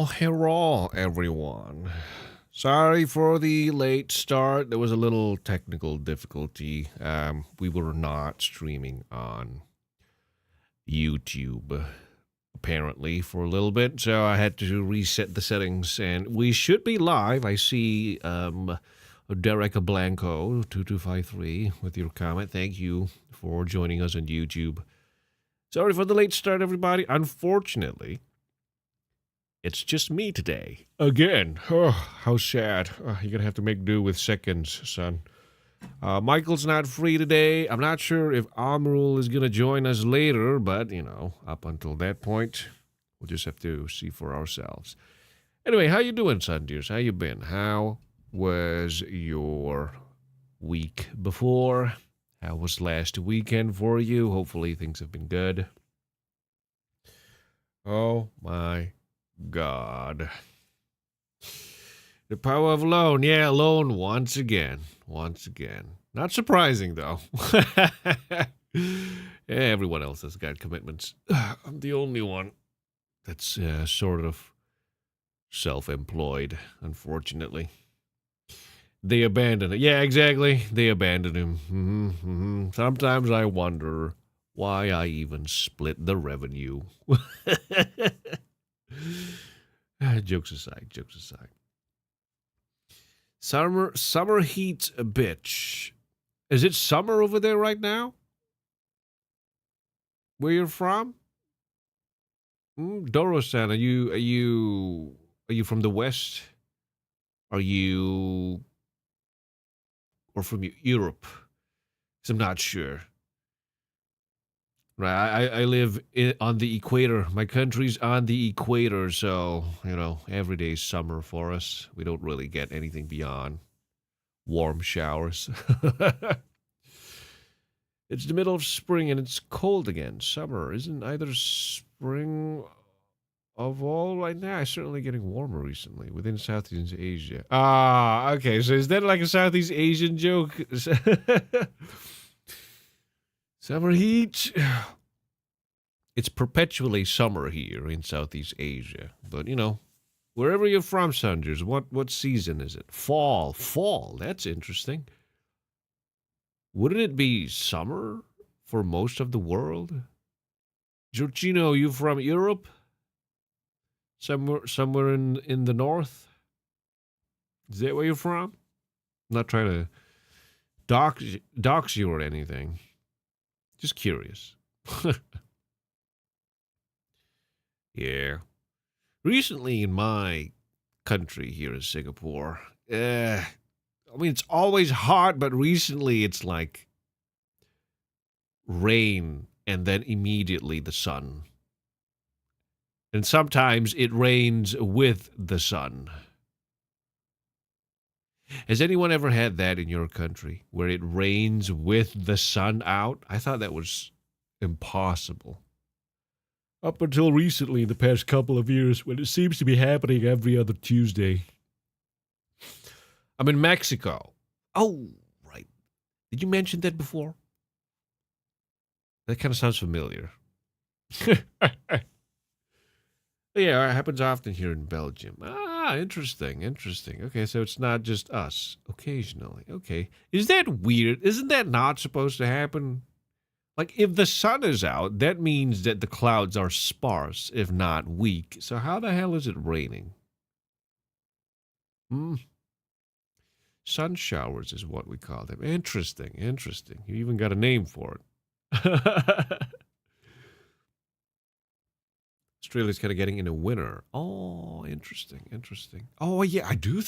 Oh, hello, everyone. Sorry for the late start. There was a little technical difficulty. We were not streaming on YouTube, apparently, for a little bit, so I had to reset the settings, and we should be live. I see Derek Blanco 2253 with your comment. Thank you for joining us on YouTube. Sorry for the late start, everybody. Unfortunately, it's just me today. Again. Oh, how sad. You're going to have to make do with seconds, son. Michael's not free today. I'm not sure if Amrul is going to join us later, but, up until that point, we'll just have to see for ourselves. Anyway, how you doing, son dears? How you been? How was your week before? How was last weekend for you? Hopefully things have been good. Oh, my God. The power of alone. Yeah, alone once again. Once again. Not surprising, though. Everyone else has got commitments. I'm the only one that's sort of self-employed, unfortunately. They abandoned it. Yeah, exactly. They abandoned him. Sometimes I wonder why I even split the revenue. Jokes aside. Summer heat's a bitch. Is it summer over there right now? Where you're from? Doro-san, are you from the West? Are you or from Europe? 'Cause I'm not sure. Right, I live on the equator. My country's on the equator, so, every day's summer for us. We don't really get anything beyond warm showers. It's the middle of spring and it's cold again. Summer isn't either spring of all right now. It's certainly getting warmer recently within Southeast Asia. Ah, okay. So is that like a Southeast Asian joke? Summer heat. It's perpetually summer here in Southeast Asia. But, wherever you're from, Sanders, what season is it? Fall. Fall. That's interesting. Wouldn't it be summer for most of the world? Giorgino, you from Europe? Somewhere in the north? Is that where you're from? I'm not trying to dox you or anything. Just curious. Yeah. Recently in my country here in Singapore, it's always hot, but recently it's like rain and then immediately the sun. And sometimes it rains with the sun. Has anyone ever had that in your country where it rains with the sun out? I thought that was impossible. Up until recently, in the past couple of years, when it seems to be happening every other Tuesday. I'm in Mexico. Oh, right. Did you mention that before? That kind of sounds familiar. Yeah, it happens often here in Belgium. Ah, interesting. Okay, so it's not just us occasionally. Okay. Is that weird? Isn't that not supposed to happen? Like, if the sun is out, that means that the clouds are sparse, if not weak. So how the hell is it raining? Sun showers is what we call them. Interesting. You even got a name for it. Australia's kind of getting into winter. Oh, interesting. Oh, yeah, I do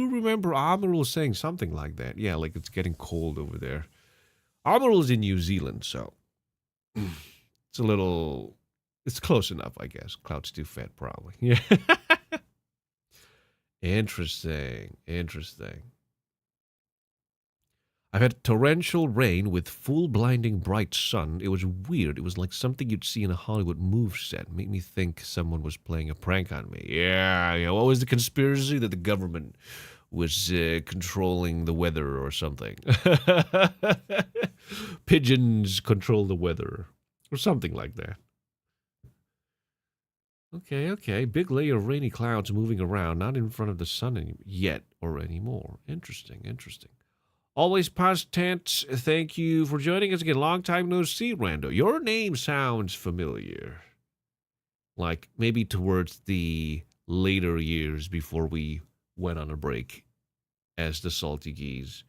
remember Amarul saying something like that. Yeah, like it's getting cold over there. Amarul's in New Zealand, so it's close enough, I guess. Cloud's too fat, probably. Yeah. Interesting. I've had torrential rain with full blinding bright sun. It was weird. It was like something you'd see in a Hollywood movie set. Made me think someone was playing a prank on me. Yeah. What was the conspiracy? That the government was controlling the weather or something. Pigeons control the weather or something like that. Okay. Big layer of rainy clouds moving around, not in front of the sun yet or anymore. Interesting. Always past tense. Thank you for joining us again. Long time no see, Rando. Your name sounds familiar. Like maybe towards the later years before we went on a break as the Salty Geese.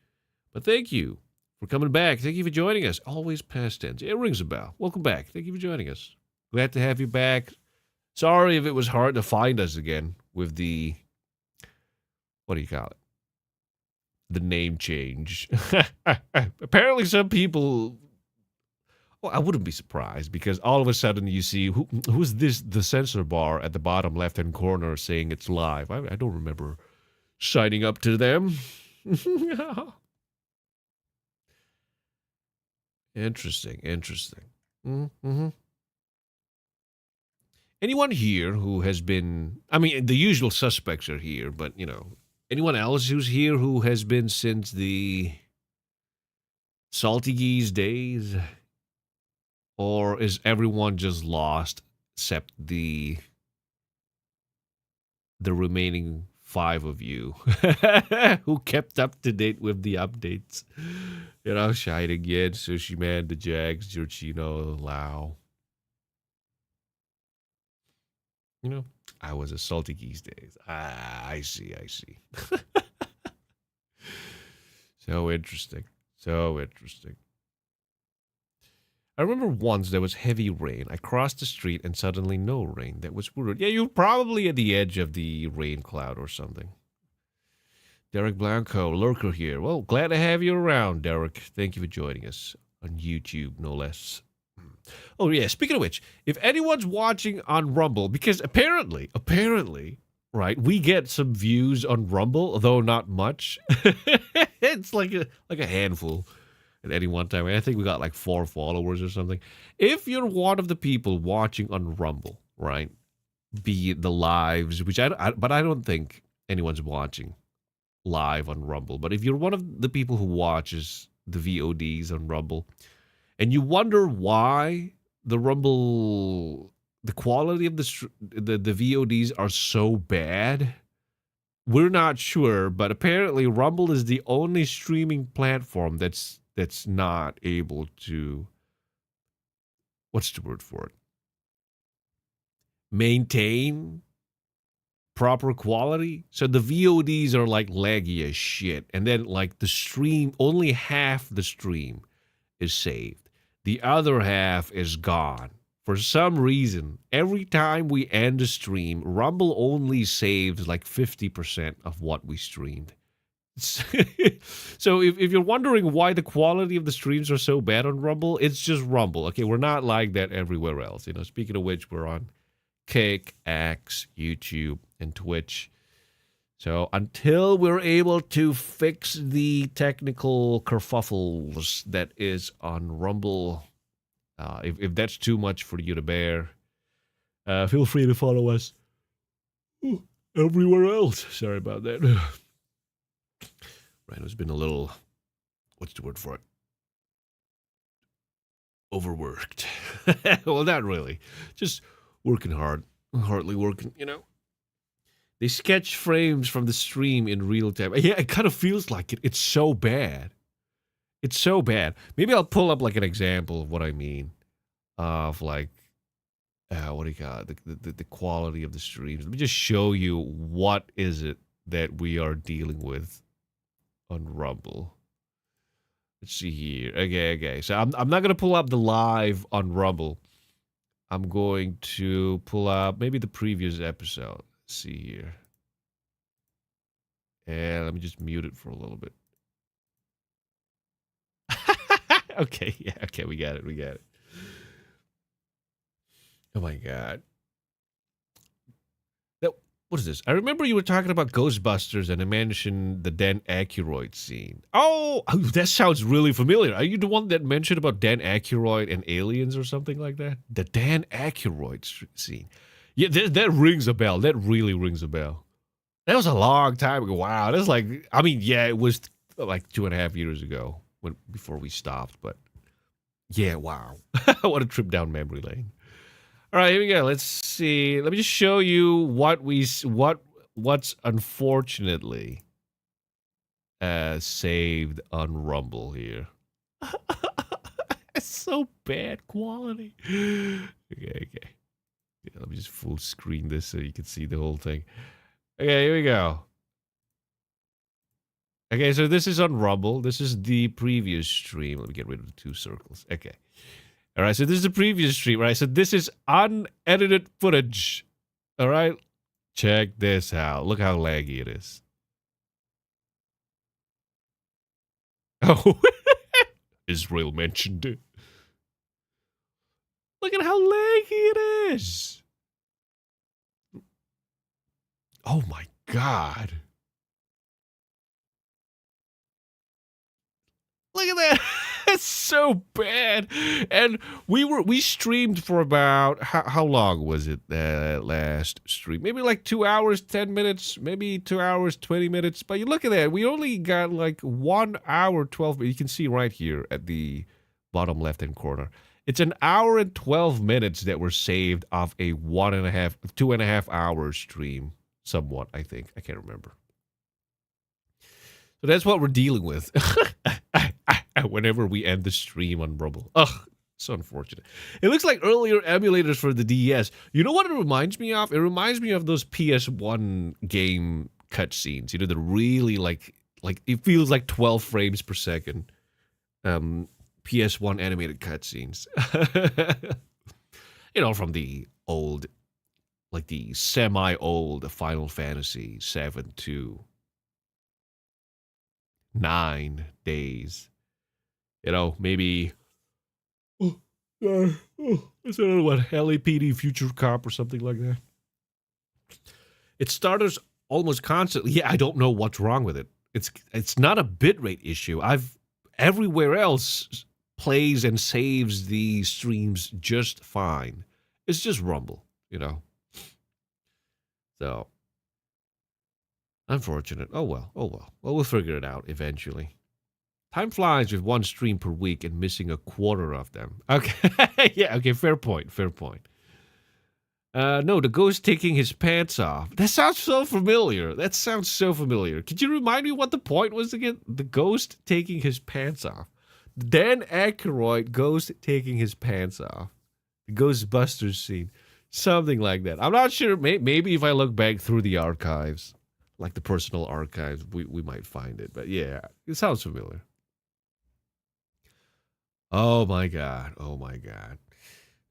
But thank you for coming back. Thank you for joining us. Always past tense. It rings a bell. Welcome back. Thank you for joining us. Glad to have you back. Sorry if it was hard to find us again with the, what do you call it? The name change. Apparently some people, well, I wouldn't be surprised because all of a sudden you see, who's this, the censor bar at the bottom left-hand corner saying it's live. I don't remember signing up to them. Interesting. Mm-hmm. Anyone here who has been, I mean, the usual suspects are here, but, anyone else who's here who has been since the Salty Geese days? Or is everyone just lost except the remaining 5 of you who kept up to date with the updates? Shining Yen, Sushi Man, the Jags, Giorgino, Lau. I was a Salty Geese days. I see. So interesting. I remember once there was heavy rain. I crossed the street and suddenly no rain. That was weird. Yeah, you're probably at the edge of the rain cloud or something. Derek Blanco, lurker here. Well, glad to have you around, Derek. Thank you for joining us on YouTube, no less. Oh, yeah, speaking of which, if anyone's watching on Rumble, because apparently, right, we get some views on Rumble, though not much. It's like a handful at any one time. I think we got like 4 followers or something. If you're one of the people watching on Rumble, right, be it the lives, which but I don't think anyone's watching live on Rumble. But if you're one of the people who watches the VODs on Rumble, and you wonder why the Rumble, the quality of the VODs are so bad, we're not sure. But apparently, Rumble is the only streaming platform that's not able to, what's the word for it? Maintain proper quality. So the VODs are like laggy as shit, and then like the stream, only half the stream is saved. The other half is gone. For some reason, every time we end a stream, Rumble only saves like 50% of what we streamed. So if you're wondering why the quality of the streams are so bad on Rumble, it's just Rumble. Okay, we're not like that everywhere else. Speaking of which, we're on Kick, X, YouTube, and Twitch. So until we're able to fix the technical kerfuffles that is on Rumble, if that's too much for you to bear, feel free to follow us everywhere else. Sorry about that. Randall's been a little, what's the word for it? Overworked. Well, not really. Just working hardly working, They sketch frames from the stream in real time. Yeah, it kind of feels like it. It's so bad. Maybe I'll pull up like an example of what I mean. Of like, what do you call it? The quality of the streams. Let me just show you what is it that we are dealing with on Rumble. Let's see here. Okay. So I'm not gonna pull up the live on Rumble. I'm going to pull up maybe the previous episode. Let's see here. And let me just mute it for a little bit. Okay, we got it. Oh my god. What is this? I remember you were talking about Ghostbusters and I mentioned the Dan Aykroyd scene. Oh, that sounds really familiar. Are you the one that mentioned about Dan Aykroyd and aliens or something like that? The Dan Aykroyd scene. Yeah, that rings a bell. That really rings a bell. That was a long time ago. Wow. That's like, it was like 2.5 years ago before we stopped. But yeah, wow. What a trip down memory lane. All right, here we go. Let's see. Let me just show you what's unfortunately saved on Rumble here. It's so bad quality. Okay. Yeah, let me just full screen this so you can see the whole thing. Okay, here we go. Okay, so this is on Rumble. This is the previous stream. Let me get rid of the two circles. Okay. All right, so this is the previous stream, right? So this is unedited footage. All right? Check this out. Look how laggy it is. Oh, Israel mentioned it. Look at how laggy it is. Oh my God. Look at that. It's so bad. And we streamed for about how long was it last stream? Maybe like 2 hours, 10 minutes, maybe 2 hours, 20 minutes. But you look at that. We only got like 1 hour, 12 minutes. You can see right here at the bottom left-hand corner. It's an hour and 12 minutes that were saved off a 2.5 hour stream. Somewhat, I think. I can't remember. So that's what we're dealing with. Whenever we end the stream on Rumble. Ugh, so unfortunate. It looks like earlier emulators for the DS. You know what it reminds me of? It reminds me of those PS1 game cutscenes. You know, the really like it feels like 12 frames per second. PS1 animated cutscenes. You know, from the old, like the semi-old Final Fantasy 7 to 9 days. You know, maybe it's another one, LAPD Future Cop or something like that. It stutters almost constantly. Yeah, I don't know what's wrong with it. It's not a bitrate issue. Everywhere else plays and saves the streams just fine. It's just Rumble, you know. So unfortunate. Oh well. Well, we'll figure it out eventually. Time flies with one stream per week and missing a quarter of them. Okay. Yeah, okay, fair point. No, the ghost taking his pants off. That sounds so familiar. Could you remind me what the point was again? The ghost taking his pants off. Dan Aykroyd ghost taking his pants off. The Ghostbusters scene. Something like that. I'm not sure. Maybe if I look back through the archives, like the personal archives, we might find it. But yeah, it sounds familiar. Oh my God. All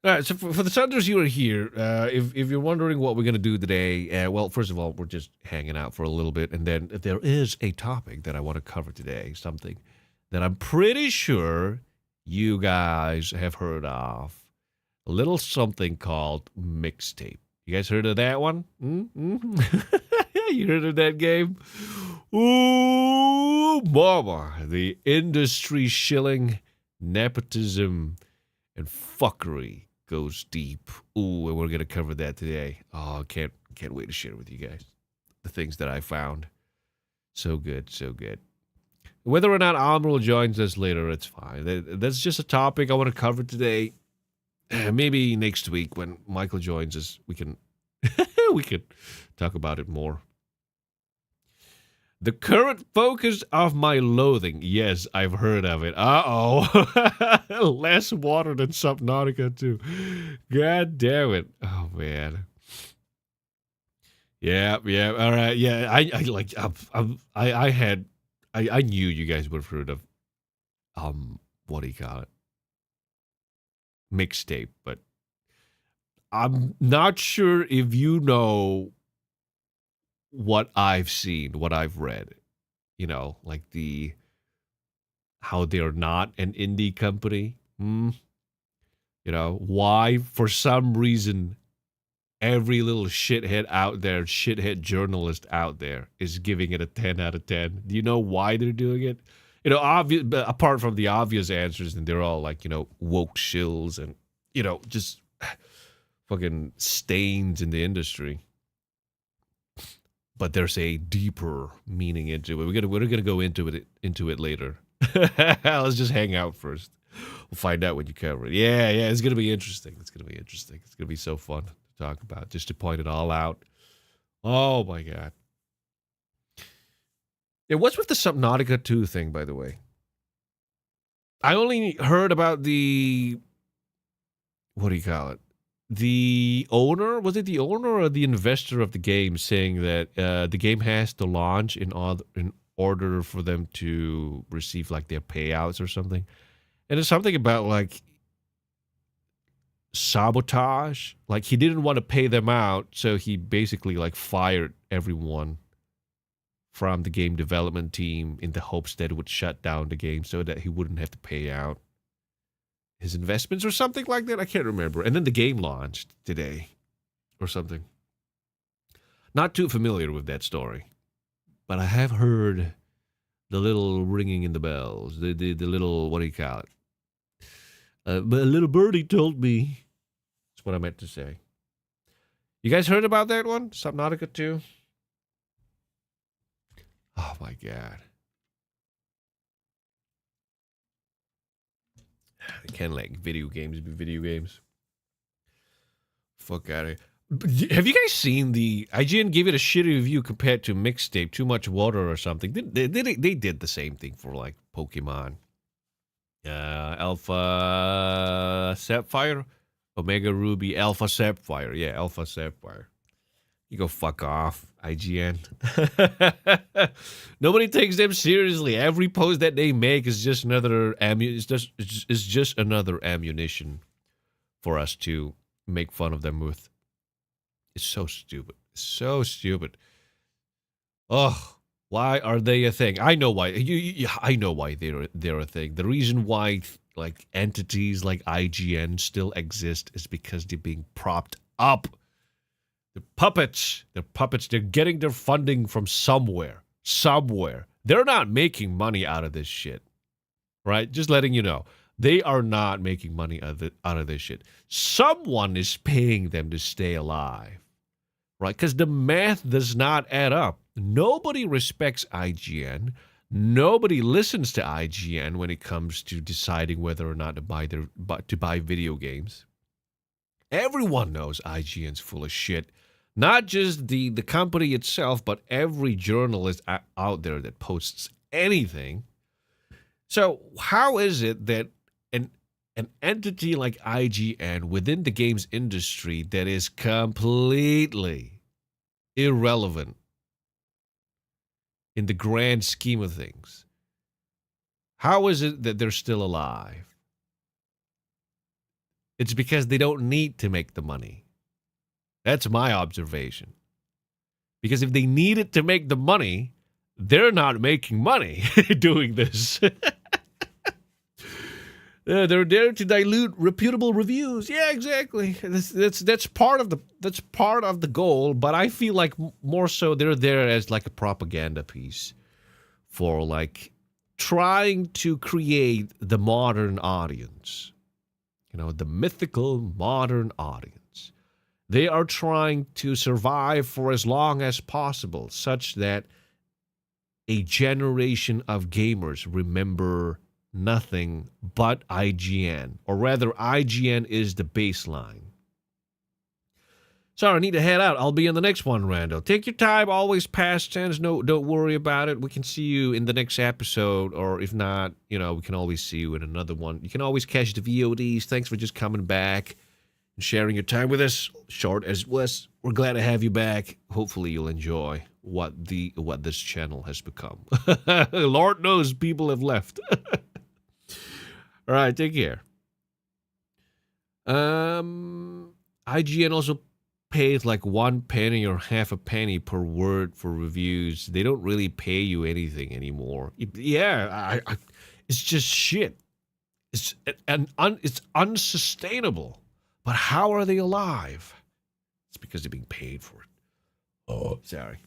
right, so for the Sunders you are here, if you're wondering what we're going to do today, well, first of all, we're just hanging out for a little bit, and then there is a topic that I want to cover today, something that I'm pretty sure you guys have heard of, a little something called mixtape. You guys heard of that one? Mm-hmm. You heard of that game? Ooh, mama, the industry shilling, nepotism, and fuckery goes deep. Ooh, and we're gonna cover that today. Oh, can't wait to share with you guys the things that I found. So good. Whether or not Admiral joins us later, it's fine. That's just a topic I want to cover today. Maybe next week when Michael joins us, we can talk about it more. The current focus of my loathing. Yes, I've heard of it. Uh-oh. Less water than Subnautica, too. God damn it. Oh, man. Yeah. All right. Yeah, I knew you guys would have heard of, what do you call it? Mixtape, but I'm not sure if you know what I've seen, what I've read, you know, like how they're not an indie company. You know, why? For some reason, every little shithead journalist out there is giving it a 10 out of 10. Do you know why they're doing it? You know, apart from the obvious answers, and they're all like, you know, woke shills and, you know, just fucking stains in the industry. But there's a deeper meaning into it. We're gonna go into it later. Let's just hang out first. We'll find out when you cover it. Yeah, it's gonna be interesting. It's gonna be interesting. It's gonna be so fun to talk about, just to point it all out. Oh my god. Yeah, what's with the Subnautica 2 thing, by the way? I only heard about the, what do you call it? The owner, was it the owner or the investor of the game, saying that the game has to launch in order for them to receive like their payouts or something. And it's something about like sabotage. Like he didn't want to pay them out, so he basically like fired everyone from the game development team in the hopes that it would shut down the game so that he wouldn't have to pay out his investments or something like that. I can't remember. And then the game launched today or something. Not too familiar with that story, but I have heard the little ringing in the bells, the little, what do you call it? But a little birdie told me. That's what I meant to say. You guys heard about that one? Subnautica 2? Oh my god. I can't let video games be video games. Fuck out of here. Have you guys seen the IGN gave it a shitty review compared to Mixtape, Too Much Water or something? They did the same thing for like Pokemon. Alpha Sapphire, Omega Ruby, Alpha Sapphire. Yeah, Alpha Sapphire. You go fuck off, IGN. Nobody takes them seriously. Every post that they make is just another it's just another ammunition for us to make fun of them with. It's so stupid. So stupid. Ugh. Why are they a thing? I know why. I know why they're a thing. The reason why like entities like IGN still exist is because they're being propped up. They're puppets. They're puppets. They're getting their funding from somewhere. Somewhere. They're not making money out of this shit. Right? Just letting you know. They are not making money out of this shit. Someone is paying them to stay alive. Right? Because the math does not add up. Nobody respects IGN. Nobody listens to IGN when it comes to deciding whether or not to buy video games. Everyone knows IGN's full of shit. Not just the company itself, but every journalist out there that posts anything. So how is it that an entity like IGN within the games industry that is completely irrelevant in the grand scheme of things, how is it that they're still alive? It's because they don't need to make the money. That's my observation. Because if they needed to make the money, they're not making money doing this. They're there to dilute reputable reviews. Yeah, exactly. That's part of the goal. But I feel like more so they're there as like a propaganda piece for like trying to create the modern audience. You know, the mythical modern audience. They are trying to survive for as long as possible, such that a generation of gamers remember nothing but IGN, or rather IGN is the baseline. Sorry, I need to head out. I'll be in the next one, Rando. Take your time, always past tense. No, don't worry about it. We can see you in the next episode, or if not, you know, we can always see you in another one. You can always catch the VODs. Thanks for just coming back and sharing your time with us. Short as was. We're glad to have you back. Hopefully you'll enjoy what this channel has become. Lord knows people have left. All right, take care. IGN also pays like 1 penny or half a penny per word for reviews. They don't really pay you anything anymore. Yeah, it's just shit. It's unsustainable. But how are they alive? It's because they're being paid for it. Oh, sorry.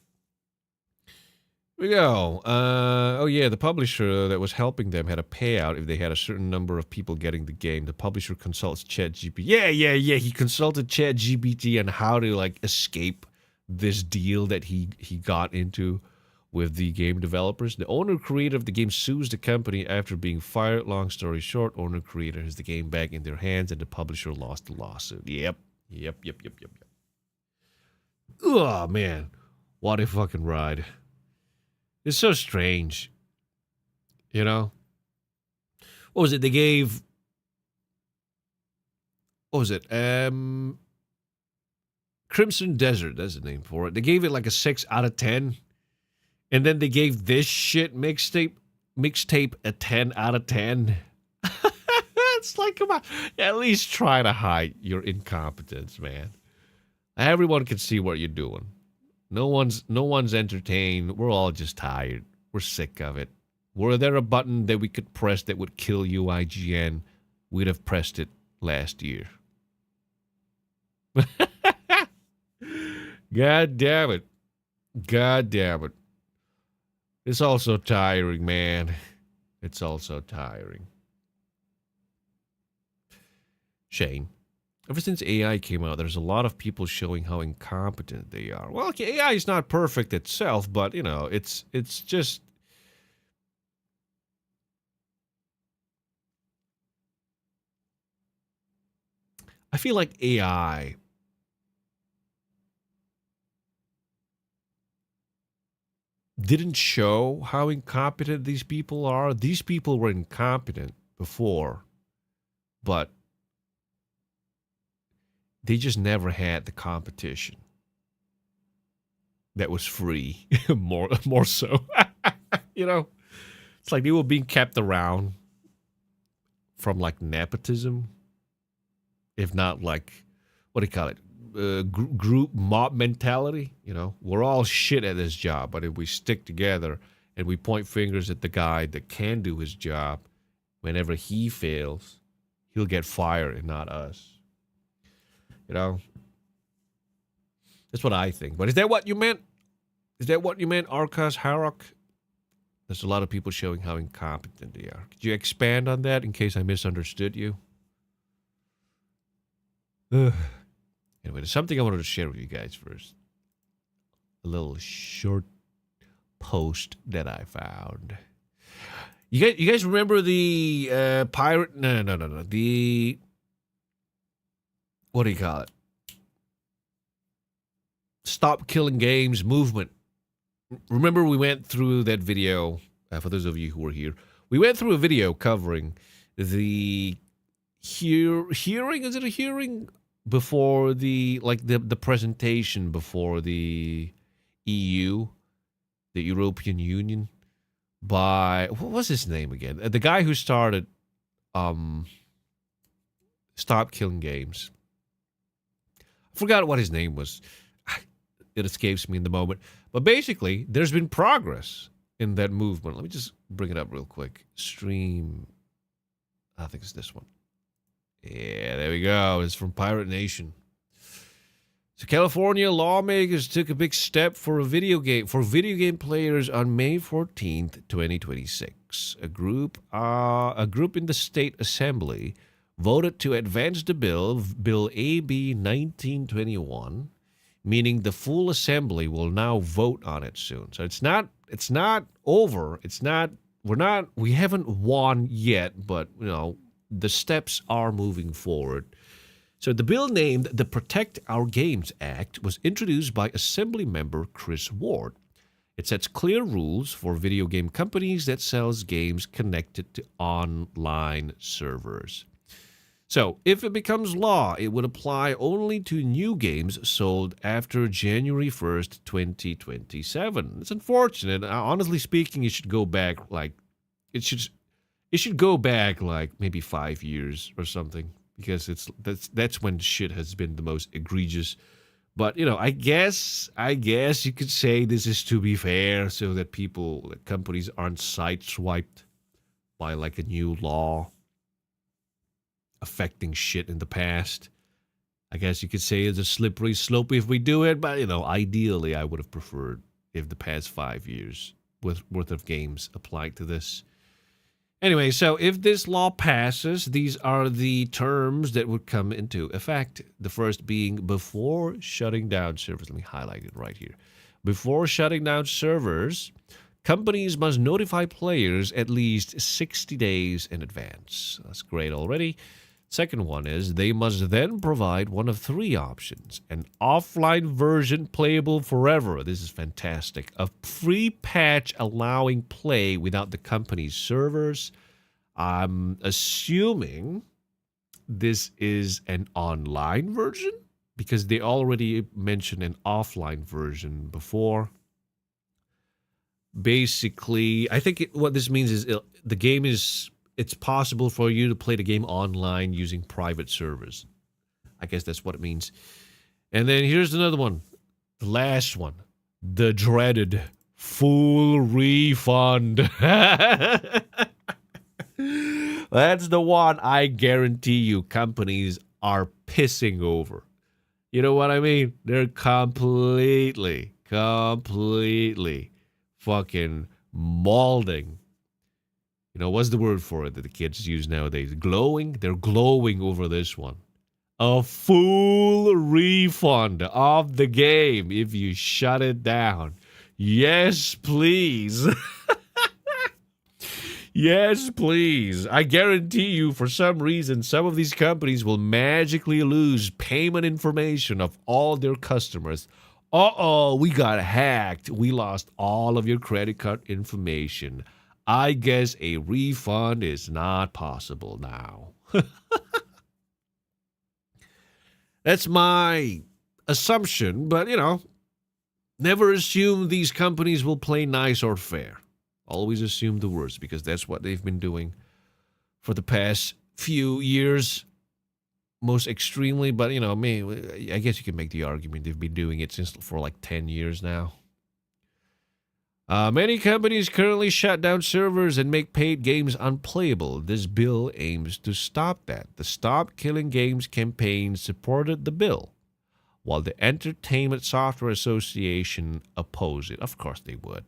Here we go. Oh, yeah, the publisher that was helping them had a payout if they had a certain number of people getting the game. The publisher consults ChatGPT. Yeah. He consulted ChatGPT on how to, like, escape this deal that he got into with the game developers. The owner creator of the game sues the company after being fired. Long story short, owner creator has the game back in their hands and the publisher lost the lawsuit. Yep. Oh, man. What a fucking ride. It's so strange. You know? What was it? They gave... What was it? Crimson Desert, that's the name for it. They gave it like a 6 out of 10. And then they gave this shit mixtape a 10 out of 10. It's like, come on. At least try to hide your incompetence, man. Everyone can see what you're doing. No one's entertained. We're all just tired. We're sick of it. Were there a button that we could press that would kill you, IGN? We'd have pressed it last year. God damn it. God damn it. It's also tiring, man. It's also tiring. Shane, ever since AI came out, there's a lot of people showing how incompetent they are. Well, okay, AI is not perfect itself, but, you know, it's just... I feel like AI didn't show how incompetent these people are. These people were incompetent before, but they just never had the competition that was free. more so. You know, it's like they were being kept around from like nepotism, if not like, what do you call it? Group mob mentality. You know, we're all shit at this job, but if we stick together and we point fingers at the guy that can do his job, whenever he fails, he'll get fired and not us. You know, that's what I think. But is that what you meant? Is that what you meant, Arkas Harok? There's a lot of people showing how incompetent they are. Could you expand on that in case I misunderstood you? Anyway, there's something I wanted to share with you guys first. A little short post that I found. You guys remember the pirate? No. The, what do you call it? Stop Killing Games movement. Remember we went through that video, for those of you who were here. We went through a video covering the hearing, is it a hearing? Before the presentation before the EU, the European Union, by, what was his name again? The guy who started Stop Killing Games. I forgot what his name was. It escapes me in the moment. But basically, there's been progress in that movement. Let me just bring it up real quick. Stream. I think it's this one. Yeah, there we go. It's from Pirate Nation. So California lawmakers took a big step for video game players on May 14th, 2026. A group in the state assembly voted to advance the bill AB 1921, meaning the full assembly will now vote on it soon. So it's not over. We haven't won yet, but you know, the steps are moving forward. So the bill named the Protect Our Games Act was introduced by Assembly member Chris Ward. It sets clear rules for video game companies that sells games connected to online servers. So if it becomes law, it would apply only to new games sold after January 1st, 2027. It's unfortunate. Honestly speaking, it should go back It should go back like maybe 5 years or something, because that's when shit has been the most egregious. But you know, I guess you could say this is to be fair, so that companies aren't sideswiped by like a new law affecting shit in the past. I guess you could say it's a slippery slope if we do it, but you know, ideally I would have preferred if the past 5 years worth of games applied to this. Anyway, so if this law passes, these are the terms that would come into effect. The first being before shutting down servers. Let me highlight it right here. Before shutting down servers, Companies must notify players at least 60 days in advance. That's great already. Second one is they must then provide one of three options: an offline version playable forever. This is fantastic. A free patch allowing play without the company's servers. I'm assuming this is an online version because they already mentioned an offline version before. Basically, I think what this means is the game is... It's possible for you to play the game online using private servers. I guess that's what it means. And then here's another one. The last one. The dreaded full refund. That's the one I guarantee you companies are pissing over. You know what I mean? They're completely fucking molding. You know, what's the word for it that the kids use nowadays? Glowing? They're glowing over this one. A full refund of the game if you shut it down. Yes, please. Yes, please. I guarantee you, for some reason, some of these companies will magically lose payment information of all their customers. Uh-oh, we got hacked. We lost all of your credit card information. I guess a refund is not possible now. That's my assumption, but, you know, never assume these companies will play nice or fair. Always assume the worst, because that's what they've been doing for the past few years, most extremely. But, you know, I guess you can make the argument they've been doing it for like 10 years now. Many companies currently shut down servers and make paid games unplayable. This bill aims to stop that. The Stop Killing Games campaign supported the bill, while the Entertainment Software Association opposed it. Of course they would.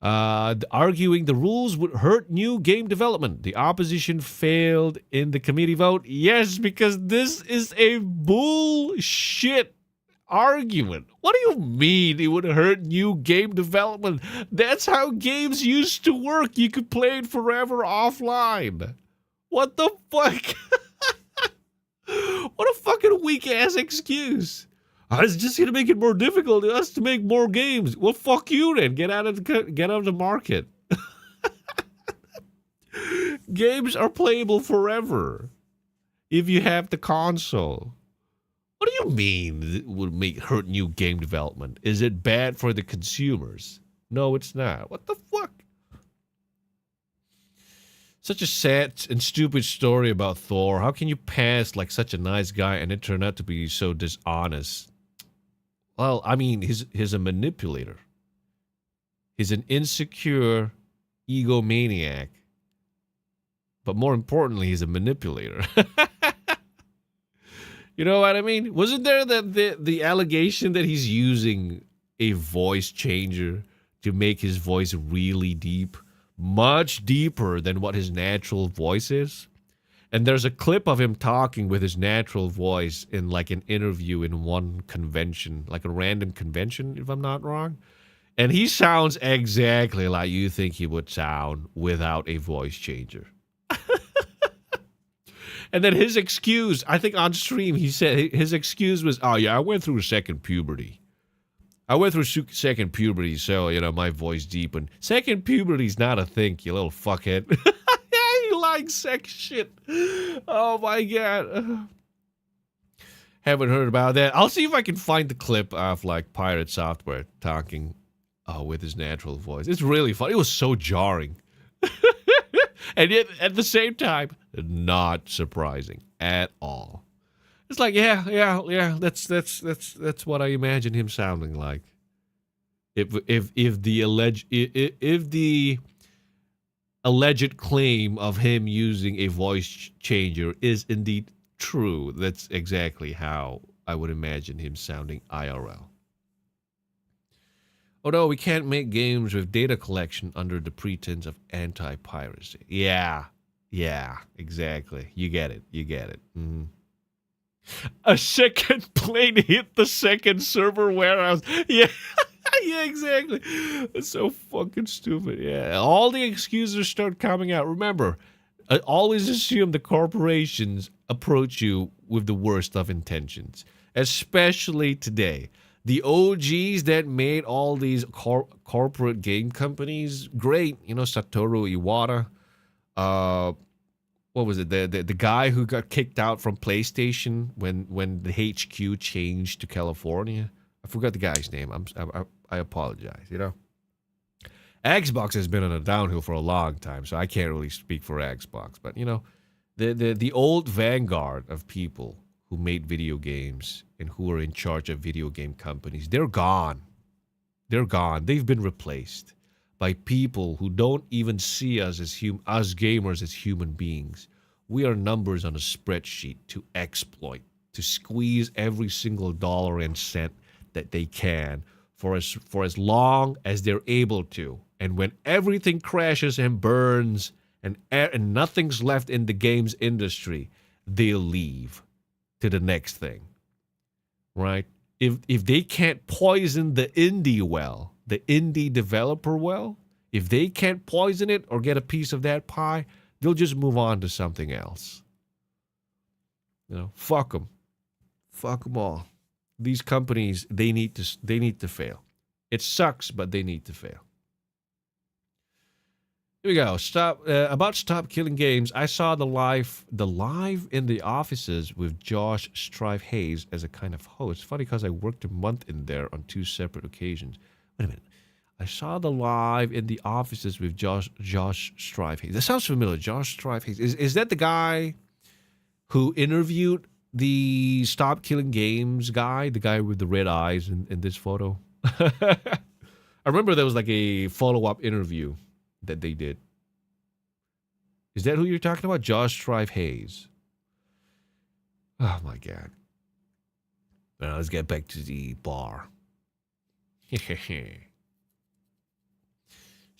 Arguing the rules would hurt new game development. The opposition failed in the committee vote. Yes, because this is a bullshit argument. What do you mean it would hurt new game development? That's how games used to work. You could play it forever offline. What the fuck? What a fucking weak-ass excuse. It's just going to make it more difficult for us to make more games. Well, fuck you then. Get out of the market. Games are playable forever if you have the console. What do you mean it would hurt new game development? Is it bad for the consumers? No, it's not. What the fuck? Such a sad and stupid story about Thor. How can you pass like such a nice guy and it turn out to be so dishonest? Well, I mean, he's a manipulator. He's an insecure egomaniac. But more importantly, he's a manipulator. You know what I mean? Wasn't there the allegation that he's using a voice changer to make his voice really deep? Much deeper than what his natural voice is? And there's a clip of him talking with his natural voice in like an interview in one convention, like a random convention, if I'm not wrong. And he sounds exactly like you think he would sound without a voice changer. And then his excuse, I think on stream, he said his excuse was, oh yeah, I went through a second puberty. Second puberty, so, you know, my voice deepened. Second puberty's not a thing, you little fuckhead. You like sex shit. Oh my god. Haven't heard about that. I'll see if I can find the clip of like Pirate Software talking with his natural voice. It's really fun. It was so jarring. And yet, at the same time, not surprising at all. It's like, yeah. That's what I imagine him sounding like. If the alleged claim of him using a voice changer is indeed true, that's exactly how I would imagine him sounding IRL. Oh no, we can't make games with data collection under the pretense of anti-piracy. Yeah, exactly. You get it. Mm-hmm. A second plane hit the second server warehouse. Yeah. Yeah, exactly. It's so fucking stupid. Yeah, all the excuses start coming out. Remember, always assume the corporations approach you with the worst of intentions, especially today. The OGs that made all these corporate game companies, great. You know, Satoru Iwata. Uh, what was it? The guy who got kicked out from PlayStation when the HQ changed to California. I forgot the guy's name. I apologize. You know, Xbox has been on a downhill for a long time, so I can't really speak for Xbox. But you know, the old vanguard of people who made video games and who are in charge of video game companies, they're gone. They're gone. They've been replaced by people who don't even see us as us gamers as human beings. We are numbers on a spreadsheet to exploit, to squeeze every single dollar and cent that they can for as long as they're able to. And when everything crashes and burns and nothing's left in the games industry, they'll leave to the next thing. Right? If they can't poison the indie well, the indie developer well, if they can't poison it or get a piece of that pie, they'll just move on to something else. You know, fuck them all. These companies, they need to fail. It sucks, but they need to fail. Here we go. Stop killing games. I saw the live in the offices with Josh Strive Hayes as a kind of host. Funny because I worked a month in there on 2 separate occasions. Wait a minute. I saw the live in the offices with Josh Strive Hayes. That sounds familiar. Josh Strive Hayes. Is that the guy who interviewed the Stop Killing Games guy, the guy with the red eyes in this photo? I remember there was like a follow-up interview that they did. Is that who you're talking about? Josh Strive Hayes. Oh my God. Now let's get back to the bar. It's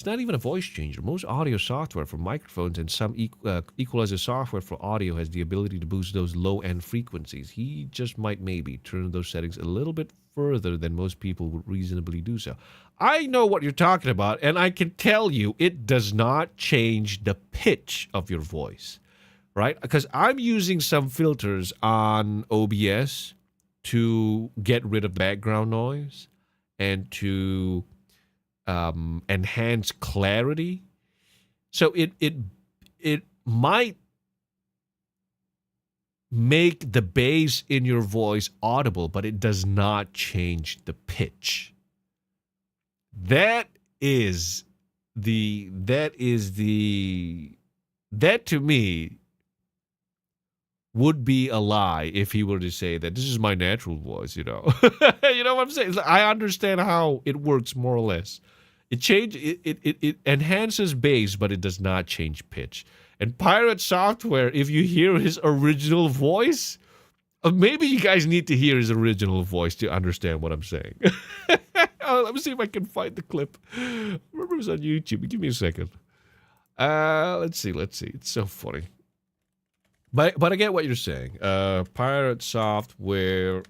not even a voice changer. Most audio software for microphones and some equalizer software for audio has the ability to boost those low-end frequencies. He just might maybe turn those settings a little bit further than most people would reasonably do so. I know what you're talking about, and I can tell you it does not change the pitch of your voice, right? Because I'm using some filters on OBS to get rid of background noise and to enhance clarity. So it might make the bass in your voice audible, but it does not change the pitch. That to me would be a lie if he were to say that this is my natural voice, you know. You know what I'm saying? I understand how it works more or less. It enhances bass, but it does not change pitch. And Pirate Software, if you hear his original voice, maybe you guys need to hear his original voice to understand what I'm saying. Let me see if I can find the clip. I remember it was on YouTube. Give me a second. Let's see. It's so funny. But I get what you're saying. Pirate Software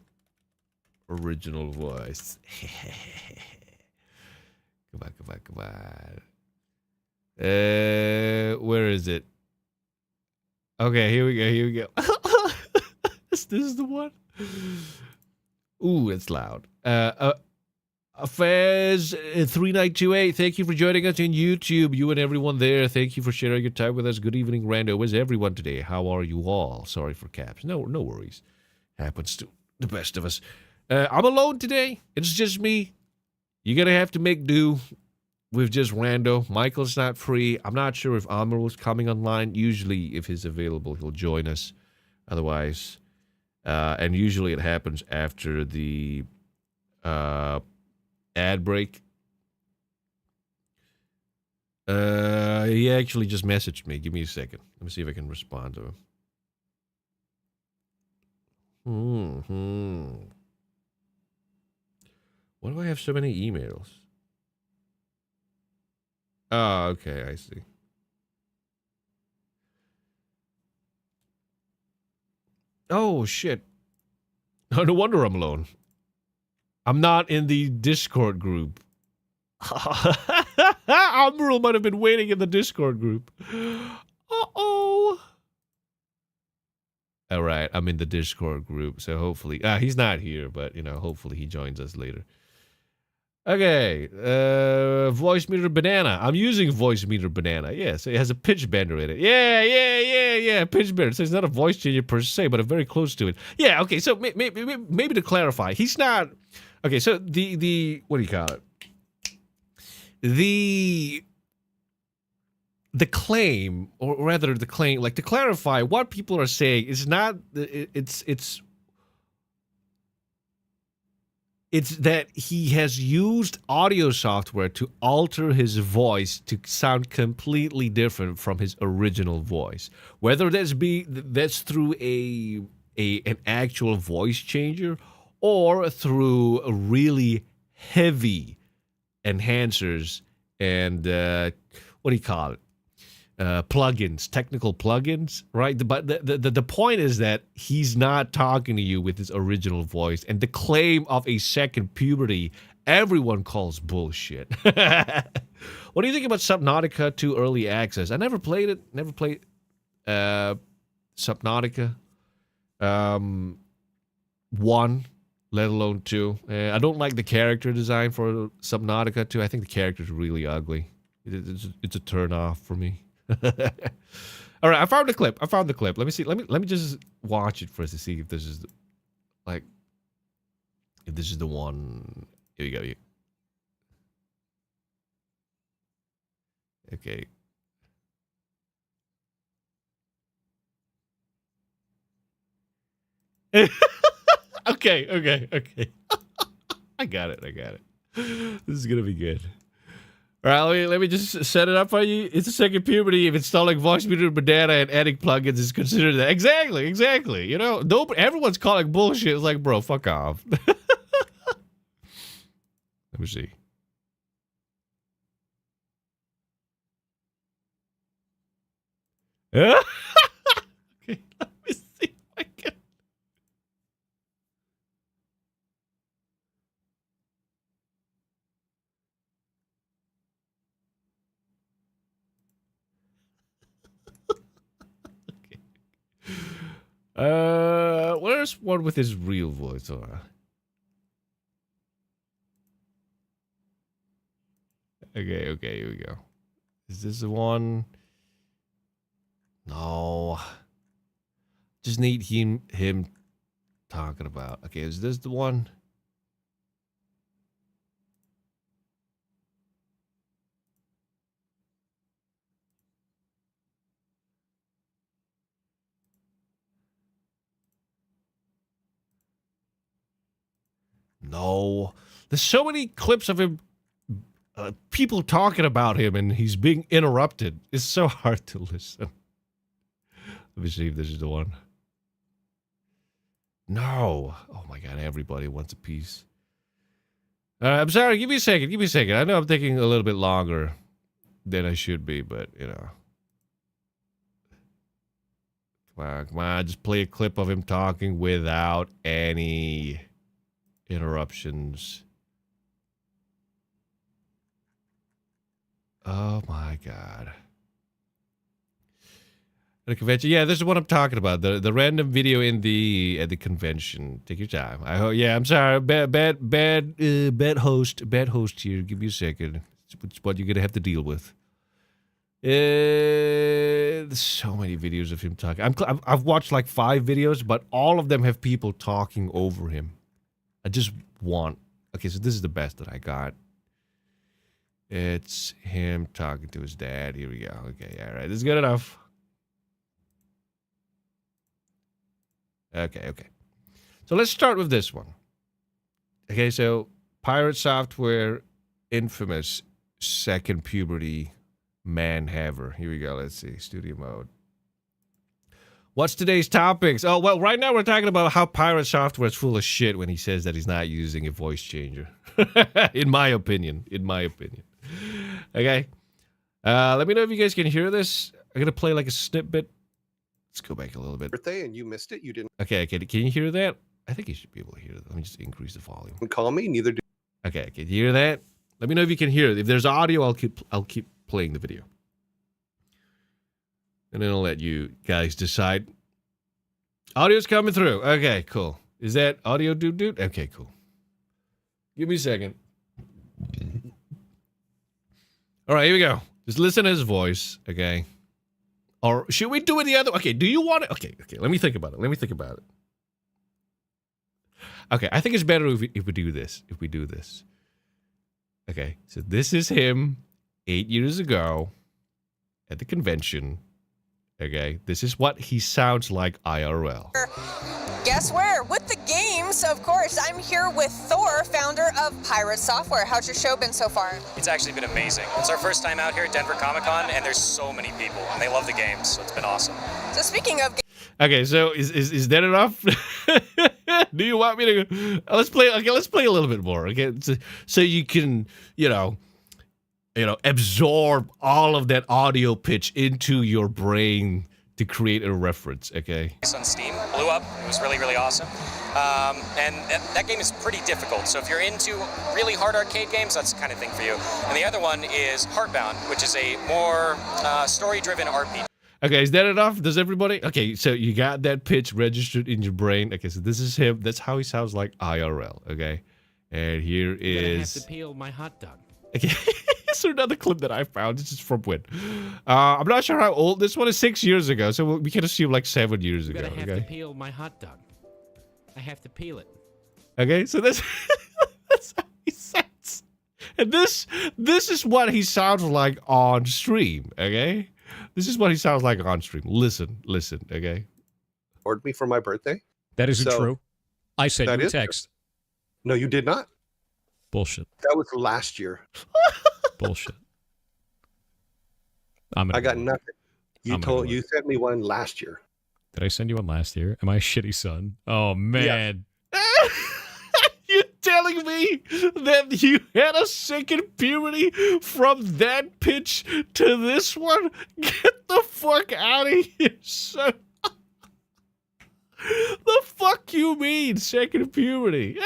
original voice. Come on. Where is it? Okay, here we go. This is the one. Ooh, it's loud. Fez 3928, thank you for joining us on YouTube. You and everyone there, thank you for sharing your time with us. Good evening, Rando. Where's everyone today? How are you all? Sorry for caps. No worries. Happens to the best of us. I'm alone today. It's just me. You're gonna have to make do with just Rando. Michael's not free. I'm not sure if Amr was coming online. Usually, if he's available, he'll join us. Otherwise, and usually it happens after the ad break. He actually just messaged me. Give me a second. Let me see if I can respond to him. Why do I have so many emails? Oh, okay, I see. Oh, shit. No wonder I'm alone. I'm not in the Discord group. Admiral might have been waiting in the Discord group. Uh-oh. All right, I'm in the Discord group, so hopefully... he's not here, but, hopefully he joins us later. Okay, voice meter banana. I'm using voice meter banana. Yes, it has a pitch bender in it. Yeah, pitch bender. So it's not a voice changer per se, but very close to it. Yeah, okay, so maybe to clarify, he's not... Okay, so the what do you call it? The claim, or rather the claim, like to clarify what people are saying is not, it's that he has used audio software to alter his voice to sound completely different from his original voice. Whether that's through an actual voice changer or through a really heavy enhancers and what do you call it? Plugins, technical plugins, right? But the point is that he's not talking to you with his original voice, and the claim of a second puberty, everyone calls bullshit. What do you think about Subnautica 2 Early Access? I never played it. Never played Subnautica 1, let alone 2. I don't like the character design for Subnautica 2. I think the character's really ugly. It's a turn off for me. All right, I found the clip. Let me see. Let me just watch it first to see if this is if this is the one. Here we go. Okay. Okay. I got it. This is gonna be good. All right, let me just set it up for you. It's a second puberty if installing voice meter banana and adding plugins is considered that. Exactly. Everyone's calling bullshit. It's like, bro, fuck off. Let me see. Okay, let me see if I can. Where's one with his real voice? Okay, here we go. Is this the one? No. Just need him talking about. Okay, is this the one? No. There's so many clips of him, people talking about him, and he's being interrupted. It's so hard to listen. Let me see if this is the one. No. Oh my God, everybody wants a piece. I'm sorry, give me a second. I know I'm taking a little bit longer than I should be, but, Come on, just play a clip of him talking without any interruptions. Oh my God. At a convention, yeah, this is what I'm talking about. The random video at the convention. Take your time. I'm sorry. Bad host here. Give me a second. It's what you're gonna have to deal with. There's so many videos of him talking. I've watched like 5 videos, but all of them have people talking over him. I just want. Okay, so this is the best that I got. It's him talking to his dad. Here we go. Okay, all right, this is good enough. Okay. So let's start with this one. Okay, so Pirate Software, infamous second puberty man haver. Here we go. Let's see. Studio mode. What's today's topics? Oh, well, right now we're talking about how Pirate Software is full of shit when he says that he's not using a voice changer. In my opinion. Okay. Let me know if you guys can hear this. I'm going to play like a snippet. Let's go back a little bit. Birthday and you missed it. You didn't. Okay. Can you hear that? I think you should be able to hear it. Let me just increase the volume. Call me, neither do. Okay, can you hear that? Let me know if you can hear it. If there's audio, I'll keep playing the video. And then I'll let you guys decide. Audio's coming through. Okay, cool. Is that audio, dude? Okay, cool. Give me a second. All right, here we go. Just listen to his voice, okay? Or should we do it the other? Okay, do you want it? Okay. Let me think about it. Okay, I think it's better if we do this. Okay, so this is him 8 years ago at the convention. Okay, this is what he sounds like IRL. Guess where? With the games, of course. I'm here with Thor, founder of Pirate Software. How's your show been so far? It's actually been amazing. It's our first time out here at Denver Comic-Con, and there's so many people, and they love the games, so it's been awesome. So speaking of okay, so is that enough? Do you want me to let's play a little bit more, okay? So you can, absorb all of that audio pitch into your brain to create a reference, okay? It's on Steam, blew up. It was really, really awesome. And that game is pretty difficult. So if you're into really hard arcade games, that's the kind of thing for you. And the other one is Heartbound, which is a more story-driven RPG. Okay, is that enough? Does everybody? Okay, so you got that pitch registered in your brain. Okay, so this is him. That's how he sounds like IRL, okay? And here is... I have to peel my hot dog. Okay, so another clip that I found. This is from when? I'm not sure how old. This one is 6 years ago, so we can assume like 7 years ago. I have okay? to peel my hot dog. I have to peel it. Okay, so that's how he sounds. And this is what he sounds like on stream. Okay, this is what he sounds like on stream. Listen. Okay. Ordered me for my birthday. That isn't true. I sent you a text. True. No, you did not. Bullshit. That was last year. Bullshit. I got nothing. You sent me one last year. Did I send you one last year? Am I a shitty son? Oh man. Yeah. You're telling me that you had a second puberty from that pitch to this one? Get the fuck out of here, son. The fuck you mean, second puberty?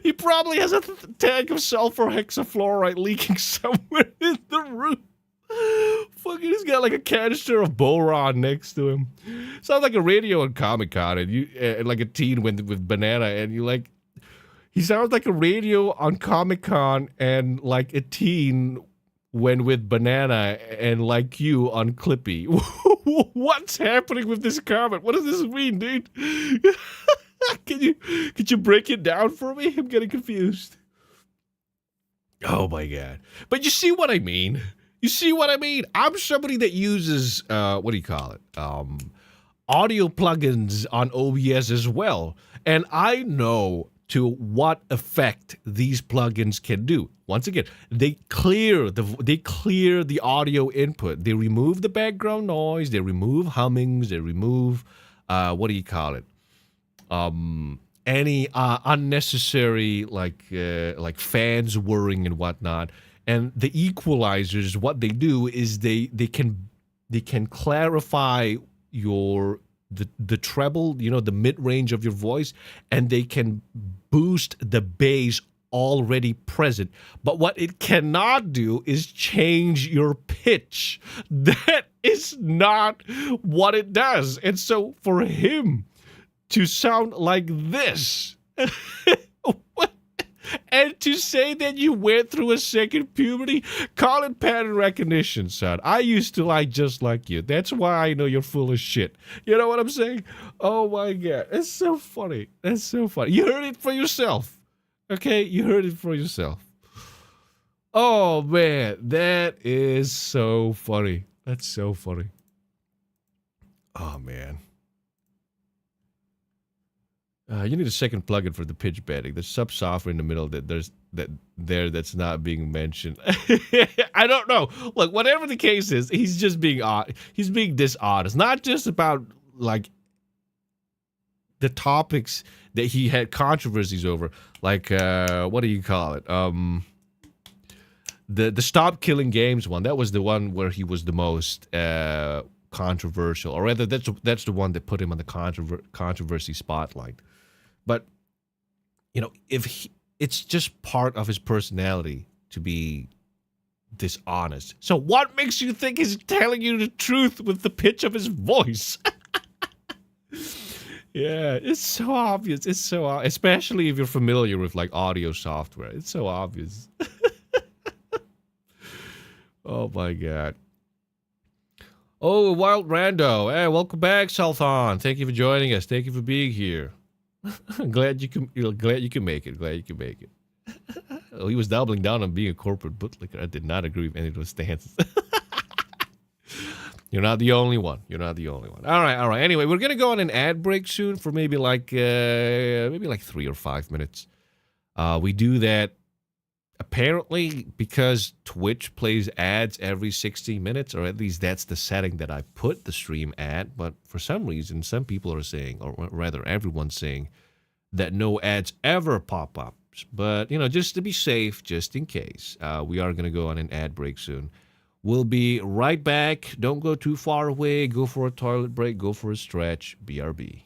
He probably has a tank of sulfur hexafluoride leaking somewhere in the room. Fucking, he's got like a canister of boron next to him. Sounds like a radio on Comic-Con, and you like a teen with banana, and you like. He sounds like a radio on Comic-Con, and like a teen when with banana, and like you on Clippy. What's happening with this comment? What does this mean, dude? Could you break it down for me? I'm getting confused. Oh my god! But you see what I mean? I'm somebody that uses what do you call it? Audio plugins on OBS as well, and I know to what effect these plugins can do. Once again, they clear the audio input. They remove the background noise. They remove hummings. They remove what do you call it? Any unnecessary like fans whirring and whatnot. And the equalizers, what they do is they can clarify the treble, the mid range of your voice, and they can boost the bass already present. But what it cannot do is change your pitch. That is not what it does. And so for him to sound like this and to say that you went through a second puberty, call it pattern recognition, son. I used to like just like you. That's why I know you're full of shit. You know what I'm saying? Oh my god, that's so funny. You heard it for yourself. Okay, you heard it for yourself. Oh man, that is so funny. That's so funny. Oh man. You need a second plugin for the pitch bending. There's some software in the middle that's not being mentioned. I don't know. Look, whatever the case is, he's just being odd. He's being dishonest. Not just about like the topics that he had controversies over, like what do you call it? The Stop Killing Games one. That was the one where he was the most controversial, or rather, that's the one that put him on the controversy spotlight. But it's just part of his personality to be dishonest. So what makes you think he's telling you the truth with the pitch of his voice? Yeah, it's so obvious. It's so especially if you're familiar with like audio software. It's so obvious. Oh my god. Oh, Wild Rando. Hey, welcome back, Sultan. Thank you for joining us. Thank you for being here. Glad you can make it. Glad you can make it. Oh, he was doubling down on being a corporate bootlicker. I did not agree with any of those stances. You're not the only one. You're not the only one. All right. Anyway, we're gonna go on an ad break soon for maybe like 3 or 5 minutes. We do that apparently because Twitch plays ads every 60 minutes, or at least that's the setting that I put the stream at. But for some reason, some people are saying, or rather, everyone's saying that no ads ever pop up. But just to be safe, just in case, we are gonna go on an ad break soon. We'll be right back. Don't go too far away. Go for a toilet break. Go for a stretch. BRB.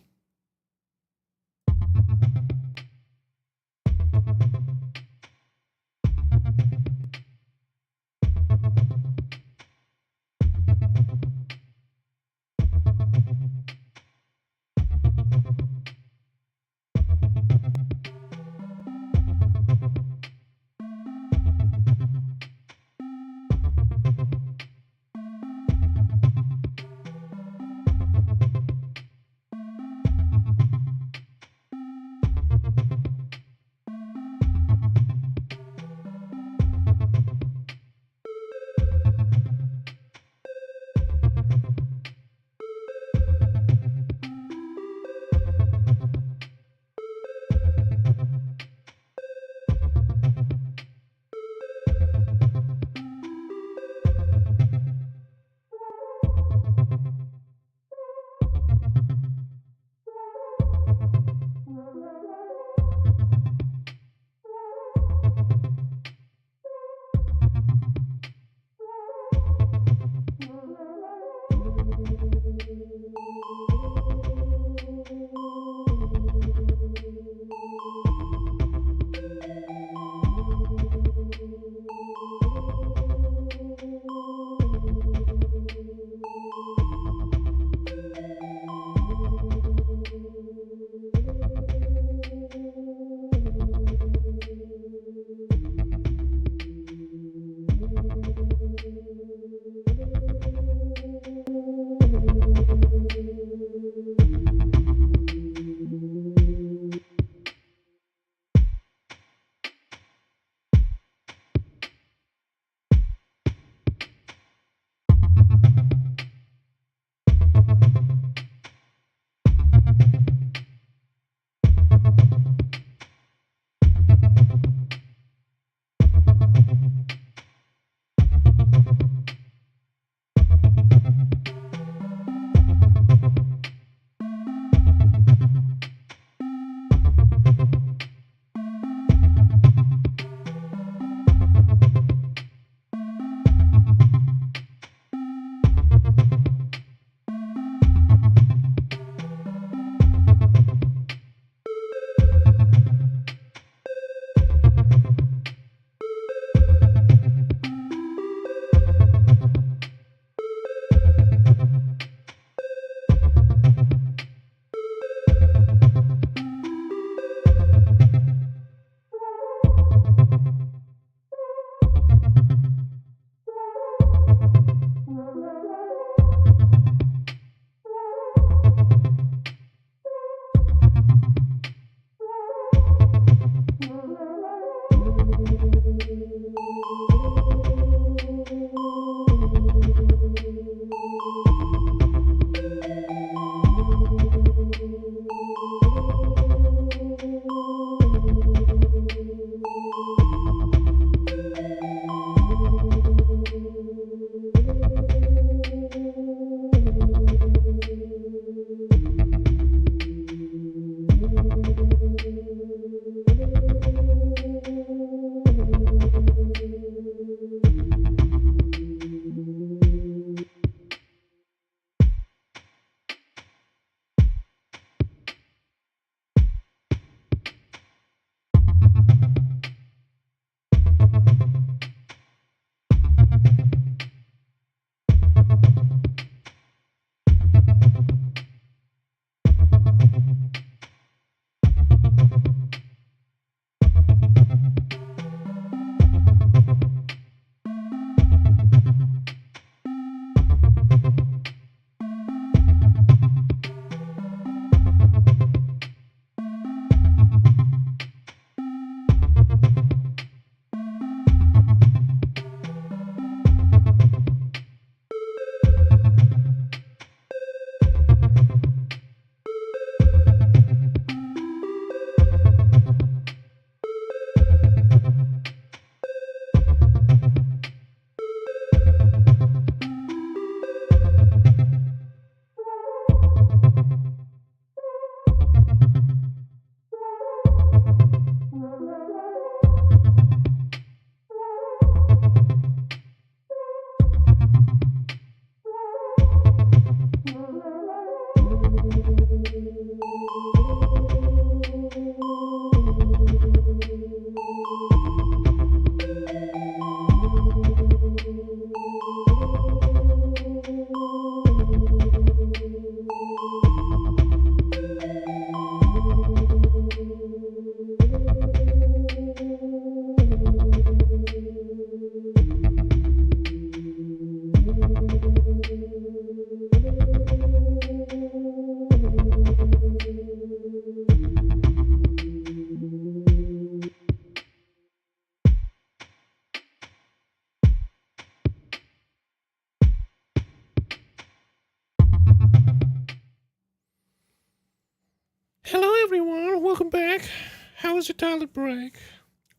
how was your toilet break?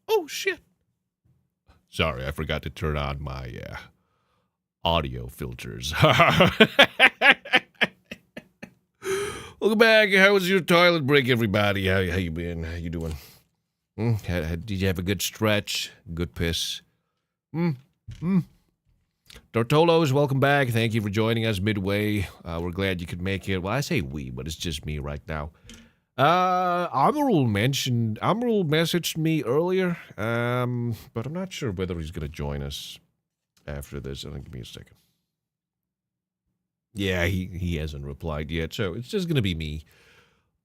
Oh, shit. Sorry, I forgot to turn on my audio filters. Welcome back. How was your toilet break, everybody? How you been? How you doing? Did you have a good stretch? Good piss? Tortolos, welcome back. Thank you for joining us midway. We're glad you could make it. Well, I say we, but it's just me right now. Amarul messaged me earlier, but I'm not sure whether he's going to join us after this. Give me a second. Yeah, he hasn't replied yet, so it's just going to be me.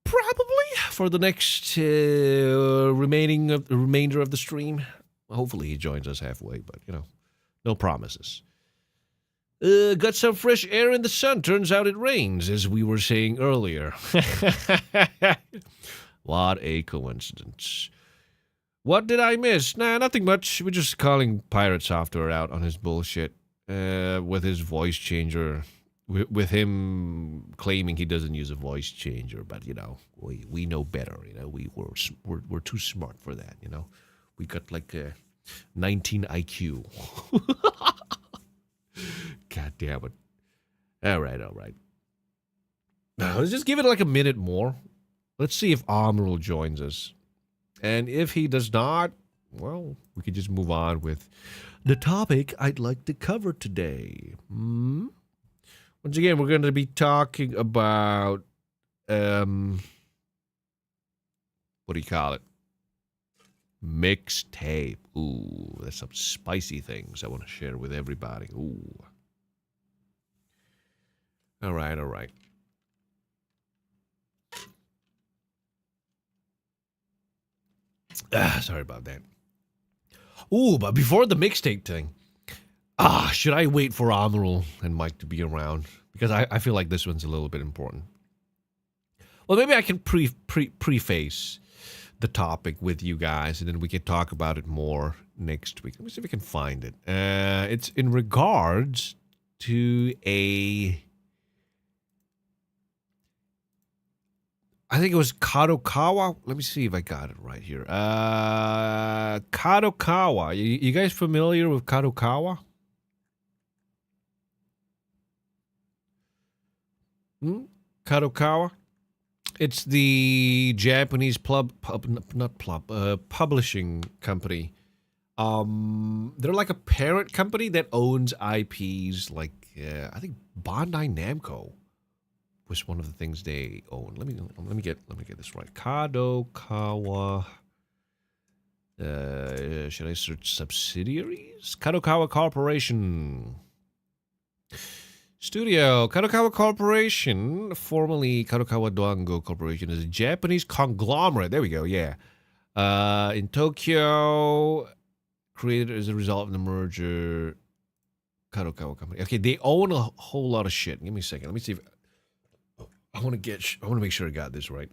Probably for the next remainder of the stream. Hopefully he joins us halfway, but, no promises. Got some fresh air in the sun. Turns out it rains, as we were saying earlier. What a coincidence. What did I miss? Nah, nothing much. We're just calling Pirate Software out on his bullshit with his voice changer. With him claiming he doesn't use a voice changer, but, we know better. We're too smart for that, We got like a 19 IQ. God damn it. All right. Now, let's just give it like a minute more. Let's see if Amarul joins us. And if he does not, well, we could just move on with the topic I'd like to cover today. Once again, we're going to be talking about, what do you call it? Mixtape. Ooh, there's some spicy things I want to share with everybody. Ooh. All right. Sorry about that. Ooh, but before the mixtape thing, should I wait for Amarul and Mike to be around? Because I feel like this one's a little bit important. Well, maybe I can preface the topic with you guys, and then we can talk about it more next week. Let me see if we can find it. It's in regards to I think it was Kadokawa. Let me see if I got it right here. Kadokawa. You guys familiar with Kadokawa? Kadokawa? It's the Japanese publishing company. They're like a parent company that owns IPs like, I think Bandai Namco was one of the things they own. Let me get this right. Kadokawa. Should I search subsidiaries? Kadokawa Corporation. Studio. Kadokawa Corporation, formerly Kadokawa Dwango Corporation, is a Japanese conglomerate. There we go, yeah. In Tokyo, created as a result of the merger. Kadokawa Company. Okay, they own a whole lot of shit. Give me a second. Let me see if I want to make sure I got this right.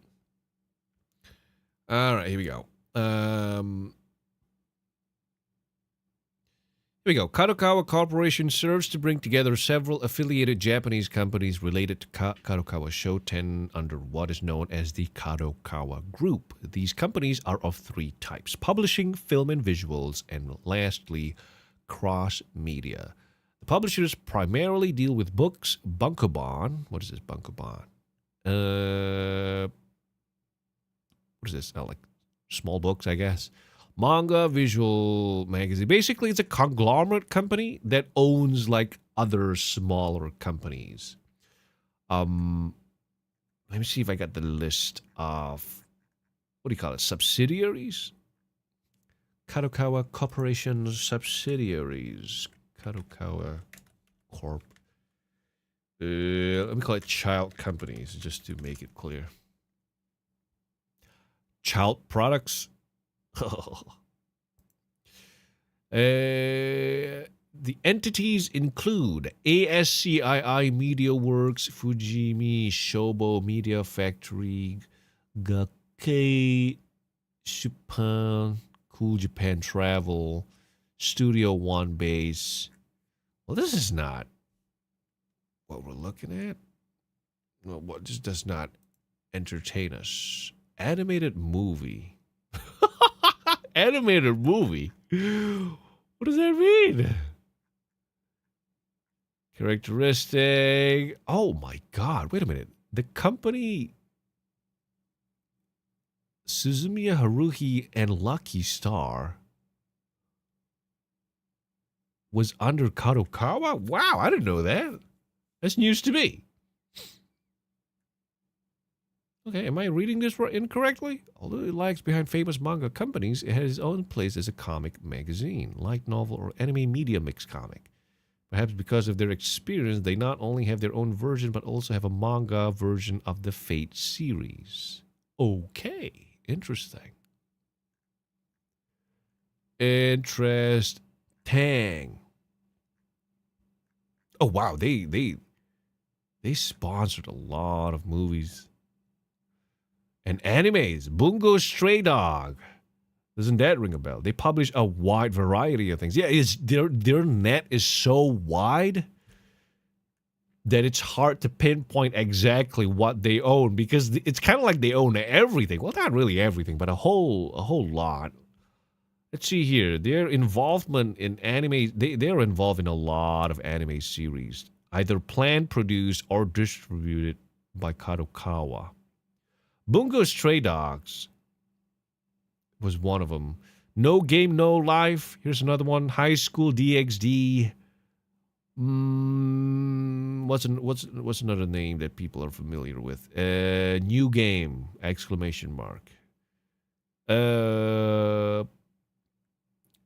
All right, here we go. Here we go. Kadokawa Corporation serves to bring together several affiliated Japanese companies related to Kadokawa Shoten under what is known as the Kadokawa Group. These companies are of three types: publishing, film and visuals, and lastly, cross-media. The publishers primarily deal with books, bunkoban. What is this, bunkoban? What is this? Oh, like small books, I guess. Manga, visual magazine. Basically, it's a conglomerate company that owns like other smaller companies. Let me see if I got the list of, what do you call it, subsidiaries? Kadokawa Corporation subsidiaries. Kadokawa Corp. Let me call it child companies, just to make it clear. Child products. The entities include ASCII Media Works, Fujimi Shobo Media Factory, Gakei Shupan, Cool Japan Travel, Studio One Base. Well, this is not what we're looking at. Well, what just does not entertain us. Animated movie. animated movie. What does that mean? Characteristic. Oh my God. Wait a minute. The company Suzumiya Haruhi and Lucky Star was under Kadokawa? Wow, I didn't know that. That's news to me. Okay, am I reading this incorrectly? Although it lags behind famous manga companies, it has its own place as a comic magazine, light novel, or anime media mix comic. Perhaps because of their experience, they not only have their own version, but also have a manga version of the Fate series. Okay, interesting. Tang. Oh wow, they sponsored a lot of movies and animes. Bungo Stray Dog. Doesn't that ring a bell? They publish a wide variety of things. Yeah, their net is so wide that it's hard to pinpoint exactly what they own, because it's kind of like they own everything. Well, not really everything, but a whole lot. Let's see here. Their involvement in anime, they're involved in a lot of anime series, either planned, produced, or distributed by Kadokawa. Bungo Stray Dogs was one of them. No Game, No Life. Here's another one. High School DxD. What's another name that people are familiar with? New Game! Exclamation mark.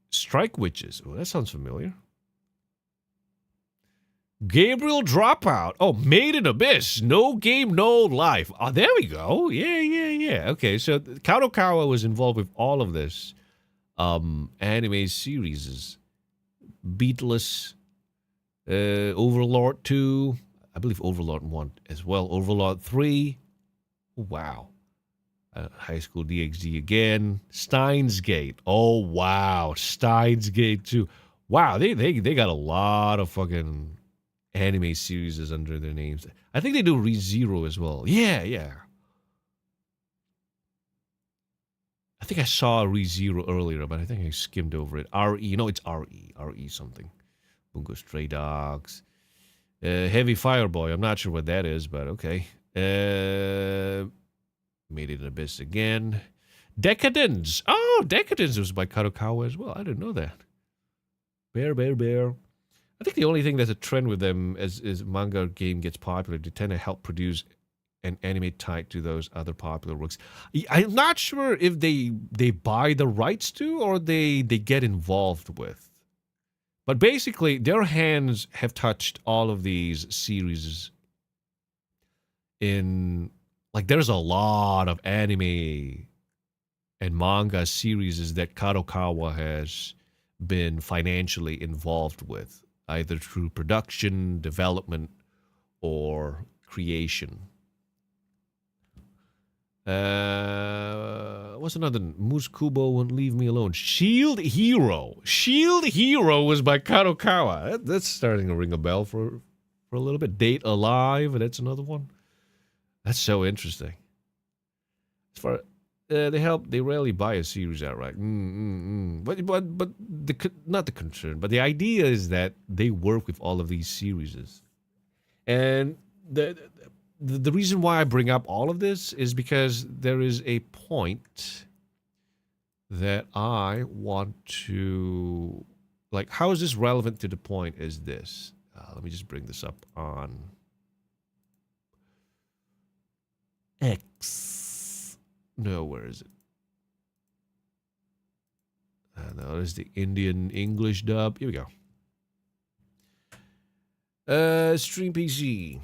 Strike Witches. Oh, that sounds familiar. Gabriel Dropout. Oh, Made in Abyss. No Game, No Life. Oh, there we go. Yeah. Okay, so Kadokawa was involved with all of this anime series. Beatless, Overlord 2. I believe Overlord 1 as well. Overlord 3. Oh, wow. High School DxD again. Steins Gate. Oh, wow. Steins Gate 2. Wow, they got a lot of fucking anime series under their names. I think they do ReZero as well. Yeah. I think I saw ReZero earlier, but I think I skimmed over it. RE. No, it's RE. RE something. Bungo Stray Dogs. Heavy Fireboy. I'm not sure what that is, but okay. Made it in Abyss again. Decadence. Oh, Decadence was by Kadokawa as well. I didn't know that. Bear. I think the only thing that's a trend with them as manga game gets popular, they tend to help produce an anime tied to those other popular works. I'm not sure if they buy the rights to or they get involved with. But basically, their hands have touched all of these series in... Like, there's a lot of anime and manga series that Kadokawa has been financially involved with, either through production, development, or creation. What's another? Muskubo Won't Leave Me Alone. Shield Hero. Shield Hero was by Kadokawa. That's starting to ring a bell for a little bit. Date Alive. That's another one. That's so interesting. As far they rarely buy a series outright. But not the concern. But the idea is that they work with all of these series, and the reason why I bring up all of this is because there is a point that I want to, like, how is this relevant to the point is this? Let me just bring this up on X. No, where is it? No, there's the Indian English dub. Here we go. Stream PC.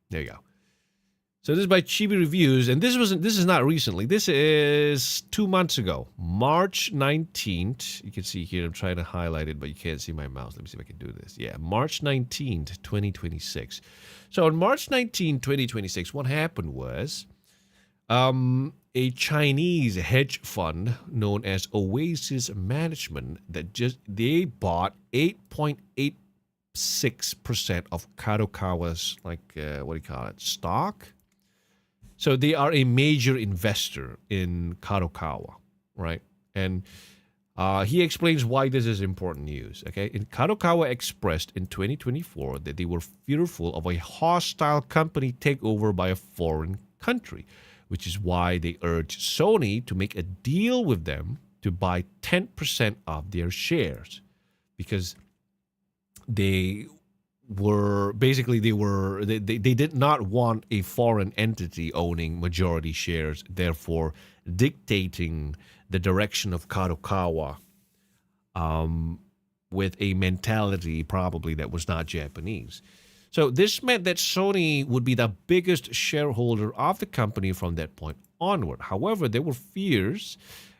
There you go. So this is by Chibi Reviews, and this is not recently. This is 2 months ago, March 19th. You can see here, I'm trying to highlight it, but you can't see my mouse. Let me see if I can do this. Yeah, March 19th, 2026. So on March 19th, 2026, what happened was a Chinese hedge fund known as Oasis Management they bought 8.86% of Kadokawa's, stock. So they are a major investor in Kadokawa, right? And he explains why this is important news. Okay, and Kadokawa expressed in 2024 that they were fearful of a hostile company takeover by a foreign country, which is why they urged Sony to make a deal with them to buy 10% of their shares, because they did not want a foreign entity owning majority shares, therefore dictating the direction of Kadokawa with a mentality probably that was not Japanese. So this meant that Sony would be the biggest shareholder of the company from that point onward. However, there were fears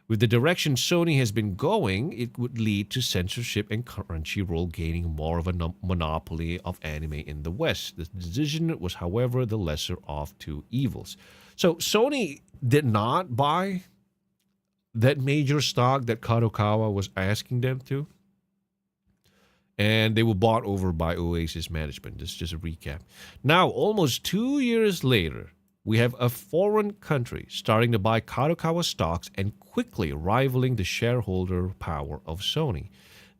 with the direction Sony has been going, it would lead to censorship and Crunchyroll gaining more of a monopoly of anime in the West. The decision was, however, the lesser of two evils. So Sony did not buy that major stock that Kadokawa was asking them to. And they were bought over by Oasis Management. This is just a recap. Now, almost 2 years later, we have a foreign country starting to buy Kadokawa stocks and quickly rivaling the shareholder power of Sony.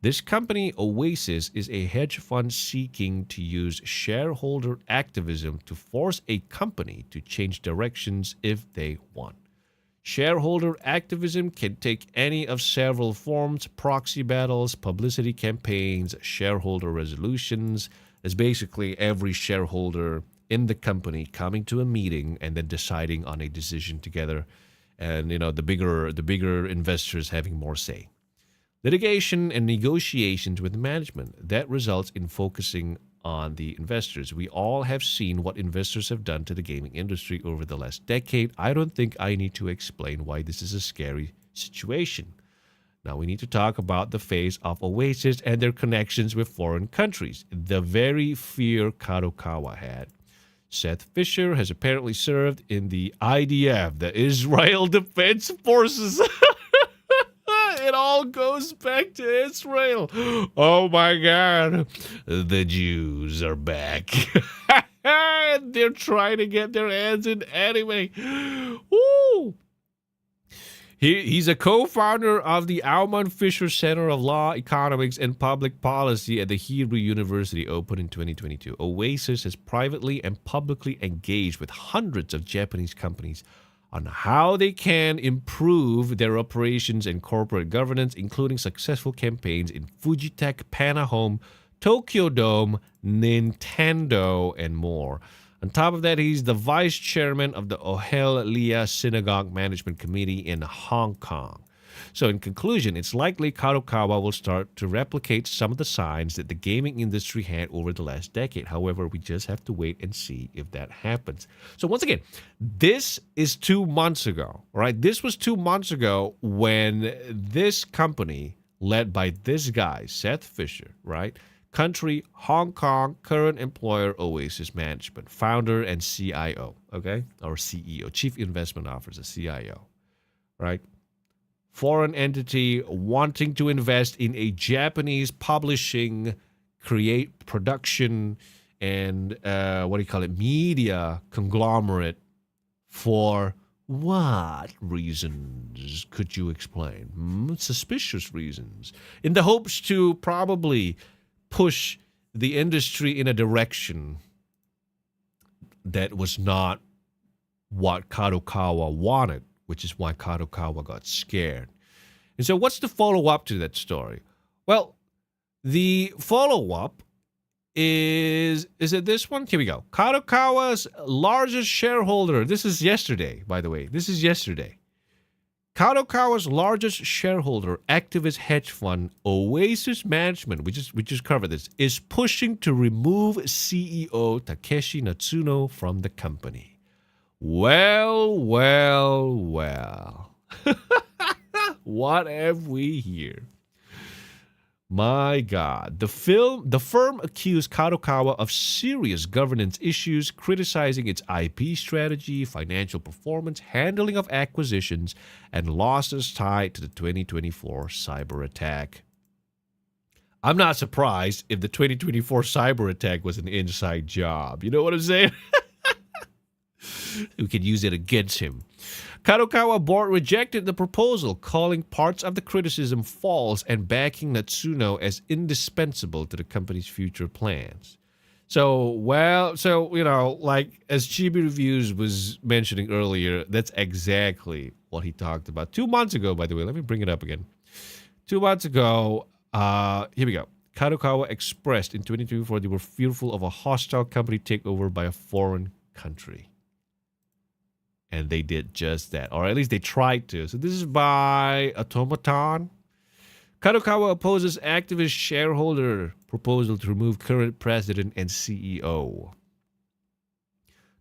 This company, Oasis, is a hedge fund seeking to use shareholder activism to force a company to change directions if they want. Shareholder activism can take any of several forms: proxy battles, publicity campaigns, shareholder resolutions. It's basically every shareholder in the company coming to a meeting and then deciding on a decision together, and the bigger investors having more say. Litigation and negotiations with management that results in focusing on the investors. We all have seen what investors have done to the gaming industry over the last decade. I don't think I need to explain why this is a scary situation. Now we need to talk about the phase of Oasis and their connections with foreign countries, the very fear Kadokawa had. Seth Fisher has apparently served in the IDF, the Israel Defense Forces. It all goes back to Israel. Oh my God. The Jews are back. They're trying to get their hands in anime. Woo! He's a co-founder of the Aumann Fisher Center of Law, Economics, and Public Policy at the Hebrew University, opened in 2022. Oasis has privately and publicly engaged with hundreds of Japanese companies on how they can improve their operations and corporate governance, including successful campaigns in Fujitech, Panahome, Tokyo Dome, Nintendo, and more. On top of that, he's the vice chairman of the Ohel Leah Synagogue Management Committee in Hong Kong. So in conclusion, it's likely Kadokawa will start to replicate some of the signs that the gaming industry had over the last decade. However, we just have to wait and see if that happens. So once again, this is 2 months ago, right? This was 2 months ago when this company, led by this guy, Seth Fisher, right? Country, Hong Kong, current employer, Oasis Management, founder and CIO, okay? Or CEO, Chief Investment Officer, CIO, right? Foreign entity wanting to invest in a Japanese publishing, create production, and media conglomerate for what reasons? Could you explain? Suspicious reasons. In the hopes to probably push the industry in a direction that was not what Kadokawa wanted, which is why Kadokawa got scared. And so what's the follow-up to that story? Well, the follow-up is it this one? Here we go. Kadokawa's largest shareholder. This is yesterday, by the way. This is yesterday. Kadokawa's largest shareholder, activist hedge fund Oasis Management, we just covered this, is pushing to remove CEO Takeshi Natsuno from the company. Well. What have we here? My God. The firm accused Kadokawa of serious governance issues, criticizing its IP strategy, financial performance, handling of acquisitions, and losses tied to the 2024 cyber attack. I'm not surprised if the 2024 cyber attack was an inside job. You know what I'm saying? We could use it against him. Kadokawa board rejected the proposal, calling parts of the criticism false and backing Natsuno as indispensable to the company's future plans. So, like as Chibi Reviews was mentioning earlier, that's exactly what he talked about 2 months ago, by the way. Let me bring it up again. 2 months ago, here we go. Kadokawa expressed in 2024 they were fearful of a hostile company takeover by a foreign country. And they did just that, or at least they tried to. So this is by Automaton. Kadokawa opposes activist shareholder proposal to remove current president and CEO.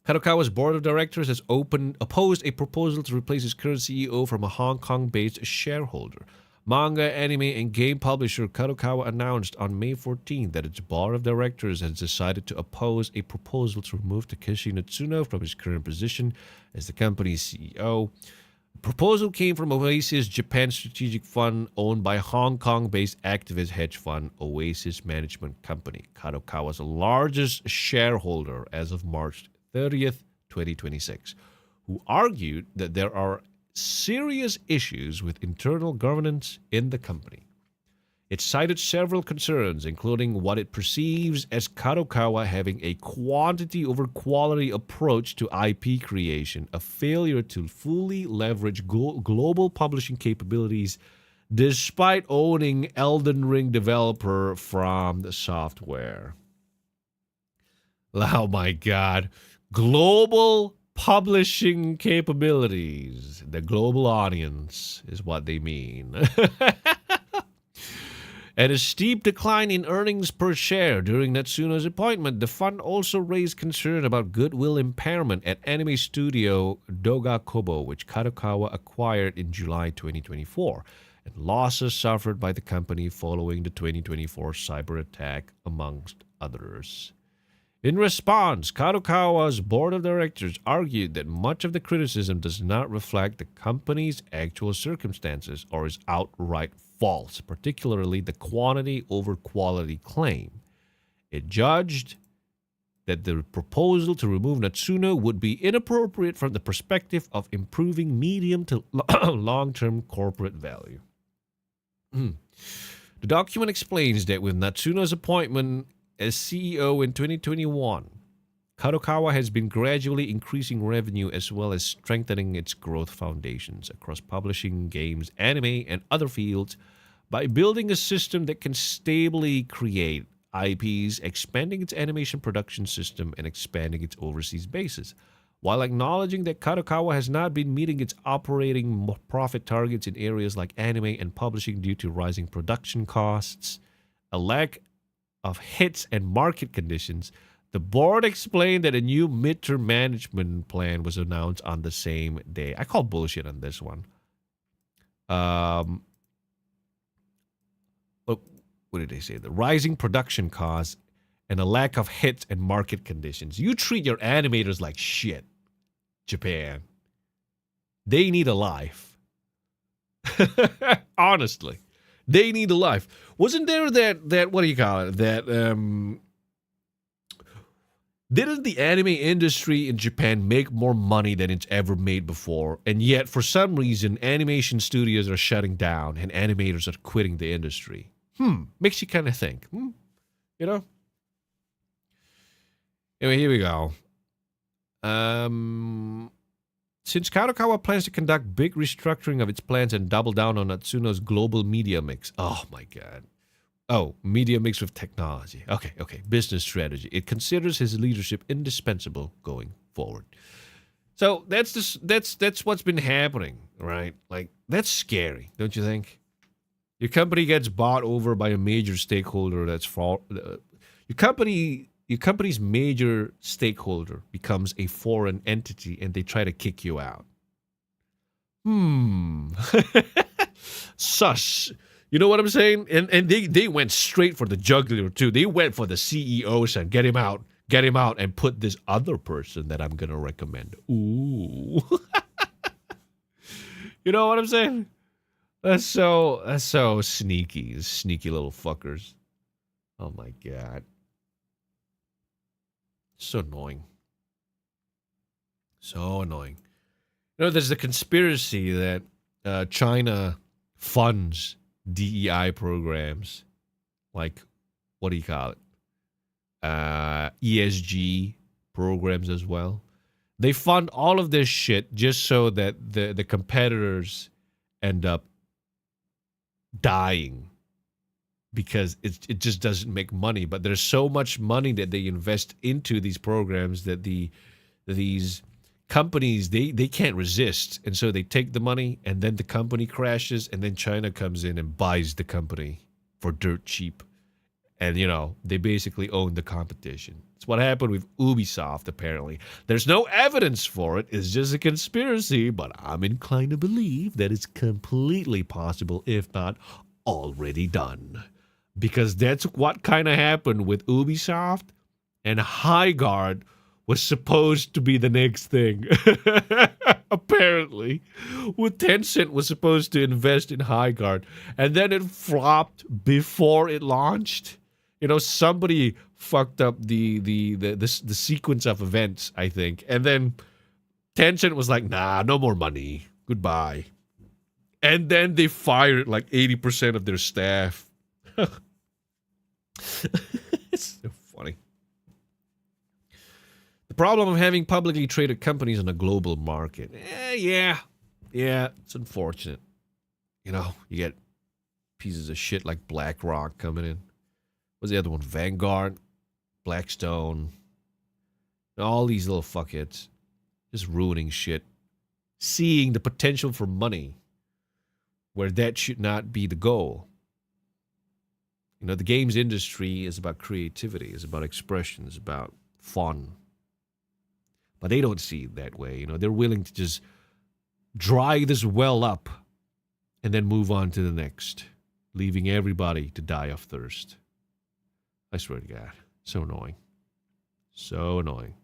Kadokawa's board of directors has opposed a proposal to replace its current CEO from a Hong Kong-based shareholder. Manga, anime, and game publisher Kadokawa announced on May 14 that its board of directors has decided to oppose a proposal to remove Takeshi Natsuno from his current position as the company's CEO. The proposal came from Oasis Japan Strategic Fund, owned by Hong Kong-based activist hedge fund Oasis Management Company, Kadokawa's largest shareholder as of March 30th, 2026, who argued that there are serious issues with internal governance in the company. It cited several concerns, including what it perceives as Kadokawa having a quantity over quality approach to IP creation, a failure to fully leverage global publishing capabilities despite owning Elden Ring developer From the Software. Oh my God. Global publishing capabilities. The global audience is what they mean. And a steep decline in earnings per share during Natsuno's appointment. The fund also raised concern about goodwill impairment at anime studio Doga Kobo, which Kadokawa acquired in July 2024, and losses suffered by the company following the 2024 cyber attack, amongst others. In response, Kadokawa's board of directors argued that much of the criticism does not reflect the company's actual circumstances or is outright false, particularly the quantity over quality claim. It judged that the proposal to remove Natsuno would be inappropriate from the perspective of improving medium to long-term corporate value. The document explains that with Natsuno's appointment as CEO in 2021, Kadokawa has been gradually increasing revenue as well as strengthening its growth foundations across publishing, games, anime, and other fields by building a system that can stably create IPs, expanding its animation production system, and expanding its overseas bases. While acknowledging that Kadokawa has not been meeting its operating profit targets in areas like anime and publishing due to rising production costs, a lack of hits and market conditions, the board explained that a new midterm management plan was announced on the same day. I call bullshit on this one. What did they say? The rising production costs and a lack of hits and market conditions. You treat your animators like shit, Japan. They need a life. Honestly. They need a life. Wasn't there that what do you call it? That didn't the anime industry in Japan make more money than it's ever made before? And yet, for some reason, animation studios are shutting down and animators are quitting the industry. Makes you kind of think. You know? Anyway, here we go. Since Kadokawa plans to conduct big restructuring of its plans and double down on Natsuno's global media mix. Oh, my God. Oh, media mix with technology. Okay. Business strategy. It considers his leadership indispensable going forward. So that's what's been happening, right? Like, that's scary, don't you think? Your company gets bought over by a major stakeholder your company's major stakeholder becomes a foreign entity and they try to kick you out. Sus. You know what I'm saying? And they went straight for the jugular too. They went for the CEO, son. Get him out and put this other person that I'm going to recommend. Ooh. You know what I'm saying? That's so sneaky. Sneaky little fuckers. Oh my God. So annoying. So annoying. There's the conspiracy that China funds DEI programs, like, what do you call it? ESG programs as well. They fund all of this shit just so that the competitors end up dying because it just doesn't make money. But there's so much money that they invest into these programs that these companies, they can't resist. And so they take the money, and then the company crashes, and then China comes in and buys the company for dirt cheap. And, they basically own the competition. It's what happened with Ubisoft, apparently. There's no evidence for it. It's just a conspiracy, but I'm inclined to believe that it's completely possible, if not already done. Because that's what kind of happened with Ubisoft, and Highguard was supposed to be the next thing. Apparently. With Tencent was supposed to invest in Highguard, and then it flopped before it launched. Somebody fucked up the sequence of events, I think. And then Tencent was like, nah, no more money. Goodbye. And then they fired like 80% of their staff. It's so funny. The problem of having publicly traded companies in a global market. Yeah, it's unfortunate. You get pieces of shit like BlackRock coming in. What's the other one? Vanguard, Blackstone. All these little fuckheads just ruining shit. Seeing the potential for money where that should not be the goal. The games industry is about creativity, is about expression, is about fun. But they don't see it that way. They're willing to just dry this well up and then move on to the next, leaving everybody to die of thirst. I swear to God. So annoying. So annoying.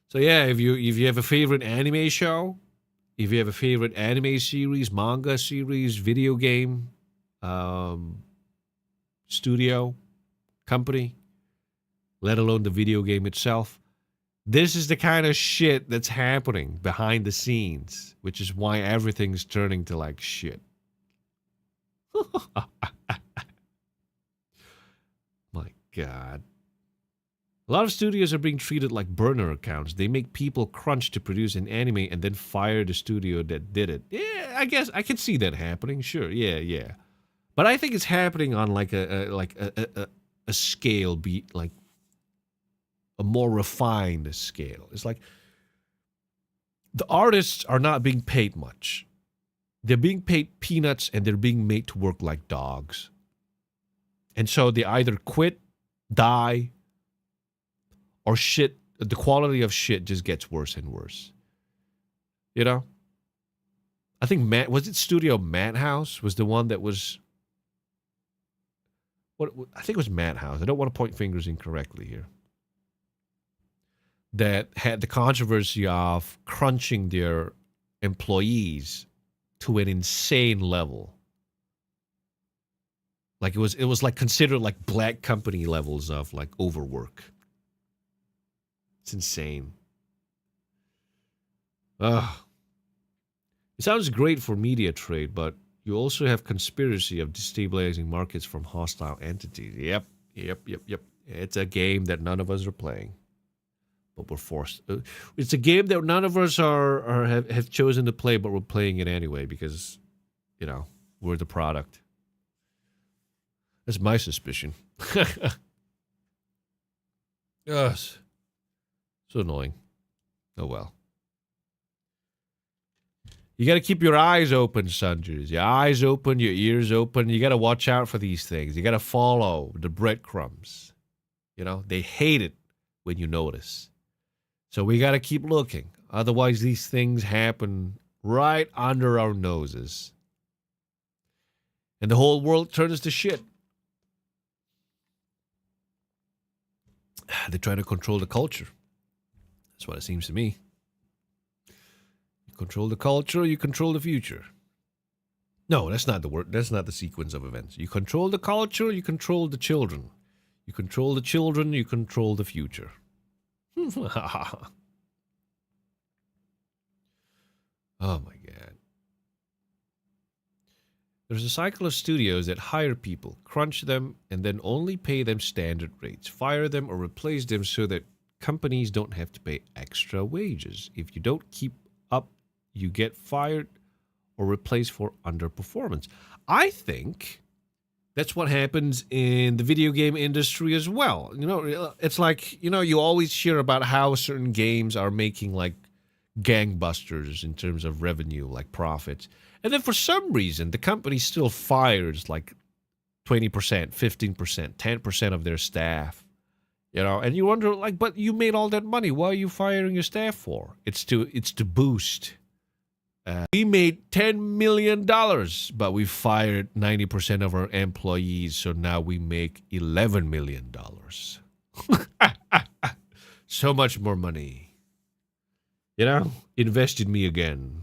So yeah, if you have a favorite anime show, if you have a favorite anime series, manga series, video game, studio, company, let alone the video game itself, this is the kind of shit that's happening behind the scenes, which is why everything's turning to like shit. My God. A lot of studios are being treated like burner accounts. They make people crunch to produce an anime and then fire the studio that did it. Yeah, I guess I can see that happening. Sure, yeah. But I think it's happening on like a scale, like a more refined scale. It's like the artists are not being paid much. They're being paid peanuts, and they're being made to work like dogs. And so they either quit, die, or shit. The quality of shit just gets worse and worse. I think was it Studio Madhouse was the one that was. I think it was Madhouse. I don't want to point fingers incorrectly here. That had the controversy of crunching their employees to an insane level. Like it was like considered like black company levels of like overwork. It's insane. It sounds great for media trade, but you also have conspiracy of destabilizing markets from hostile entities. Yep. It's a game that none of us are playing, but we're forced. It's a game that none of us have chosen to play, but we're playing it anyway because, we're the product. That's my suspicion. Yes. So annoying. Oh well. You got to keep your eyes open, Sunders. Your eyes open, your ears open. You got to watch out for these things. You got to follow the breadcrumbs. They hate it when you notice. So we got to keep looking. Otherwise, these things happen right under our noses. And the whole world turns to shit. They're trying to control the culture. That's what it seems to me. You control the culture, you control the future. No, that's not the word. That's not the sequence of events. You control the culture, you control the children. You control the children, you control the future. Oh my God. There's a cycle of studios that hire people, crunch them, and then only pay them standard rates, fire them, or replace them so that companies don't have to pay extra wages. If you don't keep up, you get fired or replaced for underperformance. I think that's what happens in the video game industry as well. You know, it's like, you know, you always hear about how certain games are making like gangbusters in terms of revenue, like profits. And then for some reason, the company still fires like 20%, 15%, 10% of their staff. You know, and you wonder, like, but you made all that money. Why are you firing your staff for? It's to boost. We made $10 million, but we fired 90% of our employees, so now we make $11 million. So much more money. You know, invest in me again.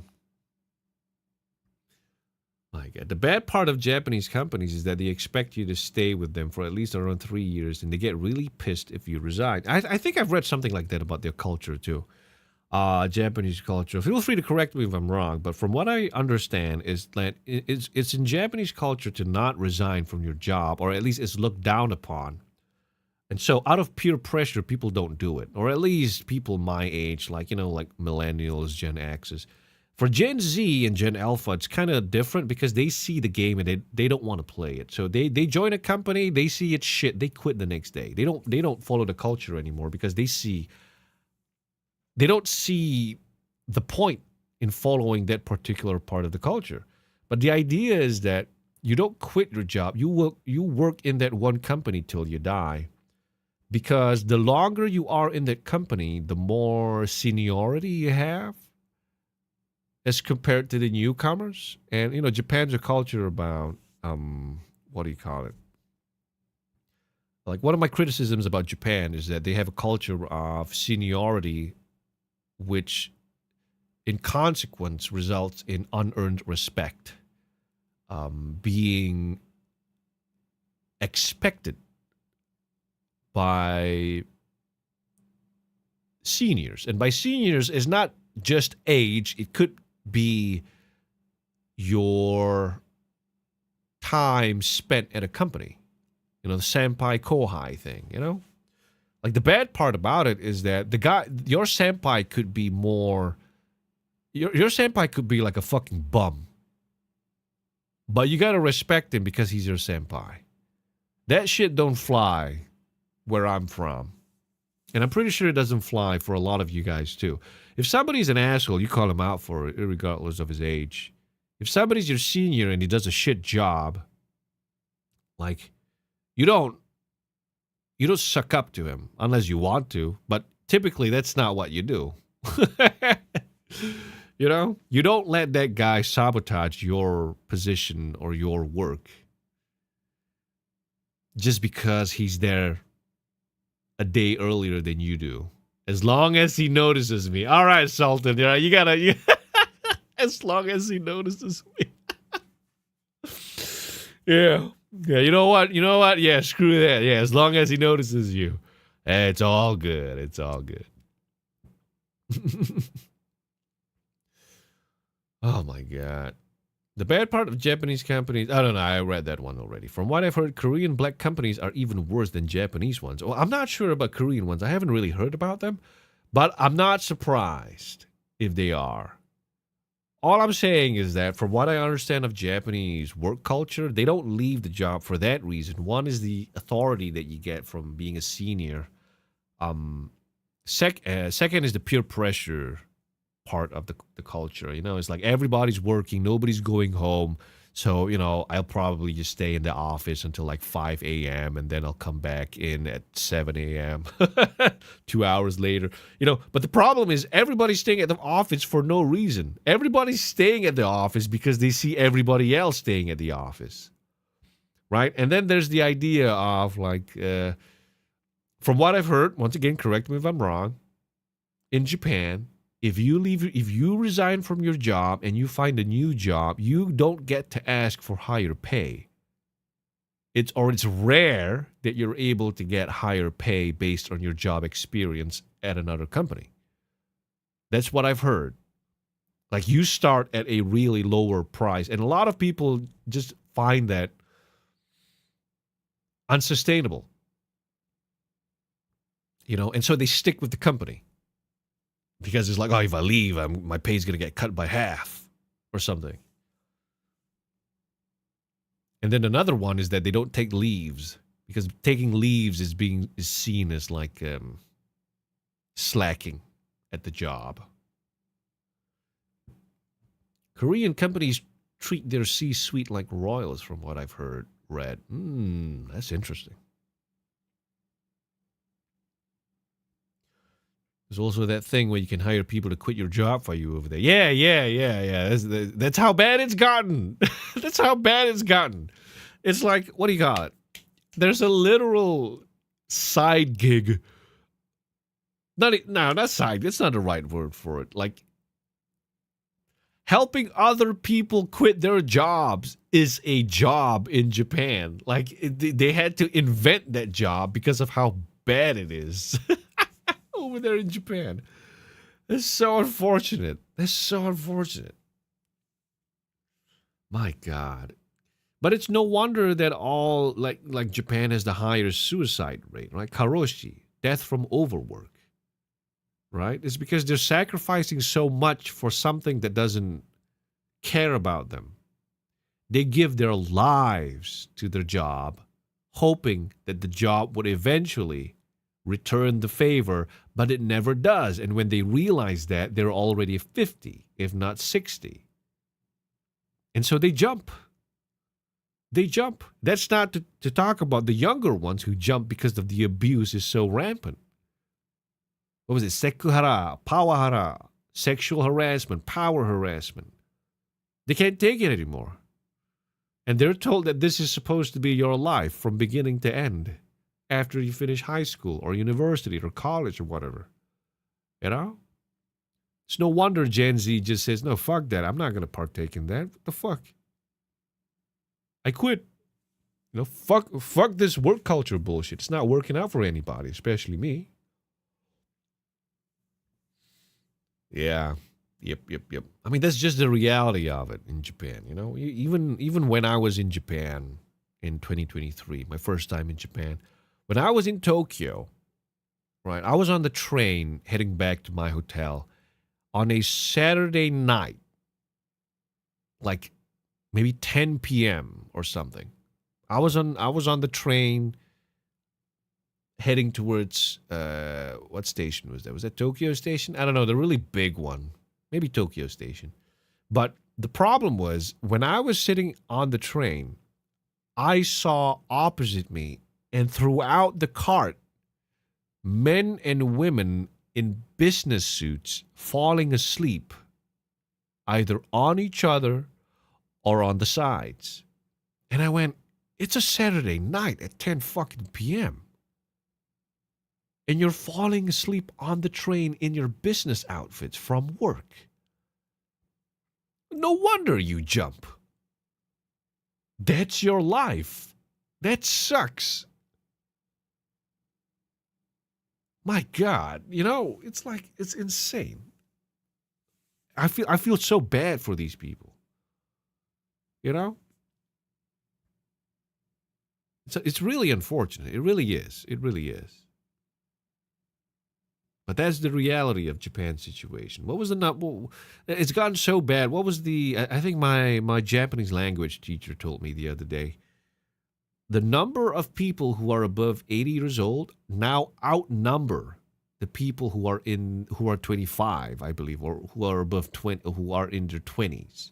My God. The bad part of Japanese companies is that they expect you to stay with them for at least around 3 years, and they get really pissed if you resign. I think I've read something like that about their culture, too. Japanese culture. Feel free to correct me if I'm wrong, but from what I understand is that it's in Japanese culture to not resign from your job, or at least it's looked down upon. And so out of peer pressure, people don't do it. Or at least people my age, like, you know, like millennials, Gen X's. For Gen Z and Gen Alpha, it's kind of different because they see the game and they don't want to play it. So they join a company, they see it's shit, they quit the next day. They don't follow the culture anymore because they don't see the point in following that particular part of the culture. But the idea is that you don't quit your job. You work in that one company till you die. Because the longer you are in that company, the more seniority you have as compared to the newcomers. And, you know, Japan's a culture about, what do you call it? Like, one of my criticisms about Japan is that they have a culture of seniority, which in consequence results in unearned respect, being expected by seniors. And by seniors is not just age, it could be your time spent at a company. You know, the senpai kohai thing, you know? Like, the bad part about it is that your senpai could be more, your senpai could be like a fucking bum. But you gotta respect him because he's your senpai. That shit don't fly where I'm from. And I'm pretty sure it doesn't fly for a lot of you guys too. If somebody's an asshole, you call him out for it, regardless of his age. If somebody's your senior and he does a shit job, like, you don't suck up to him unless you want to, but typically that's not what you do. You know, you don't let that guy sabotage your position or your work just because he's there a day earlier than you do. As long as he notices me. All right, Sultan, you gotta as long as he notices me. Yeah, you know what? Yeah, screw that. Yeah, as long as he notices you. It's all good. It's all good. Oh my God. The bad part of Japanese companies, I don't know, I read that one already. From what I've heard, Korean black companies are even worse than Japanese ones. Well, I'm not sure about Korean ones. I haven't really heard about them, but I'm not surprised if they are. All I'm saying is that from what I understand of Japanese work culture, they don't leave the job for that reason. One is the authority that you get from being a senior. Second is the peer pressure part of the culture. You know, it's like everybody's working, nobody's going home. So, you know, I'll probably just stay in the office until like 5 a.m. and then I'll come back in at 7 a.m. 2 hours later. You know, but the problem is everybody's staying at the office for no reason. Everybody's staying at the office because they see everybody else staying at the office. Right? And then there's the idea of like, from what I've heard, once again, correct me if I'm wrong, in Japan, if you resign from your job and you find a new job, you don't get to ask for higher pay. It's rare that you're able to get higher pay based on your job experience at another company. That's what I've heard. Like you start at a really lower price. And a lot of people just find that unsustainable. You know, and so they stick with the company. Because it's like, oh, if I leave, my pay's going to get cut by half or something. And then another one is that they don't take leaves. Because taking leaves is seen as like slacking at the job. Korean companies treat their C-suite like royals, from what I've read. That's interesting. There's also that thing where you can hire people to quit your job for you over there. Yeah. That's how bad it's gotten. That's how bad it's gotten. It's like, what do you call it? There's a literal side gig. Not side. That's not the right word for it. Like, helping other people quit their jobs is a job in Japan. Like, they had to invent that job because of how bad it is over there in Japan. That's so unfortunate. My God. But it's no wonder that all, like Japan has the highest suicide rate, right? Karoshi, death from overwork, right? It's because they're sacrificing so much for something that doesn't care about them. They give their lives to their job, hoping that the job would eventually return the favor, but it never does. And when they realize that, they're already 50, if not 60. And so they jump. That's not to talk about the younger ones who jump because of the abuse is so rampant. What was it? Sekuhara, pawahara, sexual harassment, power harassment. They can't take it anymore. And they're told that this is supposed to be your life from beginning to end after you finish high school or university or college or whatever. You know? It's no wonder Gen Z just says, no, fuck that. I'm not going to partake in that. What the fuck? I quit. You know, fuck this work culture bullshit. It's not working out for anybody, especially me. Yeah. Yep. I mean, that's just the reality of it in Japan, you know? Even when I was in Japan in 2023, my first time in Japan, when I was in Tokyo, right, I was on the train heading back to my hotel on a Saturday night, like maybe 10 p.m. or something. I was on the train heading towards what station was that? Was that Tokyo Station? I don't know, the really big one. Maybe Tokyo Station. But the problem was, when I was sitting on the train, I saw opposite me and throughout the cart, men and women in business suits falling asleep, either on each other or on the sides. And I went, it's a Saturday night at 10 fucking p.m. And you're falling asleep on the train in your business outfits from work. No wonder you jump. That's your life. That sucks. My God, you know, it's like, it's insane. I feel so bad for these people. You know? It's really unfortunate. It really is. It really is. But that's the reality of Japan's situation. What was it's gotten so bad. What was I think my Japanese language teacher told me the other day. The number of people who are above 80 years old now outnumber the people who are 25, I believe, or who are above 20, who are in their 20s.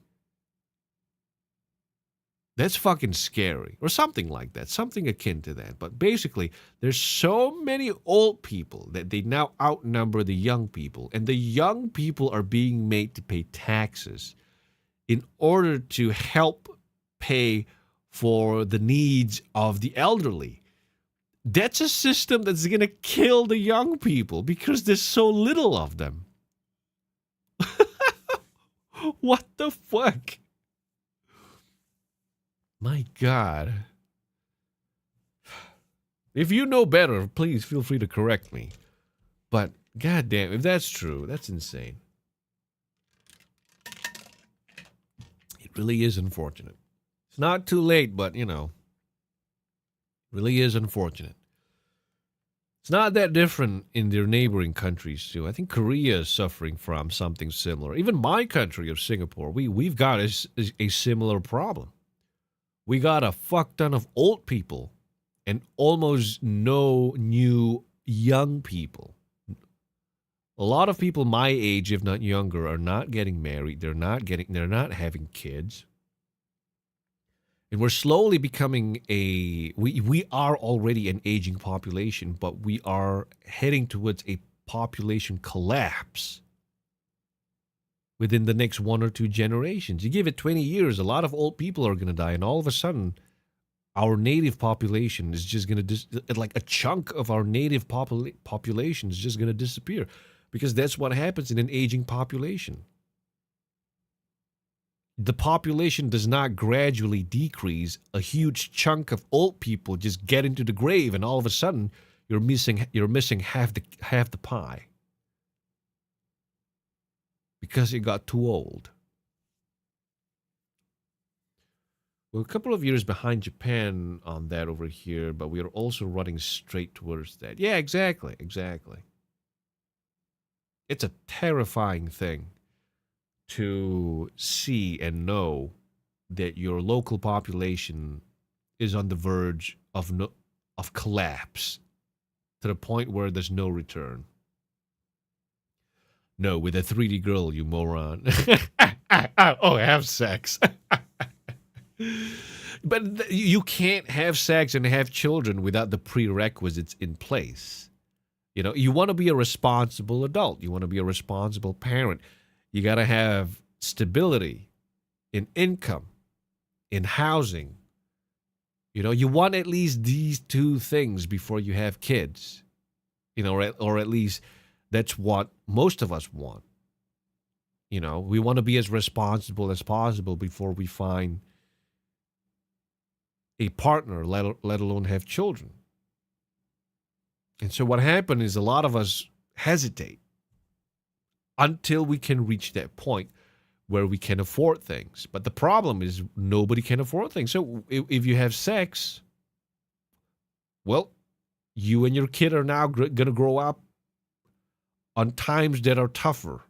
That's fucking scary, or something like that, something akin to that. But basically, there's so many old people that they now outnumber the young people, and the young people are being made to pay taxes in order to help pay for the needs of the elderly. That's a system that's going to kill the young people because there's so little of them. What the fuck? My God. If you know better, please feel free to correct me. But goddamn, if that's true, that's insane. It really is unfortunate. It's not too late, but, really is unfortunate. It's not that different in their neighboring countries, too. I think Korea is suffering from something similar. Even my country of Singapore, we've got a similar problem. We got a fuck ton of old people and almost no new young people. A lot of people my age, if not younger, are not getting married. They're not having kids. And we're slowly becoming we are already an aging population, but we are heading towards a population collapse within the next 1 or 2 generations. You give it 20 years, a lot of old people are going to die, and all of a sudden, our native population is just going to, like a chunk of our native population is just going to disappear, because that's what happens in an aging population. The population does not gradually decrease. A huge chunk of old people just get into the grave, and all of a sudden, you're missing half the pie because it got too old. We're a couple of years behind Japan on that over here, but we are also running straight towards that. Yeah, exactly. It's a terrifying thing to see and know that your local population is on the verge of collapse to the point where there's no return. No, with a 3D girl, you moron. Oh, have sex. But you can't have sex and have children without the prerequisites in place. You want to be a responsible adult. You want to be a responsible parent. You got to have stability in income, in housing. You want at least these 2 things before you have kids. Or at least that's what most of us want. We want to be as responsible as possible before we find a partner, let alone have children. And so what happened is a lot of us hesitate until we can reach that point where we can afford things. But the problem is nobody can afford things. So if you have sex, well, you and your kid are now going to grow up on times that are tougher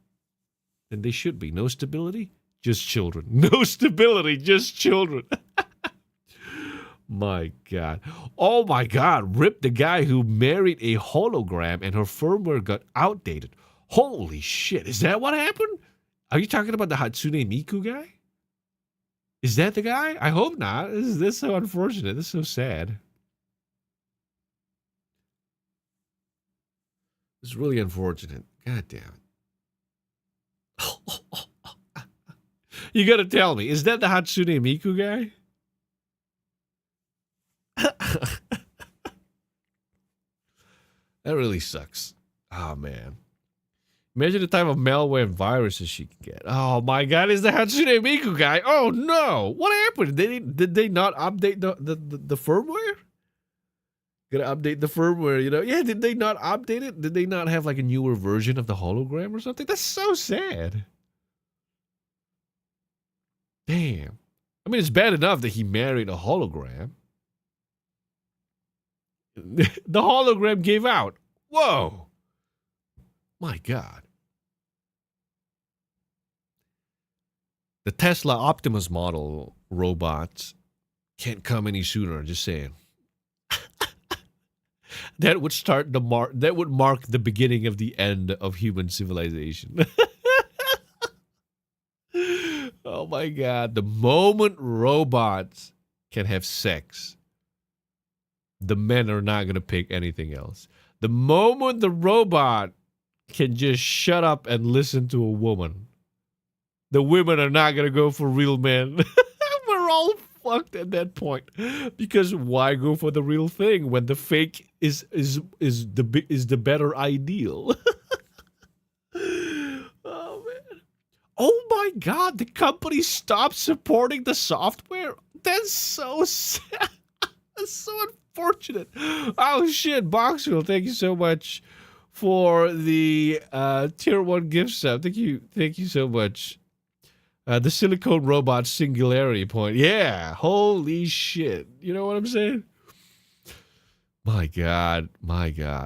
than they should be. No stability, just children. No stability, just children. My God. Oh my God. Rip the guy who married a hologram and her firmware got outdated. Holy shit. Is that what happened? Are you talking about the Hatsune Miku guy? Is that the guy? I hope not. This is so unfortunate. This is so sad. This is really unfortunate. God damn it. You gotta tell me, is that the Hatsune Miku guy? That really sucks. Oh, man. Imagine the type of malware and viruses she can get. Oh, my God. Is the Hatsune Miku guy? Oh, no. What happened? Did they not update the firmware? Gotta update the firmware, Yeah, did they not update it? Did they not have like a newer version of the hologram or something? That's so sad. Damn. I mean, it's bad enough that he married a hologram. The hologram gave out. Whoa. My God. The Tesla Optimus model robots can't come any sooner, just saying. That would mark the beginning of the end of human civilization. Oh my God. The moment robots can have sex, the men are not going to pick anything else. The moment the robot can just shut up and listen to a woman, the women are not going to go for real men. We're all fucked at that point. Because why go for the real thing when the fake is the better ideal? Oh man. Oh my God, the company stopped supporting the software? That's so sad. That's so unfortunate. Oh shit, Boxwell, thank you so much for the tier 1 gift sub. Thank you so much. The silicone robot singularity point. Yeah, holy shit. You know what I'm saying? My God.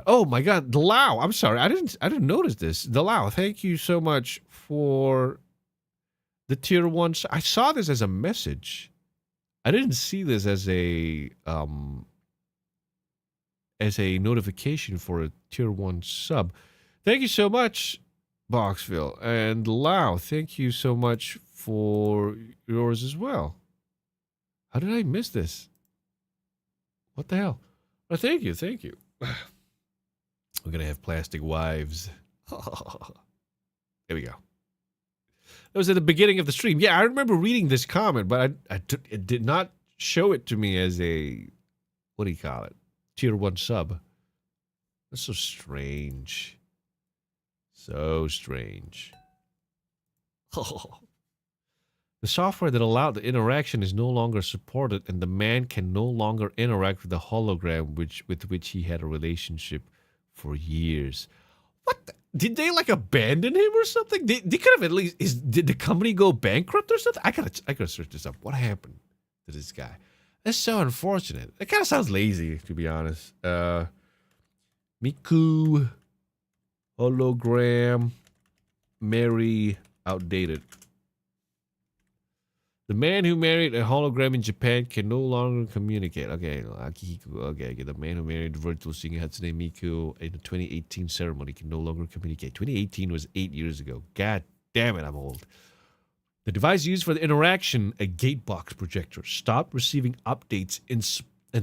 Oh my God, the Lao. I'm sorry, I didn't notice this. The Lao. Thank you so much for the tier 1. I saw this as a message. I didn't see this as a notification for a tier 1 sub. Thank you so much, Boxville. And Lao, thank you so much for yours as well. How did I miss this? What the hell? Oh, thank you. We're going to have plastic wives. There we go. That was at the beginning of the stream. Yeah, I remember reading this comment, but it did not show it to me as a, what do you call it? Tier 1 sub. That's so strange. So strange. The software that allowed the interaction is no longer supported, and the man can no longer interact with the hologram with which he had a relationship for years. What? Did they like abandon him or something? They could have at least. Did the company go bankrupt or something? I gotta search this up. What happened to this guy? That's so unfortunate. It kind of sounds lazy, to be honest. Miku hologram, Mary outdated. The man who married a hologram in Japan can no longer communicate. Okay, Akihiko. Okay. The man who married virtual singer Hatsune Miku in the 2018 ceremony can no longer communicate. 2018 was 8 years ago. God damn it, I'm old. The device used for the interaction, a gatebox projector, stopped receiving updates and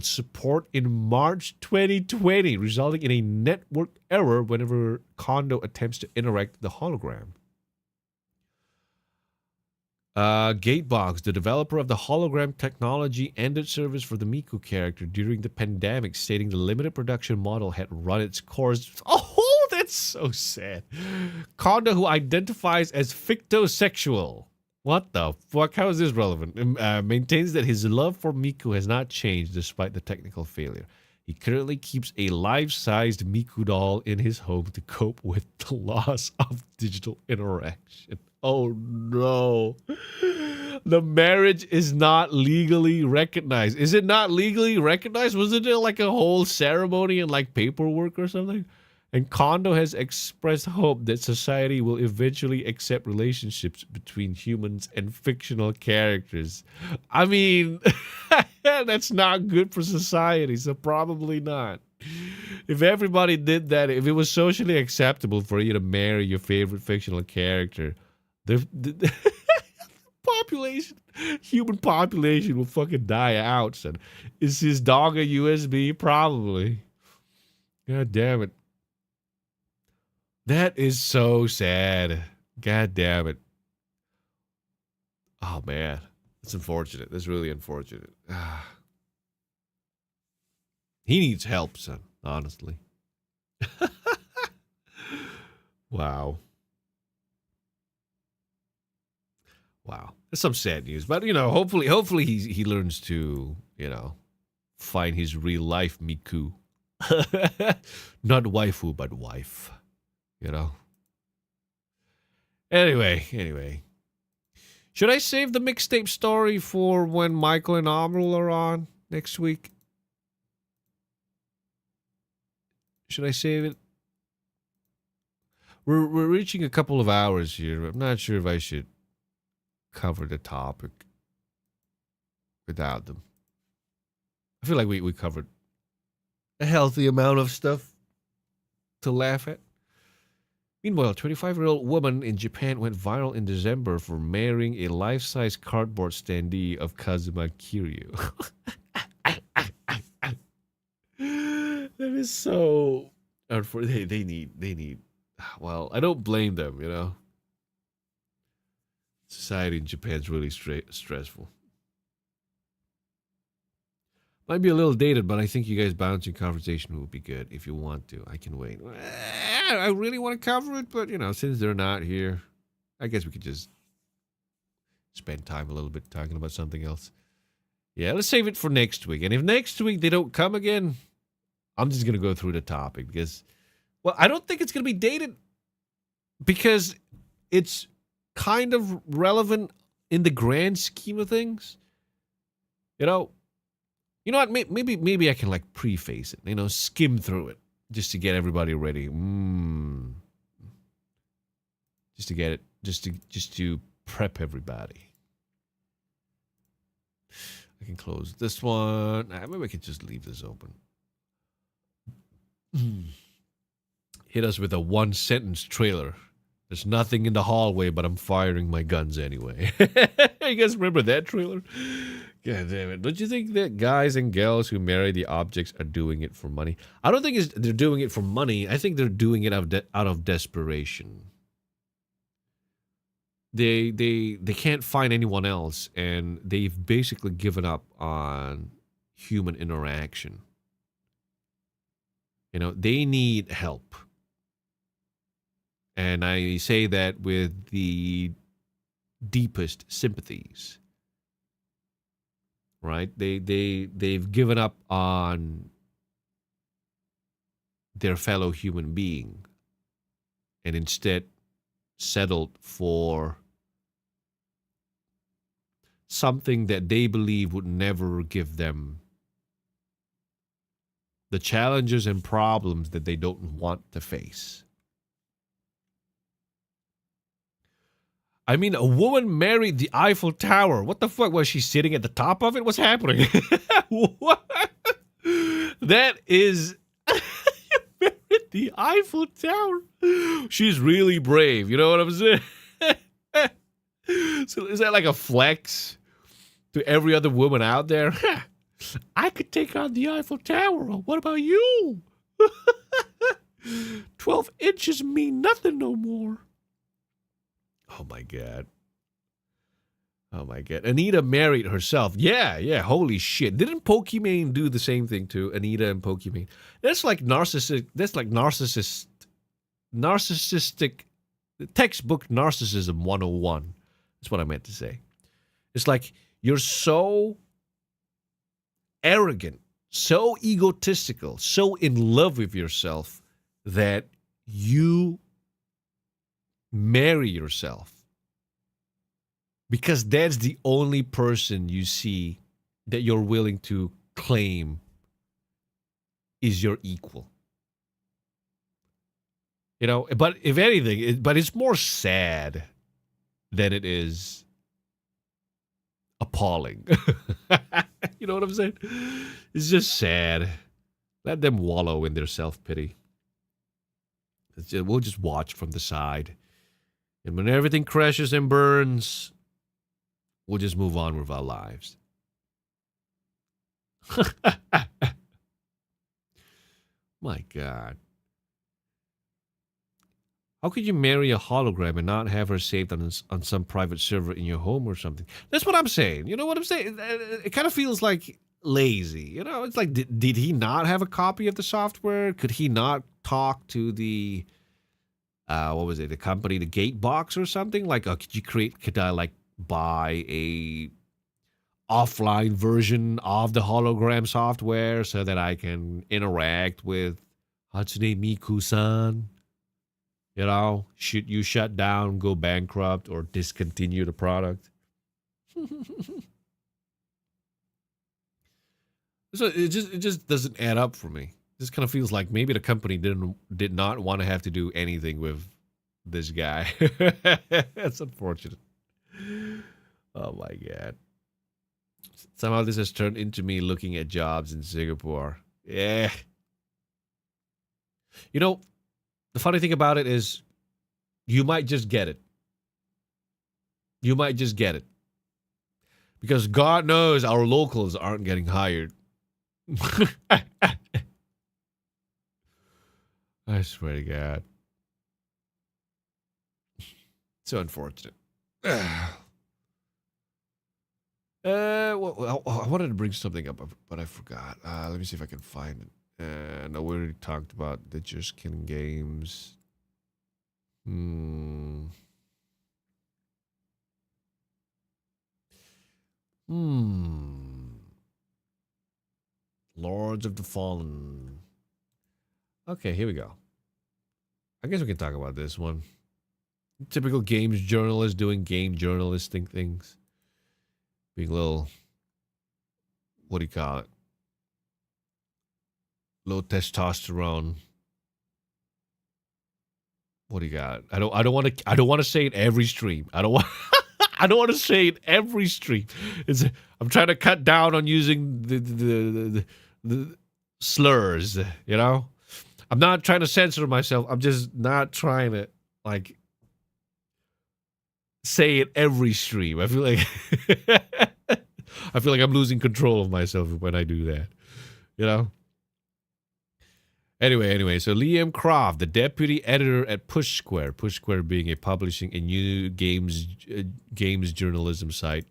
support in March 2020, resulting in a network error whenever Kondo attempts to interact with the hologram. Gatebox, the developer of the hologram technology, ended service for the Miku character during the pandemic, stating the limited production model had run its course. Oh, that's so sad. Kondo, who identifies as fictosexual. What the fuck? How is this relevant? Maintains that his love for Miku has not changed despite the technical failure. He currently keeps a life-sized Miku doll in his home to cope with the loss of digital interaction. Oh no. The marriage is not legally recognized. Is it not legally recognized? Wasn't it like a whole ceremony and like paperwork or something? And Kondo has expressed hope that society will eventually accept relationships between humans and fictional characters. I mean, that's not good for society, so probably not. If everybody did that, if it was socially acceptable for you to marry your favorite fictional character, the human population will fucking die out, son. Is his dog a USB? Probably. God damn it. That is so sad. God damn it. Oh, man. That's unfortunate. That's really unfortunate. He needs help, son, honestly. Wow. That's some sad news. But, hopefully he learns to, find his real life Miku. Not waifu, but wife. Anyway. Should I save the mixtape story for when Michael and Avril are on next week? Should I save it? We're reaching a couple of hours here. I'm not sure if I should cover the topic without them. I feel like we covered a healthy amount of stuff to laugh at. Meanwhile, a 25-year-old woman in Japan went viral in December for marrying a life-size cardboard standee of Kazuma Kiryu. That is so unfortunate. They need. Well, I don't blame them. Society in Japan's really stressful. Might be a little dated, but I think you guys bouncing conversation will be good if you want to. I can wait. I really want to cover it, but since they're not here, I guess we could just spend time a little bit talking about something else. Yeah, let's save it for next week. And if next week they don't come again, I'm just going to go through the topic because, well, I don't think it's going to be dated because it's kind of relevant in the grand scheme of things, you know what? Maybe I can like preface it. Skim through it just to get everybody ready. Just to get it, just to prep everybody. I can close this one. Maybe I could just leave this open. Hit us with a 1-sentence trailer. There's nothing in the hallway, but I'm firing my guns anyway. You guys remember that trailer? God damn it. Don't you think that guys and girls who marry the objects are doing it for money? I don't think they're doing it for money. I think they're doing it out of desperation. They can't find anyone else, and they've basically given up on human interaction. They need help. And I say that with the deepest sympathies. Right? They've given up on their fellow human being and instead settled for something that they believe would never give them the challenges and problems that they don't want to face. I mean, a woman married the Eiffel Tower. What the fuck? Was she sitting at the top of it? What's happening? What? That is... You married the Eiffel Tower. She's really brave. You know what I'm saying? So is that like a flex to every other woman out there? I could take on the Eiffel Tower. What about you? 12 inches mean nothing no more. Oh my God. Oh my God. Anita married herself. Yeah. Holy shit. Didn't Pokimane do the same thing too? Anita and Pokimane. That's like narcissistic. That's like narcissistic textbook narcissism 101. That's what I meant to say. It's like you're so arrogant, so egotistical, so in love with yourself that you marry yourself because that's the only person you see that you're willing to claim is your equal. But if anything, but it's more sad than it is appalling. You know what I'm saying? It's just sad. Let them wallow in their self-pity. We'll just watch from the side. And when everything crashes and burns, we'll just move on with our lives. My God. How could you marry a hologram and not have her saved on some private server in your home or something? That's what I'm saying. You know what I'm saying? It kind of feels like lazy. It's like, did he not have a copy of the software? Could he not talk to the, what was it, the company, the Gatebox or something? Like, could I like buy a offline version of the hologram software so that I can interact with Hatsune Miku-san? Should you shut down, go bankrupt, or discontinue the product? So it just doesn't add up for me. It just kind of feels like maybe the company did not want to have to do anything with this guy. That's unfortunate. Oh my God. Somehow this has turned into me looking at jobs in Singapore. Yeah. The funny thing about it is you might just get it. You might just get it. Because God knows our locals aren't getting hired. I swear to God. So unfortunate. Well, I wanted to bring something up, but I forgot. Let me see if I can find it. No, we already talked about the Just Kidding games. Lords of the Fallen. Okay, here we go. I guess we can talk about this one. Typical games journalist doing game journalistic things. being a little, what do you call it? Low testosterone. What do you got? I don't want to say it every stream. I don't want I don't want to say it every stream. I'm trying to cut down on using the slurs, you know? I'm not trying to censor myself. I'm just not trying to like say it every stream. I feel like I'm losing control of myself when I do that. You know? Anyway, so Liam Croft, the deputy editor at Push Square being a publishing and new games journalism site,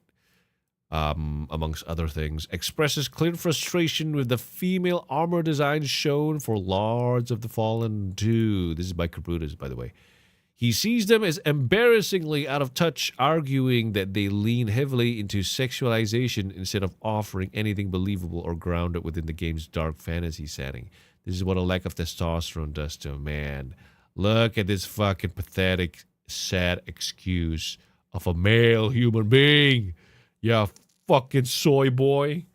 amongst other things, expresses clear frustration with the female armor design shown for Lords of the Fallen 2. This is by Kabrutas, by the way. He sees them as embarrassingly out of touch, arguing that they lean heavily into sexualization instead of offering anything believable or grounded within the game's dark fantasy setting. This is what a lack of testosterone does to a man. Look at this fucking pathetic, sad excuse of a male human being. Yeah, fucking soy boy.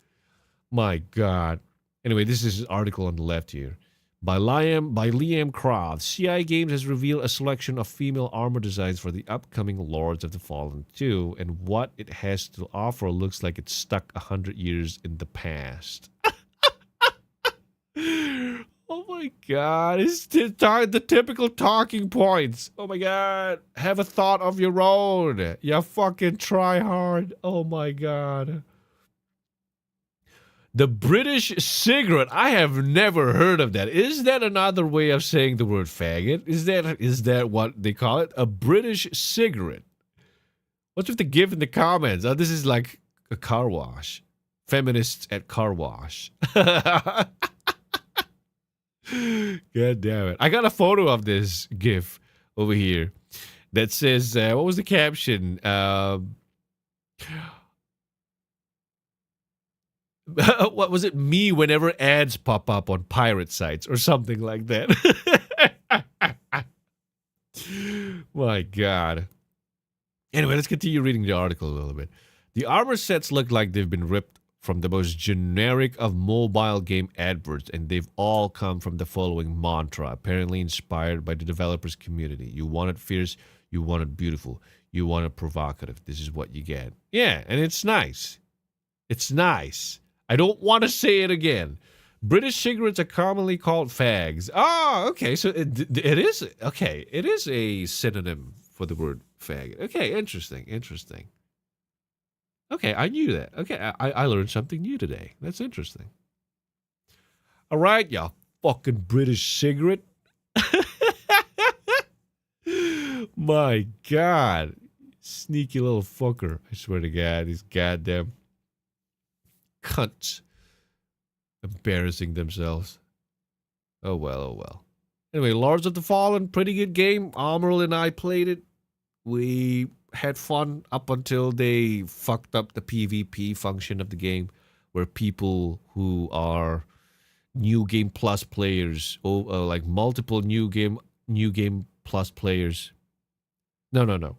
My God. Anyway, this is an article on the left here. By Liam Croft, CI Games has revealed a selection of female armor designs for the upcoming Lords of the Fallen 2, and what it has to offer looks like it's stuck 100 years in the past. Oh my God, it's the typical talking points. Oh my God, have a thought of your own. You fucking try hard. Oh my God. The British cigarette. I have never heard of that. Is that another way of saying the word faggot? Is that what they call it? A British cigarette. What's with the GIF in the comments? Oh, this is like a car wash. Feminists at car wash. God damn it. I got a photo of this GIF over here that says, what was the caption? What was it? Me whenever ads pop up on pirate sites or something like that. My God. Anyway, let's continue reading the article a little bit. The armor sets look like they've been ripped from the most generic of mobile game adverts, and they've all come from the following mantra, apparently inspired by the developers community. You want it fierce, you want it beautiful, you want it provocative. This is what you get. Yeah, and it's nice. It's nice. I don't want to say it again. British cigarettes are commonly called fags. Oh, okay, so it is, okay, it is a synonym for the word fag. Okay, interesting. Okay, I knew that. Okay, I learned something new today. That's interesting. All right, y'all fucking British cigarette. My God. Sneaky little fucker. I swear to God, these goddamn cunts embarrassing themselves. Oh well. Anyway, Lords of the Fallen, pretty good game. Amaral and I played it. We had fun up until they fucked up the PvP function of the game, where people who are new game plus players, like multiple new game plus players. No.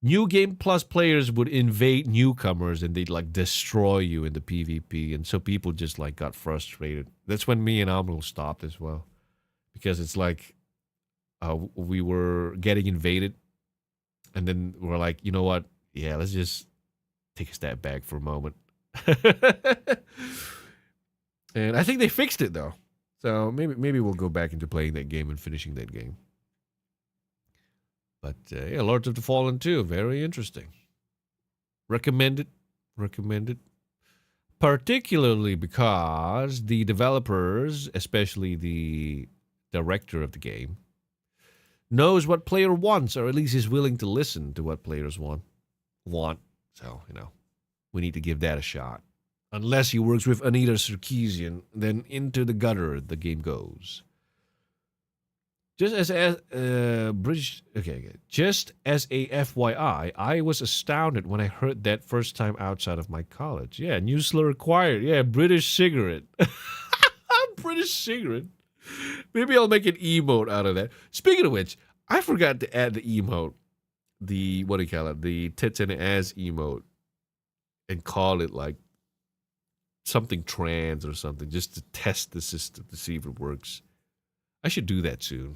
New game plus players would invade newcomers and they'd like destroy you in the PvP, and so people just like got frustrated. That's when me and Amaral stopped as well, because it's like we were getting invaded. And then we're like, you know what? Yeah, let's just take a step back for a moment. And I think they fixed it, though. So maybe we'll go back into playing that game and finishing that game. But yeah, Lords of the Fallen 2, very interesting. Recommend it. Particularly because the developers, especially the director of the game, knows what player wants, or at least is willing to listen to what players want. So, we need to give that a shot. Unless he works with Anita Sarkeesian, then into the gutter the game goes. Just as a FYI, I was astounded when I heard that first time outside of my college. Yeah, new slur acquired. Yeah, British cigarette. British cigarette. Maybe I'll make an emote out of that. Speaking of which, I forgot to add the emote. The tits and ass emote and call it like something trans or something just to test the system to see if it works. I should do that soon.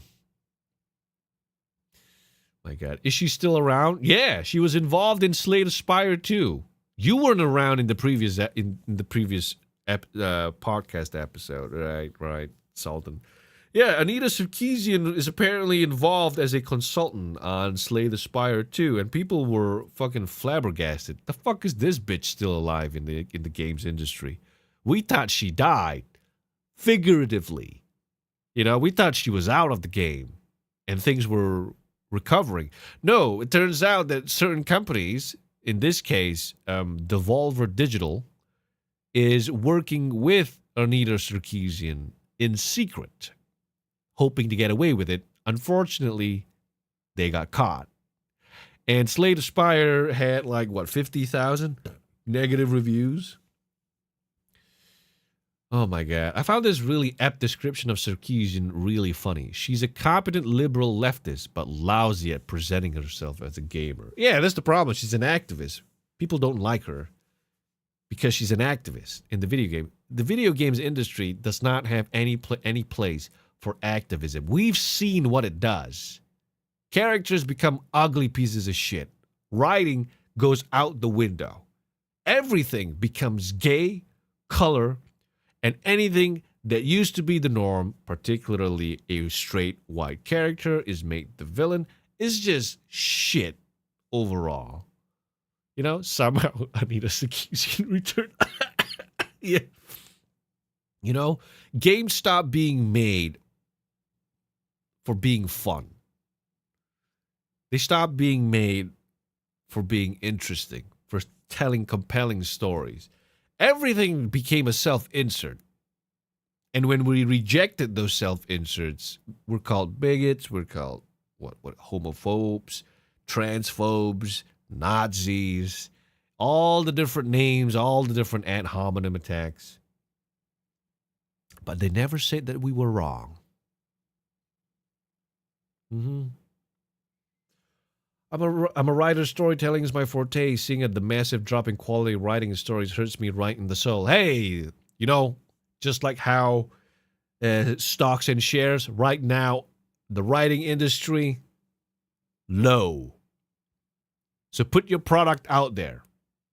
My God. Is she still around? Yeah, she was involved in Slay the Spire too. You weren't around in the previous podcast episode, right, Sultan. Yeah, Anita Sarkeesian is apparently involved as a consultant on Slay the Spire too, and people were fucking flabbergasted. The fuck is this bitch still alive in the games industry? We thought she died, figuratively. You know, we thought she was out of the game, and things were recovering. No, it turns out that certain companies, in this case, Devolver Digital, is working with Anita Sarkeesian in secret, hoping to get away with it. Unfortunately, they got caught. And Slay the Spire had 50,000 negative reviews. Oh my God. I found this really apt description of Sarkeesian really funny. She's a competent liberal leftist, but lousy at presenting herself as a gamer. Yeah, that's the problem. She's an activist. People don't like her because she's an activist in the video game. The video games industry does not have any place for activism. We've seen what it does. Characters become ugly pieces of shit. Writing goes out the window. Everything becomes gay, color, and anything that used to be the norm, particularly a straight white character, is made the villain, is just shit overall. You know, somehow Anita Sarkeesian returned. Yeah. You know, games stop being made for being fun. They stop being made for being interesting, for telling compelling stories. Everything became a self-insert. And when we rejected those self-inserts, we're called bigots, we're called homophobes, transphobes, Nazis, all the different names, all the different ad hominem attacks. But they never said that we were wrong. I'm a writer. Storytelling is my forte. Seeing the massive drop in quality of writing and stories hurts me right in the soul. Hey, you know, just like how stocks and shares right now, the writing industry, low. So put your product out there.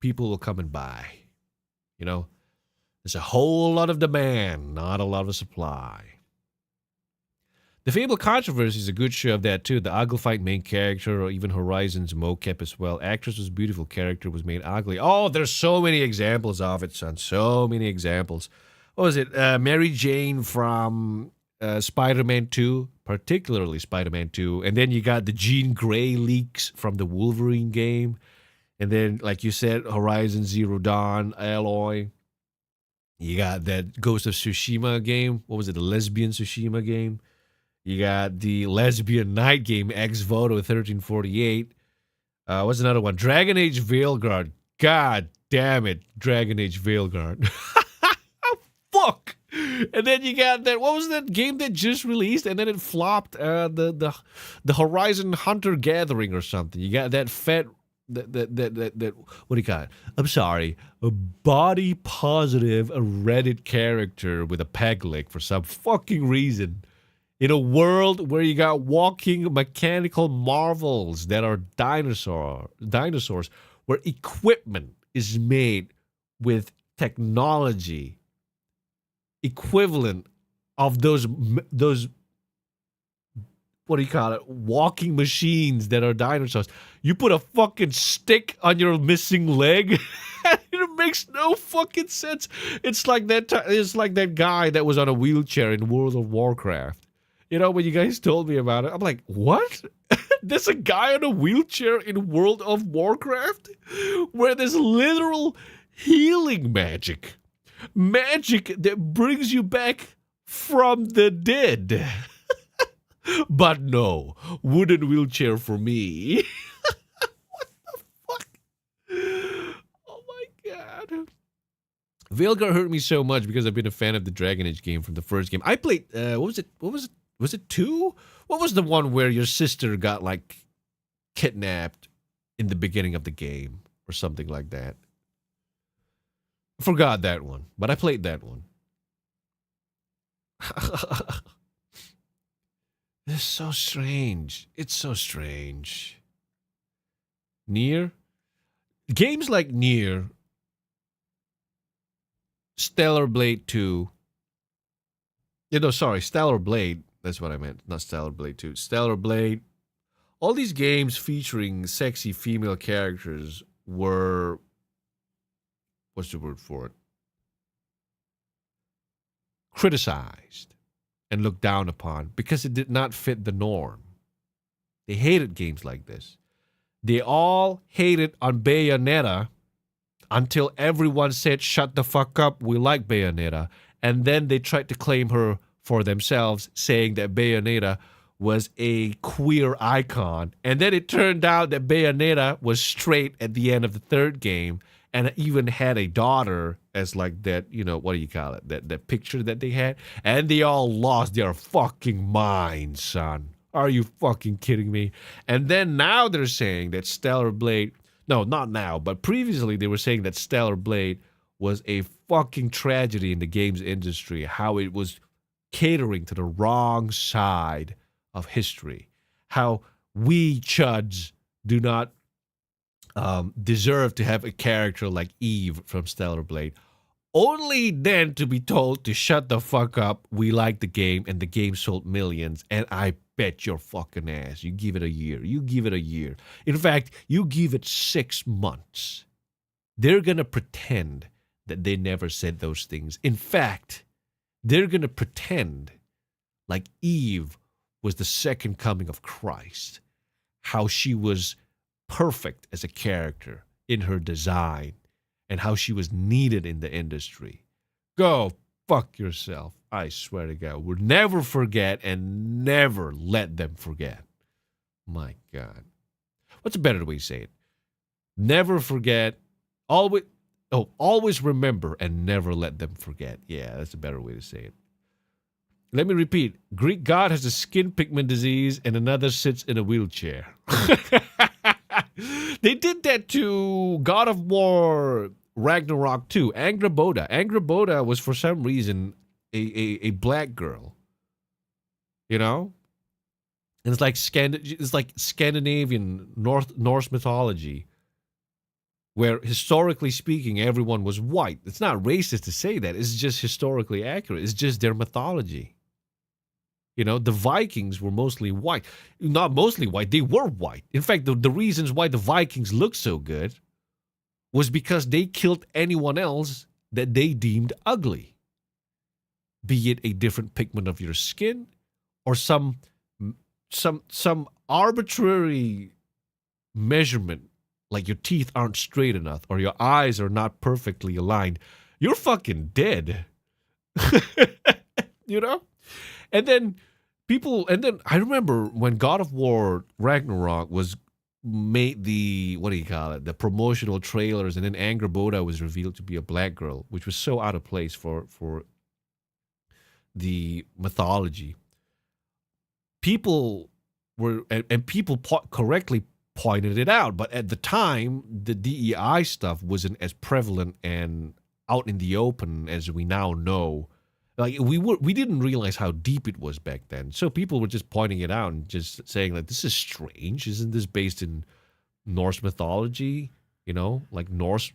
People will come and buy. You know, there's a whole lot of demand, not a lot of supply. The Fable Controversy is a good show of that too. The uglified main character, or even Horizon's mocap as well. Actress was beautiful, character was made ugly. Oh, there's so many examples of it, son. So many examples. What was it? Mary Jane from Spider-Man 2, particularly Spider-Man 2. And then you got the Jean Grey leaks from the Wolverine game. And then, like you said, Horizon Zero Dawn, Aloy. You got that Ghost of Tsushima game. What was it? The lesbian Tsushima game. You got the lesbian night game, Ex Voto 1348. What's another one? Dragon Age Veilguard. God damn it, Dragon Age Veilguard. Fuck. And then you got that. What was that game that just released and then it flopped? The Horizon Hunter Gathering or something. You got that fat. That what do you call it? I'm sorry, a body positive Reddit character with a peg leg for some fucking reason. In a world where you got walking mechanical marvels that are dinosaurs, where equipment is made with technology equivalent of those what do you call it? Walking machines that are dinosaurs. You put a fucking stick on your missing leg. It makes no fucking sense. It's like that. It's like that guy that was on a wheelchair in World of Warcraft. You know, when you guys told me about it, I'm like, what? There's a guy on a wheelchair in World of Warcraft where there's literal healing magic. Magic that brings you back from the dead. But no, wooden wheelchair for me. What the fuck? Oh my God. Veilguard hurt me so much because I've been a fan of the Dragon Age game from the first game. I played, what was it? Was it 2? What was the one where your sister got kidnapped in the beginning of the game or something like that? Forgot that one, but I played that one. It's so strange. It's so strange. Nier? Games like Nier, Stellar Blade 2. Stellar Blade. That's what I meant. Not Stellar Blade 2. Stellar Blade. All these games featuring sexy female characters were. What's the word for it? Criticized and looked down upon because it did not fit the norm. They hated games like this. They all hated on Bayonetta until everyone said, shut the fuck up, we like Bayonetta. And then they tried to claim her for themselves, saying that Bayonetta was a queer icon. And then it turned out that Bayonetta was straight at the end of the third game and even had a daughter as like that, what do you call it? That picture that they had. And they all lost their fucking minds, son. Are you fucking kidding me? And then now they're saying that Stellar Blade, no, not now, but previously they were saying that Stellar Blade was a fucking tragedy in the games industry, how it was catering to the wrong side of history, how we chuds do not deserve to have a character like Eve from Stellar Blade, only then to be told to shut the fuck up, we like the game, and the game sold millions, and I bet your fucking ass. You give it a year. You give it a year. In fact, you give it 6 months. They're going to pretend that they never said those things. In fact, they're going to pretend like Eve was the second coming of Christ. How she was perfect as a character in her design and how she was needed in the industry. Go fuck yourself. I swear to God. We'll never forget and never let them forget. My God. What's a better way to say it? Never forget. Always remember and never let them forget. Yeah, that's a better way to say it. Let me repeat. Greek god has a skin pigment disease and another sits in a wheelchair. They did that to God of War Ragnarok 2. Angrboda. Angrboda was for some reason a black girl. And it's like Scandinavian Norse mythology, where historically speaking, everyone was white. It's not racist to say that. It's just historically accurate. It's just their mythology. The Vikings were mostly white. Not mostly white. They were white. In fact, the reasons why the Vikings looked so good was because they killed anyone else that they deemed ugly. Be it a different pigment of your skin or some arbitrary measurement, like your teeth aren't straight enough or your eyes are not perfectly aligned. You're fucking dead. And then I remember when God of War Ragnarok was made the promotional trailers, and then Angrboda was revealed to be a black girl, which was so out of place for the mythology. People correctly pointed it out, but at the time the DEI stuff wasn't as prevalent and out in the open as we now know. Like we didn't realize how deep it was back then. So people were just pointing it out and just saying like, this is strange. Isn't this based in Norse mythology? Like Norse,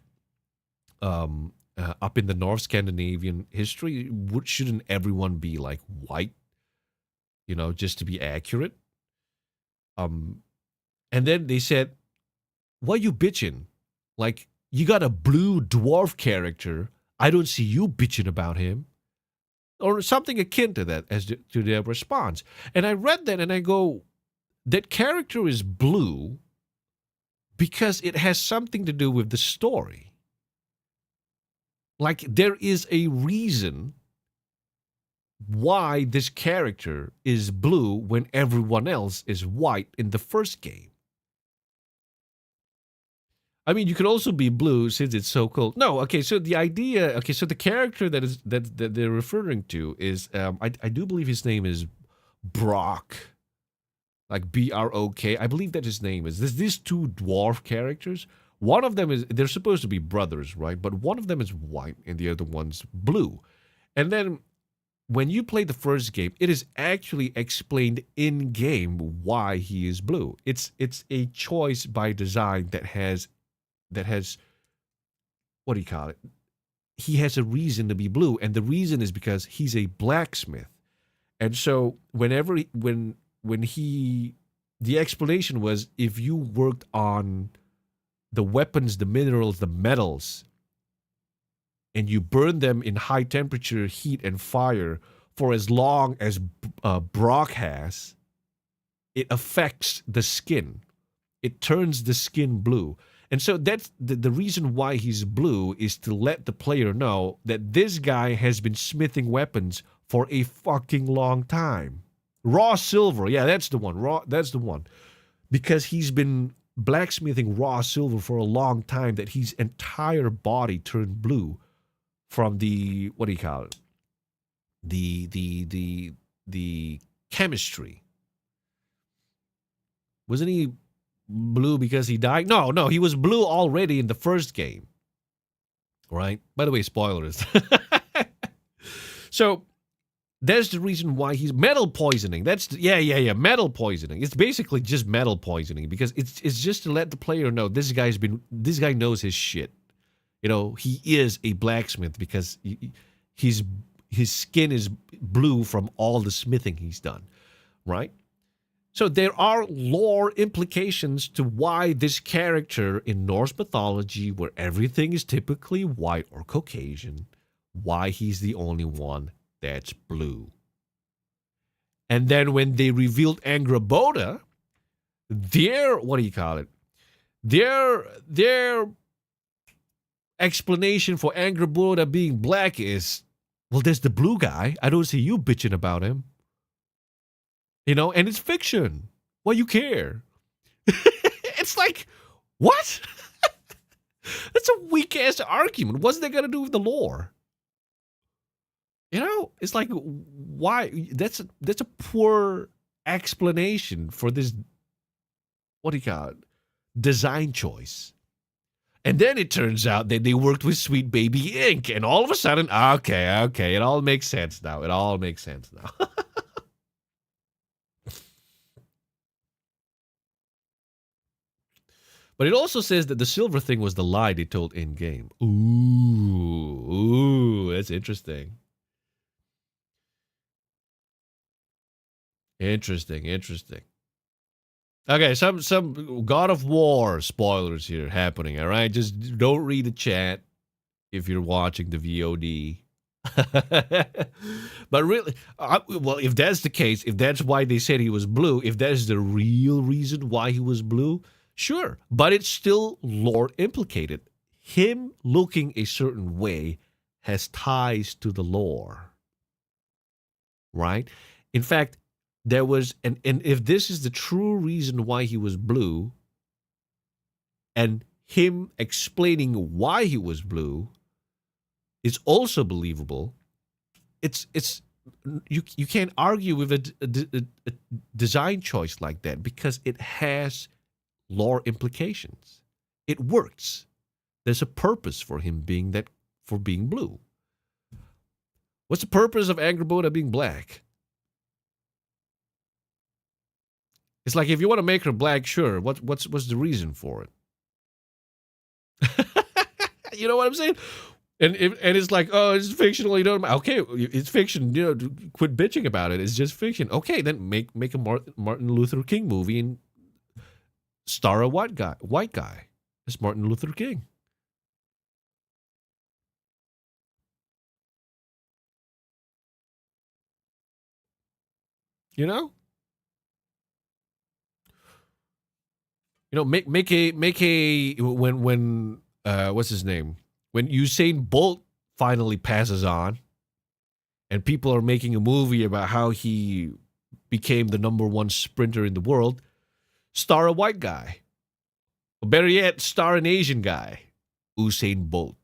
up in the North Scandinavian history, shouldn't everyone be like white? Just to be accurate. And then they said, why you bitching? Like, you got a blue dwarf character. I don't see you bitching about him. Or something akin to that as to their response. And I read that and I go, that character is blue because it has something to do with the story. Like, there is a reason why this character is blue when everyone else is white in the first game. I mean, you could also be blue since it's so cold. No, okay. So the idea, so the character that they're referring to is, I do believe his name is Brock, like Brok. I believe that his name is. These two dwarf characters. One of them is, they're supposed to be brothers, right? But one of them is white and the other one's blue. And then when you play the first game, it is actually explained in game why he is blue. It's a choice by design that has what do you call it? He has a reason to be blue, and the reason is because he's a blacksmith. And so whenever when he the explanation was, if you worked on the weapons, the minerals, the metals, and you burn them in high temperature, heat, and fire for as long as Brock has, it affects the skin. It turns the skin blue. And so that's the reason why he's blue, is to let the player know that this guy has been smithing weapons for a fucking long time. Raw silver, yeah, that's the one. That's the one. Because he's been blacksmithing raw silver for a long time, that his entire body turned blue from the, what do you call it? The chemistry. Wasn't he blue because he died? No, he was blue already in the first game. Right? By the way, spoilers. So that's the reason why he's metal poisoning. Yeah. Metal poisoning. It's basically just metal poisoning, because it's just to let the player know this guy knows his shit. You know, he is a blacksmith because his skin is blue from all the smithing he's done, right? So there are lore implications to why this character in Norse mythology, where everything is typically white or Caucasian, why he's the only one that's blue. And then when they revealed Angraboda, their, what do you call it? Their explanation for Angraboda being black is, well, there's the blue guy. I don't see you bitching about him. You know, and it's fiction. Why you care? It's like, what? That's a weak-ass argument. What's that got to do with the lore? You know, it's like, why? That's a poor explanation for this, what do you call it, design choice. And then it turns out that they worked with Sweet Baby Inc. And all of a sudden, okay, it all makes sense now. But it also says that the silver thing was the lie they told in-game. Ooh, that's interesting. Interesting. Okay, some God of War spoilers here happening, all right? Just don't read the chat if you're watching the VOD. But really, well, if that's the case, if that's why they said he was blue, if that is the real reason why he was blue, sure. But it's still lore implicated. Him looking a certain way has ties to the lore, right? In fact, there was, and if this is the true reason why he was blue, and him explaining why he was blue is also believable, it's you can't argue with a design choice like that, because it has lore implications. It works. There's a purpose for him being blue. What's the purpose of Angraboda being black? It's like, if you want to make her black, sure. What's the reason for it? You know what I'm saying? And it's like, oh, it's fictional. You don't. Okay, it's fiction. You know, quit bitching about it. It's just fiction. Okay, then make a Martin Luther King movie and star a white guy. It's Martin Luther King. You know. You know, make a when what's his name? When Usain Bolt finally passes on, and people are making a movie about how he became the #1 sprinter in the world, star a white guy. Or better yet, star an Asian guy. Usain Bolt,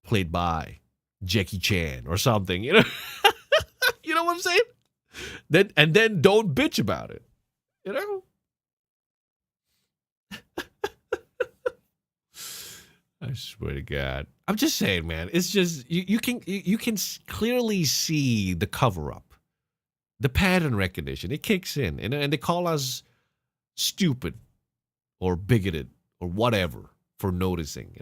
played by Jackie Chan or something. You know, you know what I'm saying? Then don't bitch about it. You know. I swear to God. I'm just saying, man. It's just you can clearly see the cover up, the pattern recognition. It kicks in, and they call us stupid or bigoted or whatever for noticing.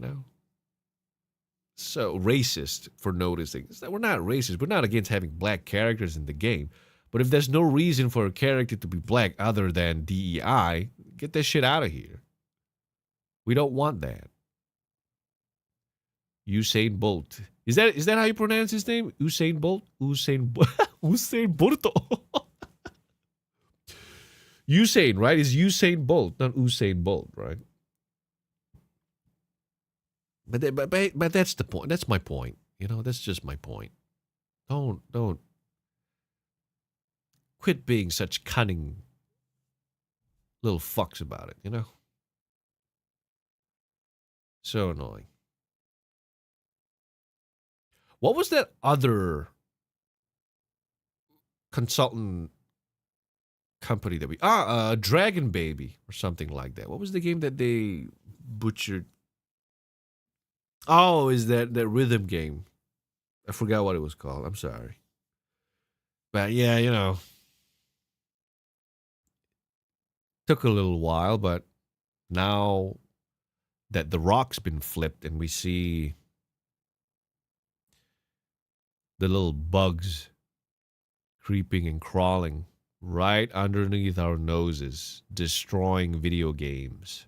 So racist for noticing. We're not racist. We're not against having black characters in the game. But if there's no reason for a character to be black other than DEI, get that shit out of here. We don't want that. Usain Bolt. Is that how you pronounce his name? Usain Bolt? Usain Bolto. Usain, right? Is Usain Bolt, not Usain Bolt, right? But that's the point. That's my point. That's just my point. Don't quit being such cunning little fucks about it, So annoying. What was that other consultant company that Dragon Baby or something like that? What was the game that they butchered? Oh, is that rhythm game? I forgot what it was called. I'm sorry. But yeah, took a little while, but now that the rock's been flipped and we see the little bugs creeping and crawling right underneath our noses, destroying video games.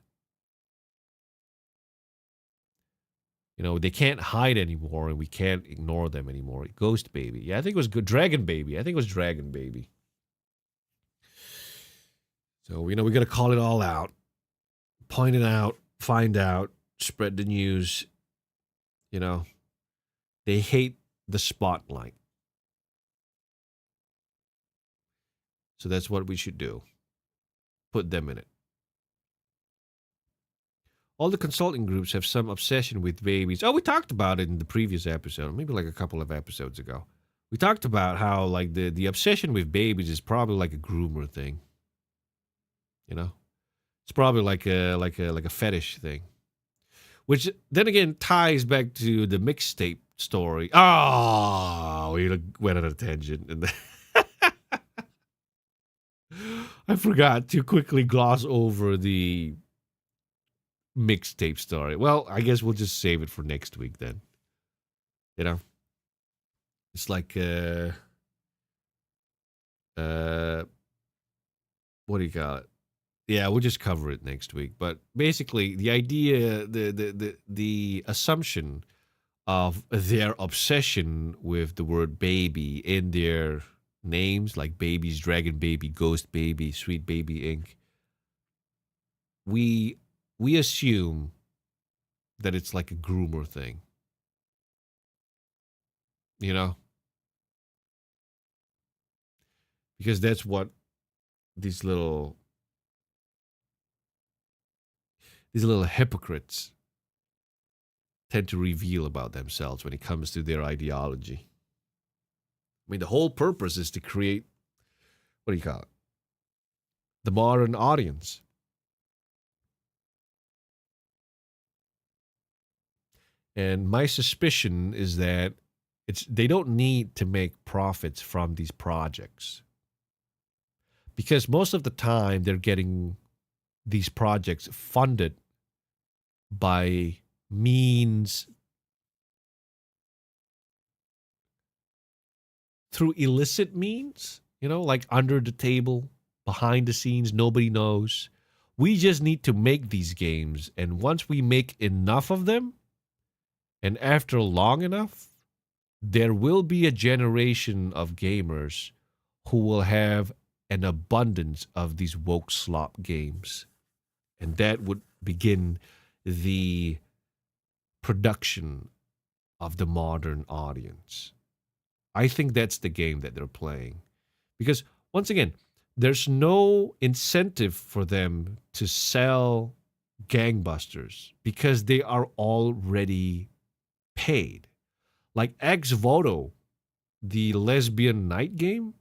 They can't hide anymore and we can't ignore them anymore. Ghost Baby. Yeah, I think it was good. Dragon Baby. I think it was Dragon Baby. So, we got to call it all out, point it out, find out, spread the news. They hate the spotlight. So that's what we should do. Put them in it. All the consulting groups have some obsession with babies. Oh, we talked about it in the previous episode, maybe like a couple of episodes ago. We talked about how like the obsession with babies is probably like a groomer thing. It's probably like a fetish thing. Which then again ties back to the mixtape story. Oh, we went on a tangent. And I forgot to quickly gloss over the mixtape story. Well, I guess we'll just save it for next week then. It's like what do you call it? Yeah, we'll just cover it next week. But basically, the idea, the assumption of their obsession with the word baby in their names, like Babies, Dragon Baby, Ghost Baby, Sweet Baby Inc. We assume that it's like a groomer thing. Because that's what these little hypocrites tend to reveal about themselves when it comes to their ideology. I mean, the whole purpose is to create, what do you call it? The modern audience. And my suspicion is that they don't need to make profits from these projects. Because most of the time they're getting these projects funded by means through illicit means, like under the table, behind the scenes, nobody knows. We just need to make these games. And once we make enough of them, and after long enough, there will be a generation of gamers who will have an abundance of these woke slop games. And that would begin the production of the modern audience. I think that's the game that they're playing. Because, once again, there's no incentive for them to sell gangbusters because they are already paid. Like Ex Voto, the lesbian night game,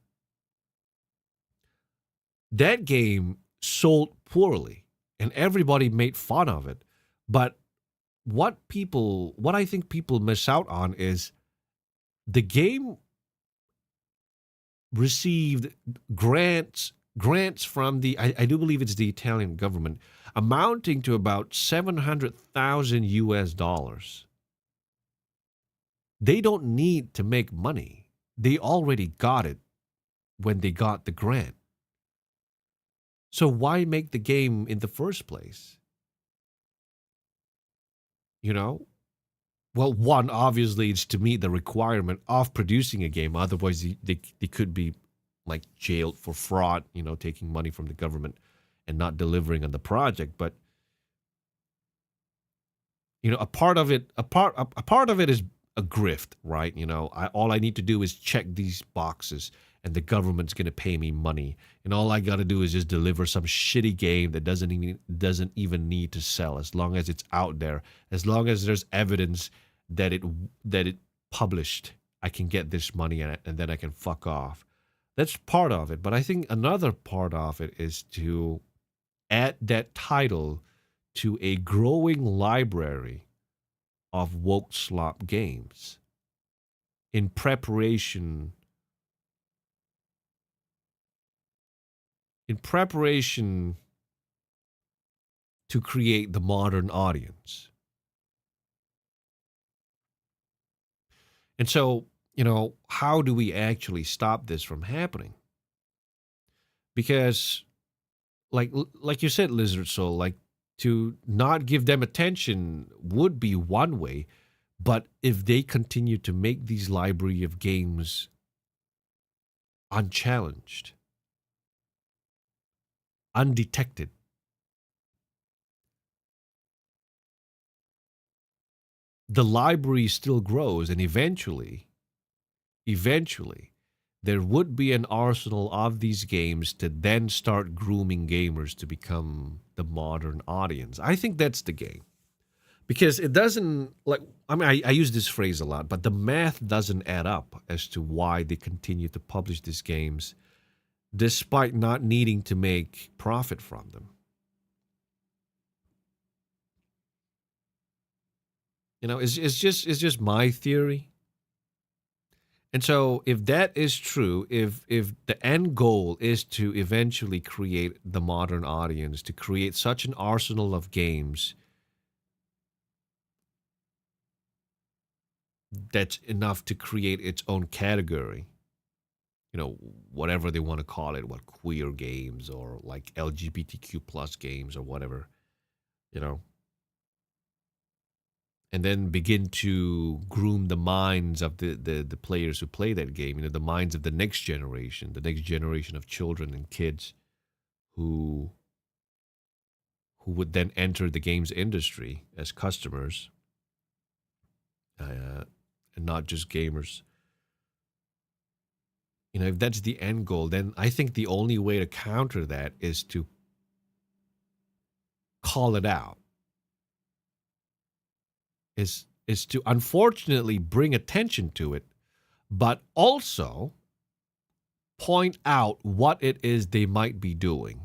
that game sold poorly and everybody made fun of it. But what I think people miss out on is the game received grants from I do believe it's the Italian government, amounting to about 700,000 US dollars. They don't need to make money. They already got it when they got the grant. So why make the game in the first place? You know? Well, one, obviously, it's to meet the requirement of producing a game. Otherwise, they could be like jailed for fraud, taking money from the government and not delivering on the project. But a part of it is a grift, right? All I need to do is check these boxes, and the government's going to pay me money, and all I got to do is just deliver some shitty game that doesn't even need to sell, as long as it's out there, as long as there's evidence that it published, I can get this money, and then I can fuck off. That's part of it. But I think another part of it is to add that title to a growing library of woke slop games in preparation to create the modern audience. And so, how do we actually stop this from happening? Because like you said, Lizard Soul, like, to not give them attention would be one way, but if they continue to make these library of games unchallenged, undetected, the library still grows, and eventually, there would be an arsenal of these games to then start grooming gamers to become the modern audience. I think that's the game. Because it doesn't, I use this phrase a lot, but the math doesn't add up as to why they continue to publish these games despite not needing to make profit from them. It's just my theory. And so if that is true, if the end goal is to eventually create the modern audience, to create such an arsenal of games that's enough to create its own category, whatever they want to call it, what, queer games or like LGBTQ plus games or whatever, and then begin to groom the minds of the players who play that game, the minds of the next generation of children and kids who would then enter the games industry as customers, and not just gamers. If that's the end goal, then I think the only way to counter that is to call it out. Is to unfortunately bring attention to it, but also point out what it is they might be doing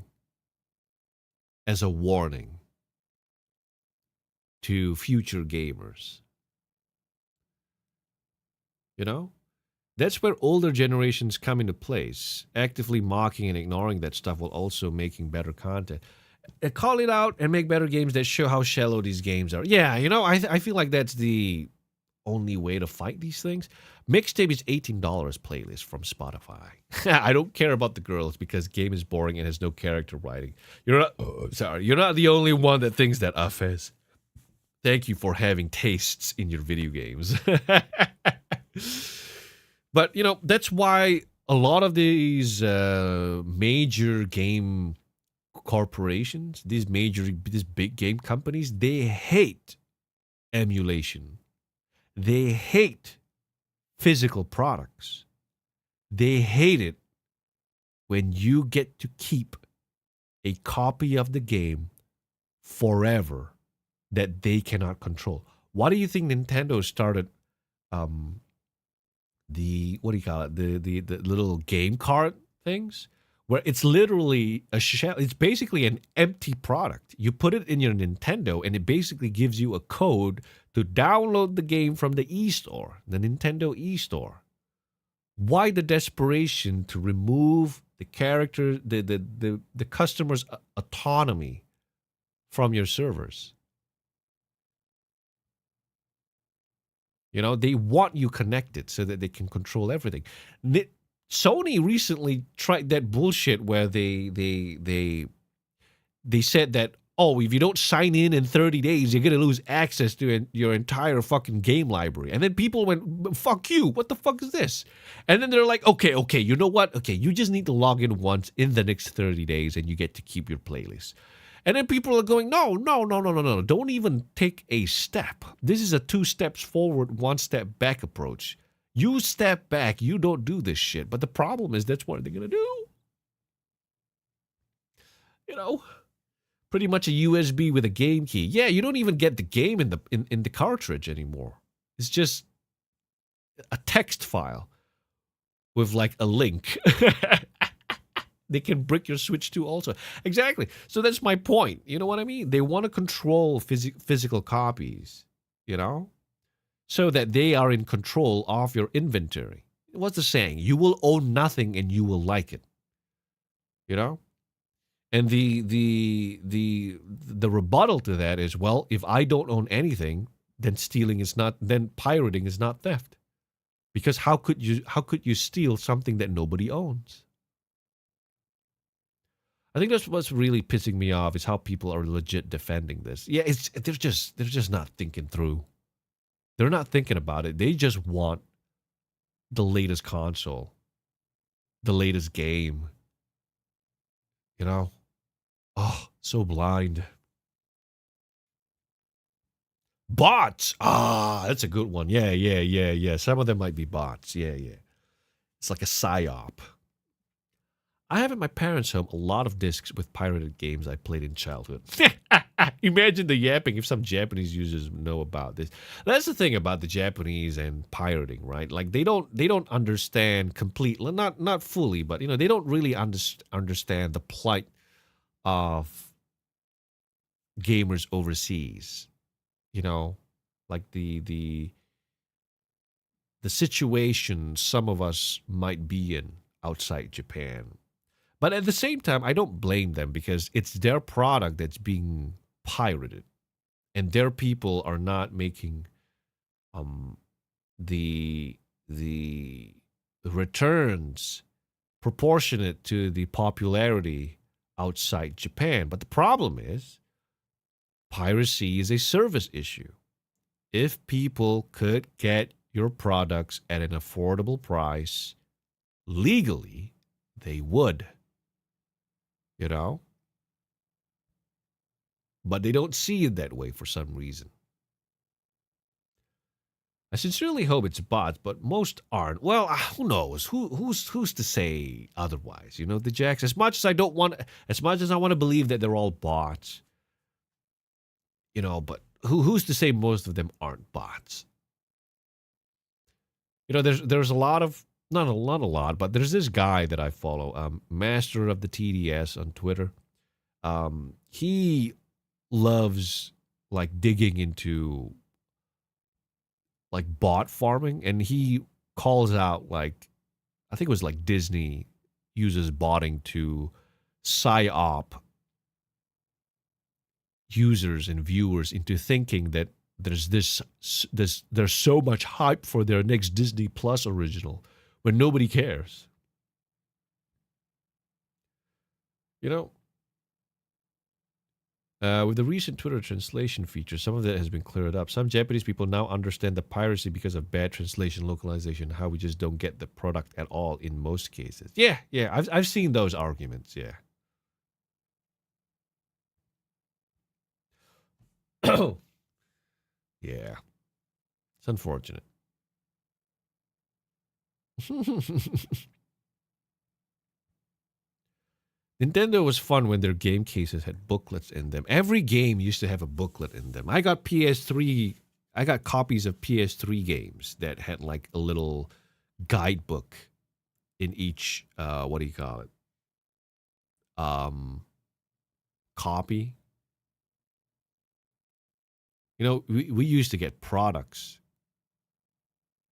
as a warning to future gamers. That's where older generations come into place. Actively mocking and ignoring that stuff while also making better content. Call it out and make better games that show how shallow these games are. Yeah, I feel like that's the only way to fight these things. Mixtape is $18 playlist from Spotify. I don't care about the girls because game is boring and has no character writing. You're not the only one that thinks that, Fez. Thank you for having tastes in your video games. But, that's why a lot of these major game corporations, these big game companies, they hate emulation. They hate physical products. They hate it when you get to keep a copy of the game forever that they cannot control. Why do you think Nintendo started the little game card things? where it's literally a shell. It's basically an empty product. You put it in your Nintendo, and it basically gives you a code to download the game from the e-store, the Nintendo e-store. Why the desperation to remove the character, the customer's autonomy from your servers? You know, they want you connected so that they can control everything. Sony recently tried that bullshit where they said that, oh, if you don't sign in 30 days, you're going to lose access to your entire fucking game library. And then people went, fuck you, what the fuck is this? And then they're like, okay, you know what? Okay, you just need to log in once in the next 30 days and you get to keep your playlist. And then people are going, no, don't even take a step. This is a 2 steps forward, 1 step back approach. You step back, you don't do this shit. But the problem is that's what they're going to do. You know, pretty much a USB with a game key. Yeah, you don't even get the game in the cartridge anymore. It's just a text file with like a link. They can brick your Switch too also. Exactly. So that's my point. You know what I mean? They want to control physical copies, you know, so that they are in control of your inventory. What's the saying? You will own nothing and you will like it. You know? And the rebuttal to that is, well, if I don't own anything, then pirating is not theft. Because how could you steal something that nobody owns? I think that's what's really pissing me off is how people are legit defending this. Yeah, they're just not thinking through. They're not thinking about it. They just want the latest console, the latest game. You know? Oh, so blind. Bots. That's a good one. Yeah. Some of them might be bots. Yeah. It's like a psyop. I have at my parents' home a lot of discs with pirated games I played in childhood. Imagine the yapping if some Japanese users know about this. That's the thing about the Japanese and pirating, right? Like they don't understand completely, not fully, but you know, they don't really understand the plight of gamers overseas. You know, like the situation some of us might be in outside Japan. But at the same time, I don't blame them because it's their product that's being pirated, and their people are not making the returns proportionate to the popularity outside Japan. But the problem is, piracy is a service issue. If people could get your products at an affordable price legally, they would. You know? But they don't see it that way for some reason. I sincerely hope it's bots, but most aren't. Well, who knows? Who's to say otherwise? You know, the Jacks. As much as I want to believe that they're all bots, you know, but who's to say most of them aren't bots? You know, there's a lot of not a lot, but there's this guy that I follow, Master of the TDS on Twitter. He loves like digging into like bot farming, and he calls out like, I think it was like Disney uses botting to psyop users and viewers into thinking that there's so much hype for their next Disney Plus original when nobody cares. You know, with the recent Twitter translation feature, some of that has been cleared up. Some Japanese people now understand the piracy because of bad translation localization, how we just don't get the product at all in most cases. Yeah, I've seen those arguments, yeah. Yeah. It's unfortunate. Nintendo was fun when their game cases had booklets in them. Every game used to have a booklet in them. I got copies of PS3 games that had like a little guidebook in each, what do you call it? copy. You know, we used to get products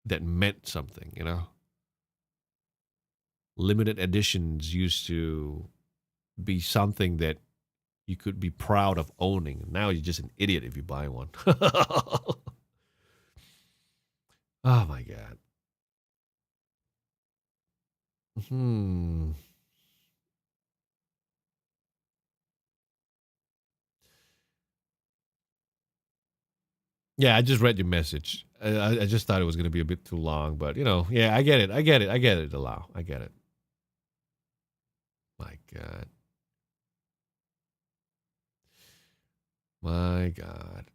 that meant something, you know. Limited editions used to be something that you could be proud of owning. Now you're just an idiot if you buy one. Oh my God. Yeah, I just read your message. I just thought it was going to be a bit too long, but you know, yeah, I get it. I get it, Allow. I get it. My God. My God.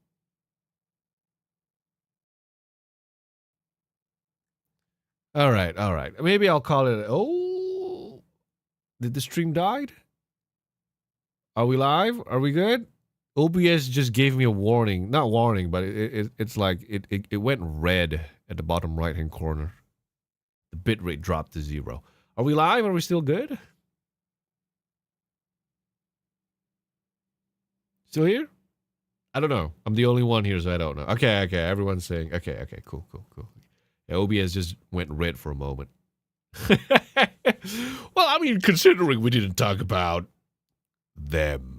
All right, all right. Maybe I'll call it. Oh, did the stream died? Are we live? Are we good? OBS just gave me a warning. Not warning, but it's like it went red at the bottom right hand corner. The bitrate dropped to 0. Are we live? Are we still good? Still here? I don't know. I'm the only one here, so I don't know. Okay. Everyone's saying, okay. Cool. Yeah, OBS just went red for a moment. Well, I mean, considering we didn't talk about them.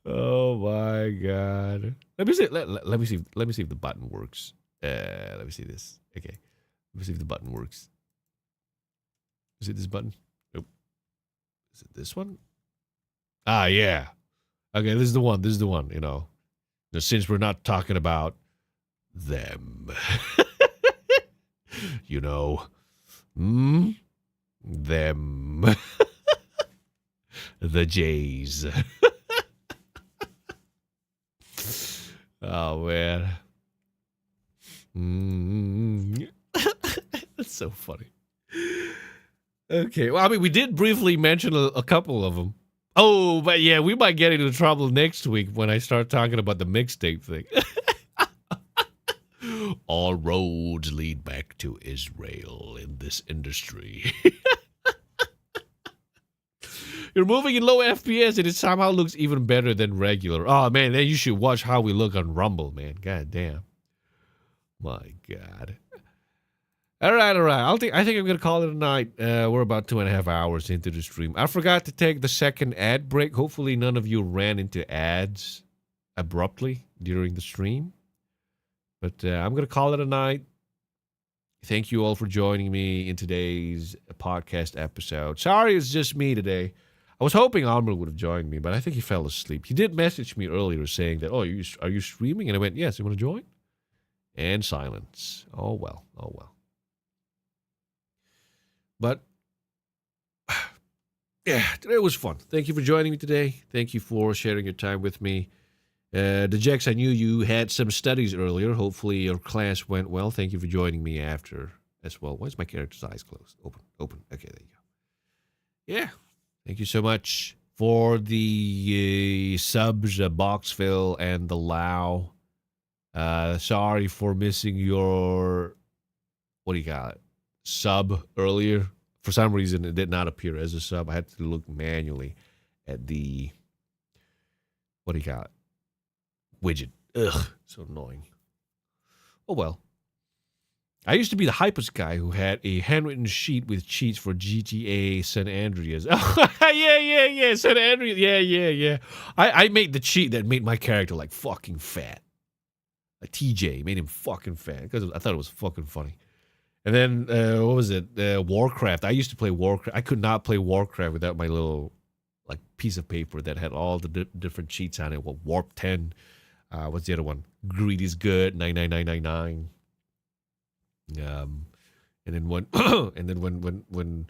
Oh my God. Let me see. Let me see. Let me see if the button works. Let me see this. Okay. Let me see if the button works. Is it this button? Nope. Is it this one? Ah, yeah. Okay, this is the one. You know, since we're not talking about them, you know, them, the Jays. Oh man, that's so funny. Okay, well, I mean, we did briefly mention a couple of them. Oh, but yeah, we might get into trouble next week when I start talking about the mixtape thing. All roads lead back to Israel in this industry. You're moving in low FPS and it somehow looks even better than regular. Oh, man, then you should watch how we look on Rumble, man. God damn. My God. All right. I think I'm going to call it a night. We're about 2.5 hours into the stream. I forgot to take the second ad break. Hopefully none of you ran into ads abruptly during the stream. But I'm going to call it a night. Thank you all for joining me in today's podcast episode. Sorry it's just me today. I was hoping Armor would have joined me, but I think he fell asleep. He did message me earlier saying that, oh, are you streaming? And I went, yes, you want to join? And silence. Oh, well. But, yeah, today was fun. Thank you for joining me today. Thank you for sharing your time with me. The Jex, I knew you had some studies earlier. Hopefully your class went well. Thank you for joining me after as well. Why is my character's eyes closed? Open. Okay, there you go. Yeah. Thank you so much for the subs, Boxville, and the Lao. Sorry for missing your, what do you call it? Sub earlier. For some reason, it did not appear as a sub. I had to look manually at the, what do you call it? Widget. Ugh, so annoying. Oh well. I used to be the hypest guy who had a handwritten sheet with cheats for GTA San Andreas. Oh, yeah. San Andreas. Yeah. I made the cheat that made my character like fucking fat. Like TJ made him fucking fat because I thought it was fucking funny. And then, what was it? Warcraft. I used to play Warcraft. I could not play Warcraft without my little like piece of paper that had all the different cheats on it. Well, Warp 10. What's the other one? Greed is good. 99999. And then when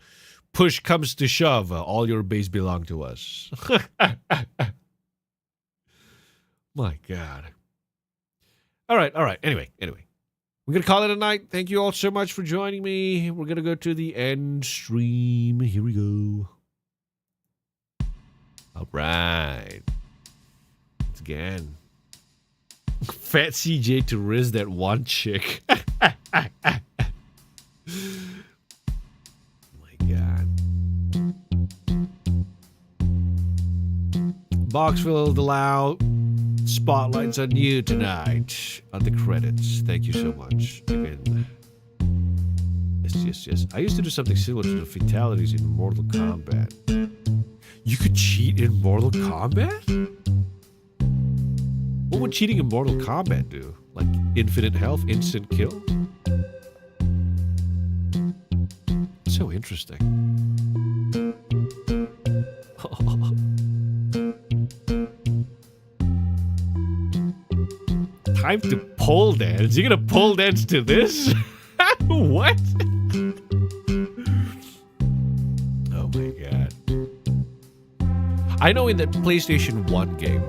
push comes to shove, all your base belong to us. My God. All right. Anyway. We're going to call it a night. Thank you all so much for joining me. We're going to go to the end stream. Here we go. All right. Once again. Fat CJ to riz that one chick. Oh my God. Boxville Delau, spotlights on you tonight on the credits. Thank you so much. Again. Yes. I used to do something similar to the fatalities in Mortal Kombat. You could cheat in Mortal Kombat? What would cheating in Mortal Kombat do? Like infinite health, instant kill? So interesting. Time to pole dance? You're gonna pole dance to this? What? Oh my god. I know in that PlayStation 1 game,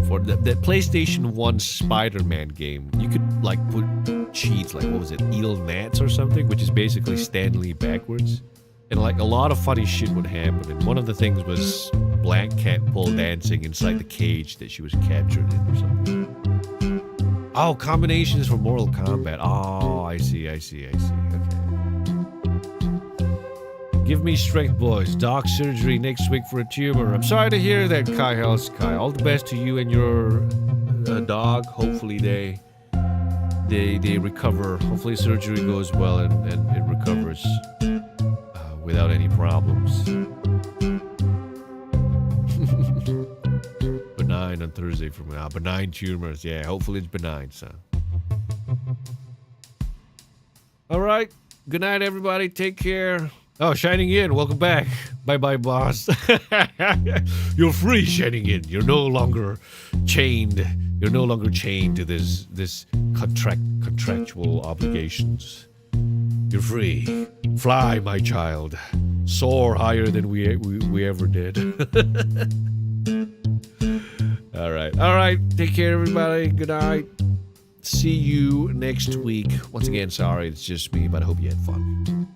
for that PlayStation 1 Spider-Man game, you could like put cheats like, what was it, eel gnats or something, which is basically Stan Lee backwards. And like a lot of funny shit would happen. And one of the things was Black Cat pole dancing inside the cage that she was captured in or something. Oh, combinations for Mortal Kombat. Oh, I see. Okay. Give me strength, boys. Doc surgery next week for a tumor. I'm sorry to hear that, Kai Hells. Kai, all the best to you and your dog. Hopefully they recover. Hopefully surgery goes well and it recovers without any problems. Benign on Thursday from now. Benign tumors. Yeah, hopefully it's benign, son. All right. Good night, everybody. Take care. Oh, Shining In, welcome back. Bye-bye, boss. You're free, Shining In. You're no longer chained. You're no longer chained to this contractual obligations. You're free. Fly, my child. Soar higher than we ever did. All right. Take care, everybody. Good night. See you next week. Once again, sorry, it's just me, but I hope you had fun.